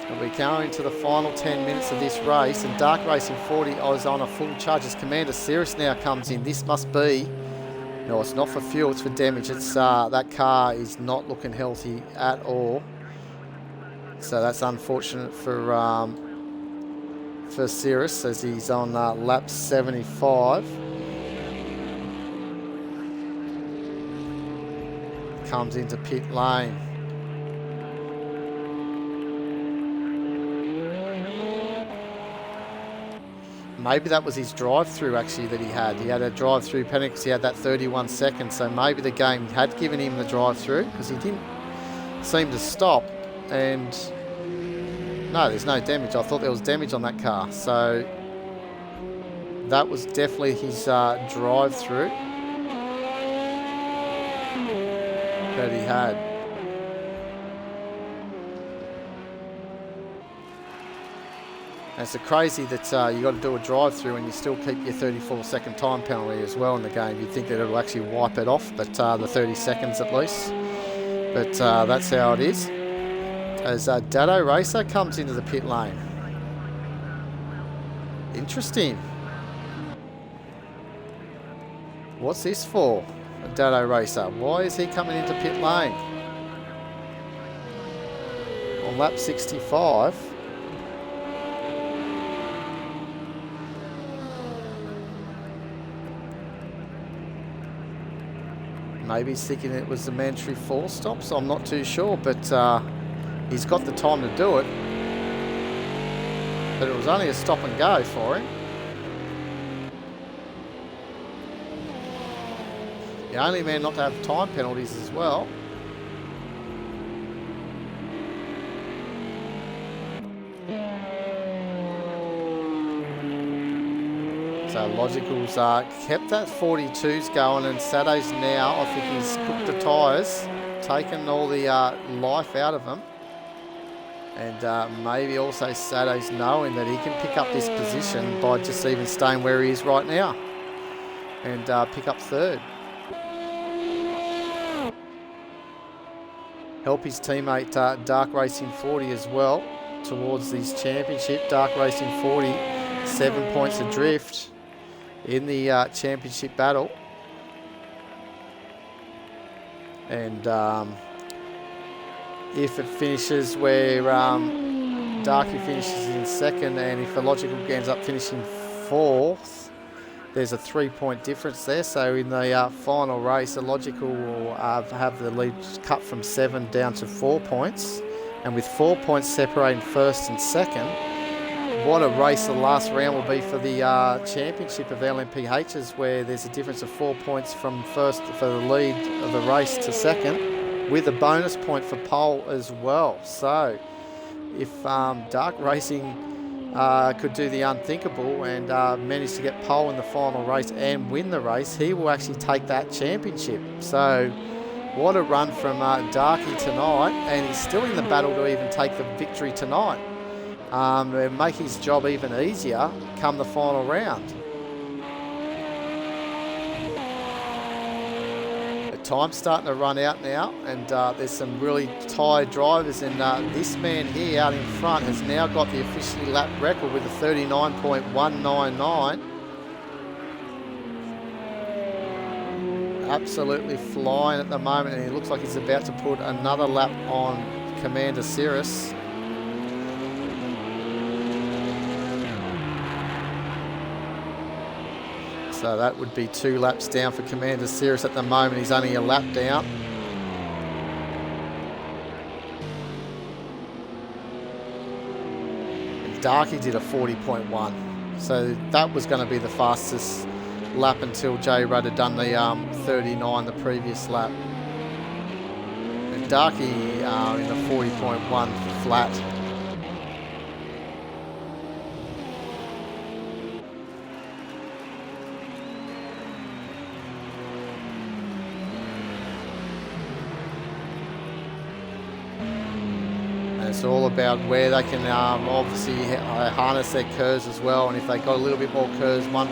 And we're going to the final 10 minutes of this race, and Dark Racing 40 is on a full charge as Commander Cirrus now comes in. This must be... No, it's not for fuel, it's for damage. It's that car is not looking healthy at all. So that's unfortunate for Cirrus, as he's on lap 75. Comes into pit lane. Maybe that was his drive-through actually that he had. He had a drive-through penalty because he had that 31 seconds. So maybe the game had given him the drive-through because he didn't seem to stop. And no, there's no damage. I thought there was damage on that car. So that was definitely his drive-through that he had. And it's crazy that you got to do a drive-through and you still keep your 34-second time penalty as well in the game. You'd think that it'll actually wipe it off, but the 30 seconds at least. But that's how it is. As Dado Racer comes into the pit lane. Interesting. What's this for, Dado Racer? Why is he coming into pit lane? On lap 65. Maybe he's thinking it was the mandatory 4 stops. I'm not too sure, but he's got the time to do it. But it was only a stop and go for him. The only man not to have time penalties as well. So Logical's kept that 42s going, and Sado's now, I think he's cooked the tyres, taken all the life out of them. And maybe also Sado's knowing that he can pick up this position by just even staying where he is right now and pick up third. Help his teammate Dark Racing 40 as well towards this championship. Dark Racing 40, 7 points adrift in the championship battle. And if it finishes where Darky finishes in second, and if Illogical ends up finishing fourth, there's a 3-point difference there. So in the final race, Illogical will have the lead cut from 7 down to 4 points. And with 4 points separating first and second, what a race the last round will be for the championship of LMPHs, where there's a difference of 4 points from first for the lead of the race to second, with a bonus point for pole as well. So if Dark Racing could do the unthinkable and manage to get pole in the final race and win the race, he will actually take that championship. So what a run from Darky tonight, and he's still in the battle to even take the victory tonight. And make his job even easier come the final round. The time's starting to run out now, and there's some really tired drivers, and this man here out in front has now got the officially lap record with a 39.199. Absolutely flying at the moment, and he looks like he's about to put another lap on Commander Cirrus. So that would be 2 laps down for Commander Cirrus at the moment. He's only a lap down. And Darky did a 40.1. So that was going to be the fastest lap until J Rudd had done the 39 the previous lap. And Darky in the 40.1 flat. It's all about where they can obviously harness their curves as well, and if they got a little bit more curves one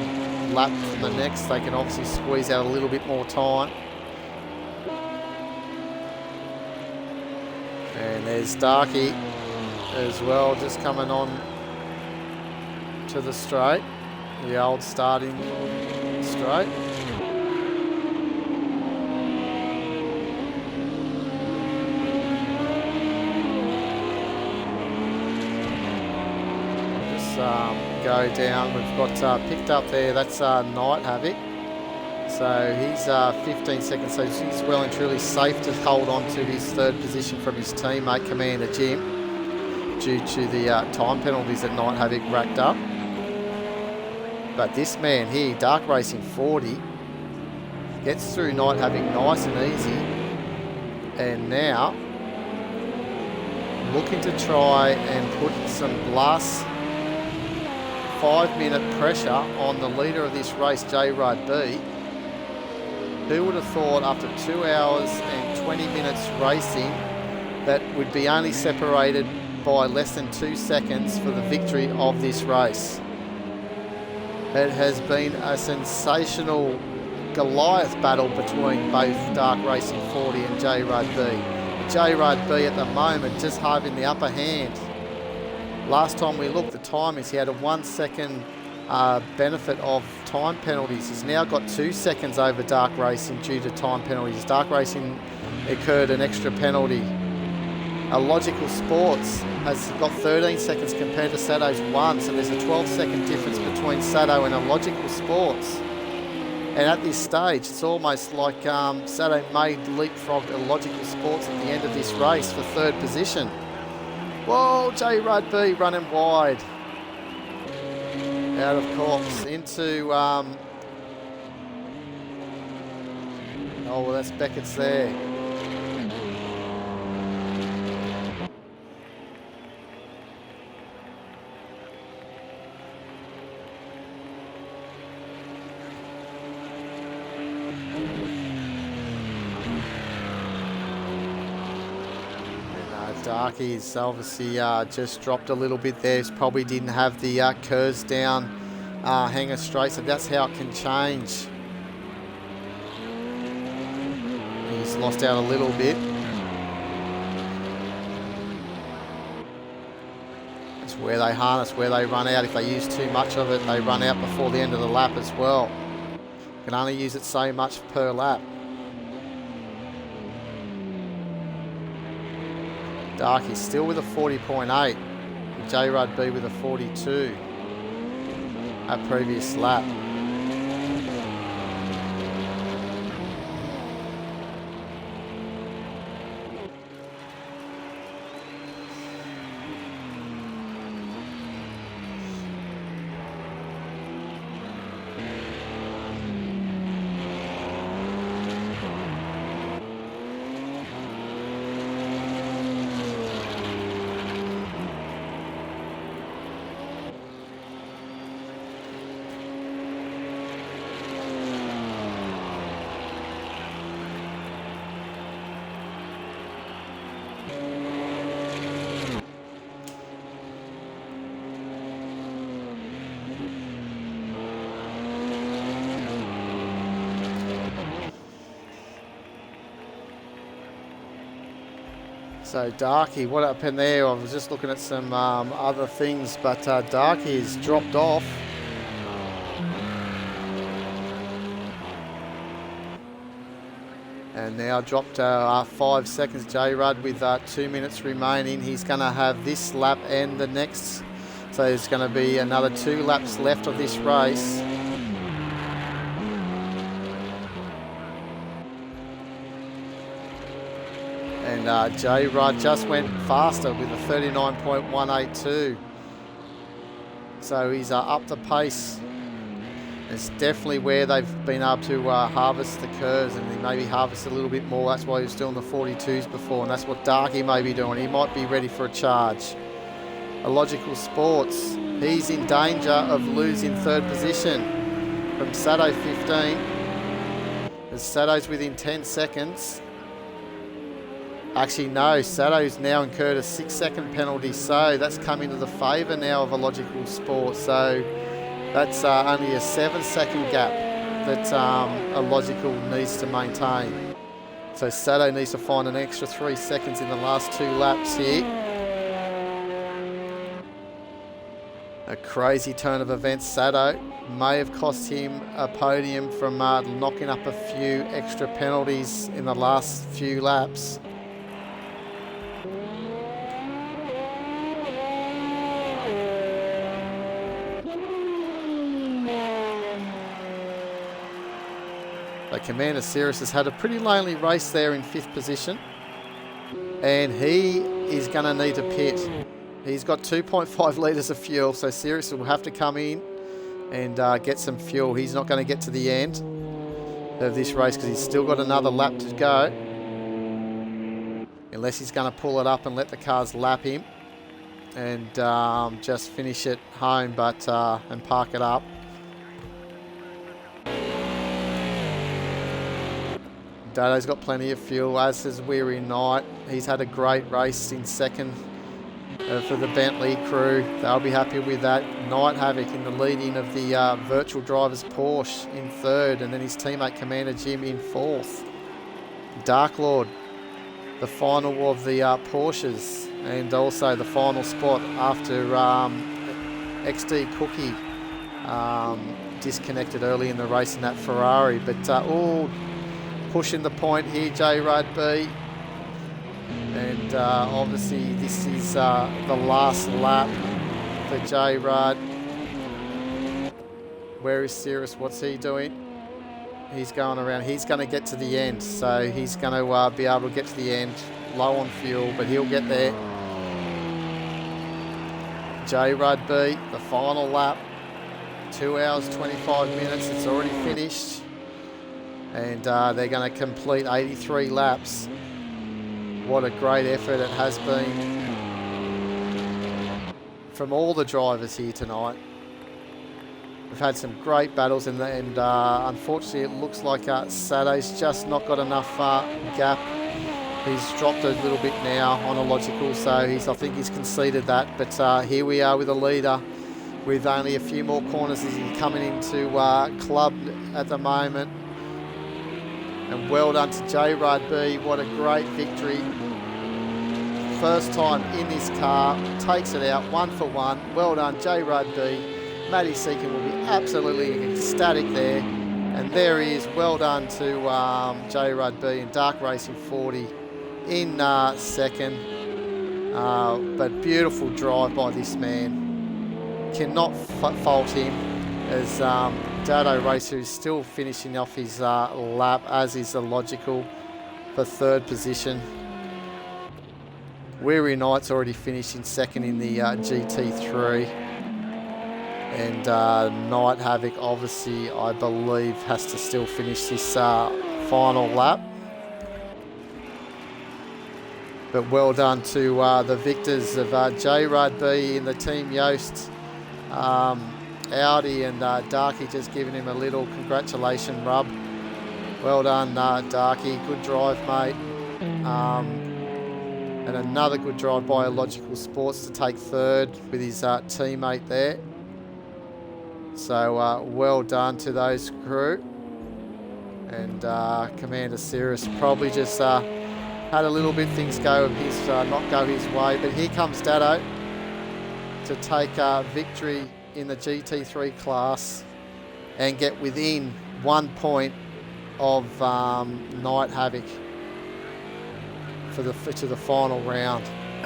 lap from the next, they can obviously squeeze out a little bit more time. And there's Darky as well, just coming on to the straight, the old starting straight. Go down, we've got picked up there, that's Night Havoc, so he's 15 seconds, so he's well and truly safe to hold on to his third position from his teammate Commander Jim due to the time penalties that Night Havoc racked up. But this man here, Dark Racing 40, gets through Night Havoc nice and easy, and now looking to try and put some last 5-minute pressure on the leader of this race, J Rudd B. Who would have thought after 2 hours and 20 minutes racing that would be only separated by less than 2 seconds for the victory of this race? It has been a sensational Goliath battle between both Dark Racing 40 and J Rudd B. J Rudd B at the moment just having the upper hand. Last time we looked, the time is he had a 1 second benefit of time penalties. He's now got 2 seconds over Dark Racing due to time penalties. Dark Racing incurred an extra penalty. Illogical Sports has got 13 seconds compared to Sado's 1, so there's a 12-second difference between Sado and Illogical Sports. And at this stage, it's almost like Sado may leapfrog Illogical Sports at the end of this race for third position. Whoa, J Rudd B running wide. Out of course into, oh, well, that's Beckett's there. Darky's obviously just dropped a little bit there. He probably didn't have the curves down, hanger straight, so that's how it can change. He's lost out a little bit. It's where they harness, where they run out. If they use too much of it, they run out before the end of the lap as well. Can only use it so much per lap. Darky still with a 40.8. J. Rudd B with a 42 at previous lap. So Darky, what happened there? I was just looking at some other things, but Darky's dropped off. And now dropped 5 seconds. J. Rudd with 2 minutes remaining. He's going to have this lap and the next. So there's going to be another 2 laps left of this race. And J. Rudd just went faster with a 39.182. So he's up the pace. It's definitely where they've been able to harvest the curves, and he maybe harvest a little bit more. That's why he was doing the 42s before, and that's what Darky may be doing. He might be ready for a charge. Illogical Sports, he's in danger of losing third position from Sato 15. As Sato's within 10 seconds. Actually, no, Sato's now incurred a 6-second penalty, so that's come into the favour now of Illogical Sports. So that's only a 7-second gap that Illogical needs to maintain. So Sato needs to find an extra 3 seconds in the last 2 laps here. A crazy turn of events. Sato may have cost him a podium from knocking up a few extra penalties in the last few laps. But Commander Cirrus has had a pretty lonely race there in 5th position. And he is going to need to pit. He's got 2.5 litres of fuel, so Cirrus will have to come in and get some fuel. He's not going to get to the end of this race because he's still got another lap to go. Unless he's going to pull it up and let the cars lap him and just finish it home and park it up. Dado's got plenty of fuel, as has Weary Knight. He's had a great race in 2nd for the Bentley crew. They'll be happy with that. Night Havoc in the lead-in of the virtual drivers Porsche in 3rd, and then his teammate Commander Jim in 4th. Dark Lord, the final of the Porsches, and also the final spot after XD Cookie disconnected early in the race in that Ferrari. But all pushing the point here, J. Rudd B. And obviously this is the last lap for J. Rudd. Where is Cirrus? What's he doing? He's going around. He's going to get to the end. So he's going to be able to get to the end. Low on fuel, but he'll get there. J. Rudd B, the final lap. 2 hours, 25 minutes. It's already finished. And they're going to complete 83 laps. What a great effort it has been from all the drivers here tonight. We've had some great battles, and unfortunately it looks like Sato's just not got enough gap He's dropped a little bit now on a logical, so I think he's conceded that. But here we are with a leader with only a few more corners as he's coming into club at the moment. And well done to J. Rugby. What a great victory. First time in this car, takes it out 1 for 1. Well done, J. Rugby. Matty Seacon will be absolutely ecstatic there. And there he is. Well done to J. Rugby in Dark Racing 40 in second. But beautiful drive by this man. Cannot fault him as Dado Racer is still finishing off his lap, as is the logical for third position. Weary Knight's already finished in second in the GT3. And Night Havoc, obviously, I believe, has to still finish this final lap. But well done to the victors of J. Rugby in the Team Yost. Audi and Darky just giving him a little congratulation rub. Well done, Darky. Good drive, mate. And another good drive by Logical Sports to take third with his teammate there. So well done to those crew. And Commander Cirrus probably just had a little bit things go his not go his way. But here comes Dado to take victory in the GT3 class and get within 1 point of Night Havoc to the final round.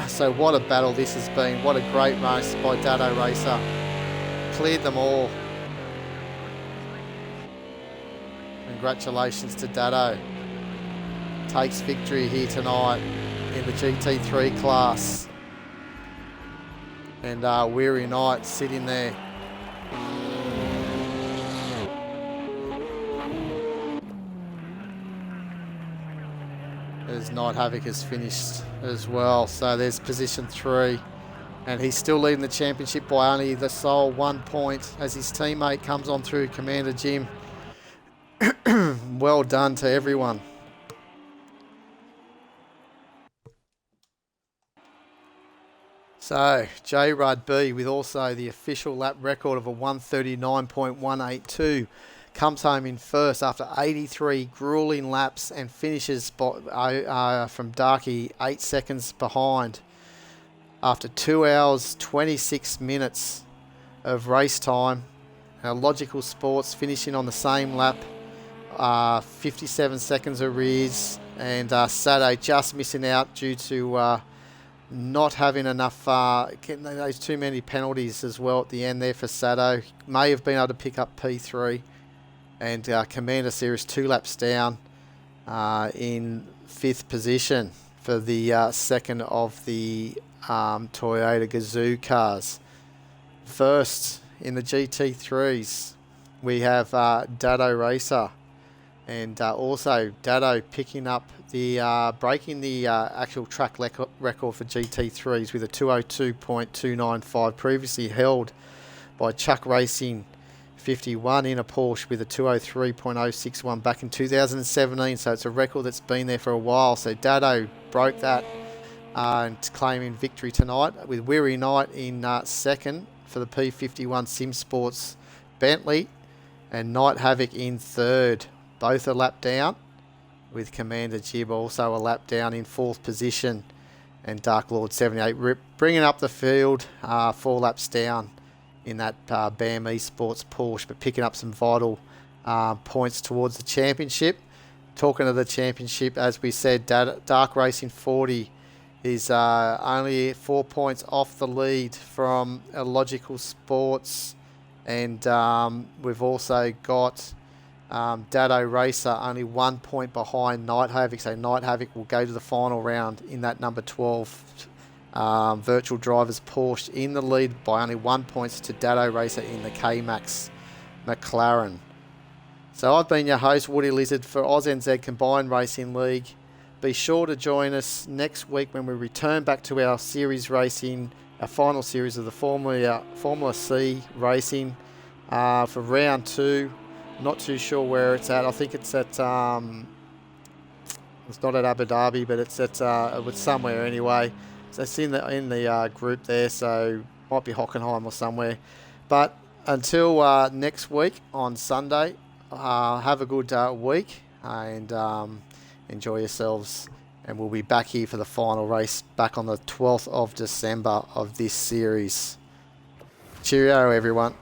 So what a battle this has been. What a great race by Dado Racer. Cleared them all. Congratulations to Dado. Takes victory here tonight in the GT3 class. And Weary Knight sitting there. As Night Havoc has finished as well. So there's position 3. And he's still leading the championship by only the sole 1 point as his teammate comes on through, Commander Jim. Well done to everyone. So, J. Rudd B, with also the official lap record of a 139.182, comes home in first after 83 grueling laps and finishes from Darky 8 seconds behind after 2 hours 26 minutes of race time. Logical Sports finishing on the same lap, 57 seconds arrears, and Sato just missing out due to not having enough, getting those too many penalties as well at the end there for Sato. May have been able to pick up P3. And Commander Series 2 laps down in 5th position for the second of the Toyota Gazoo cars. First in the GT3s, we have Dado Racer. And also Dado picking up the breaking the actual track record for GT3s with a 202.295, previously held by Chuck Racing 51 in a Porsche with a 203.061 back in 2017. So it's a record that's been there for a while. So Dado broke that and claiming victory tonight with Weary Knight in second for the P51 Sim Sports Bentley, and Night Havoc in third. Both a lap down, with Commander Jib also a lap down in 4th position, and Dark Lord 78 bringing up the field 4 laps down in that BAM Esports Porsche, but picking up some vital points towards the championship. Talking of the championship, as we said, Dark Racing 40 is only 4 points off the lead from Logical Sports, and we've also got Dado Racer only 1 point behind Night Havoc, so Night Havoc will go to the final round in that number 12 Virtual Drivers Porsche, in the lead by only 1 point to Dado Racer in the K-Max McLaren. So I've been your host, Woody Lizard, for AusNZ Combined Racing League. Be sure to join us next week when we return back to our series racing, our final series of the Formula C racing for round 2. Not too sure where it's at. I think it's at It's not at Abu Dhabi, but it's at it's somewhere anyway. So it's in the group there, so might be Hockenheim or somewhere. But until next week on Sunday, have a good week and enjoy yourselves. And we'll be back here for the final race back on the 12th of December of this series. Cheerio, everyone.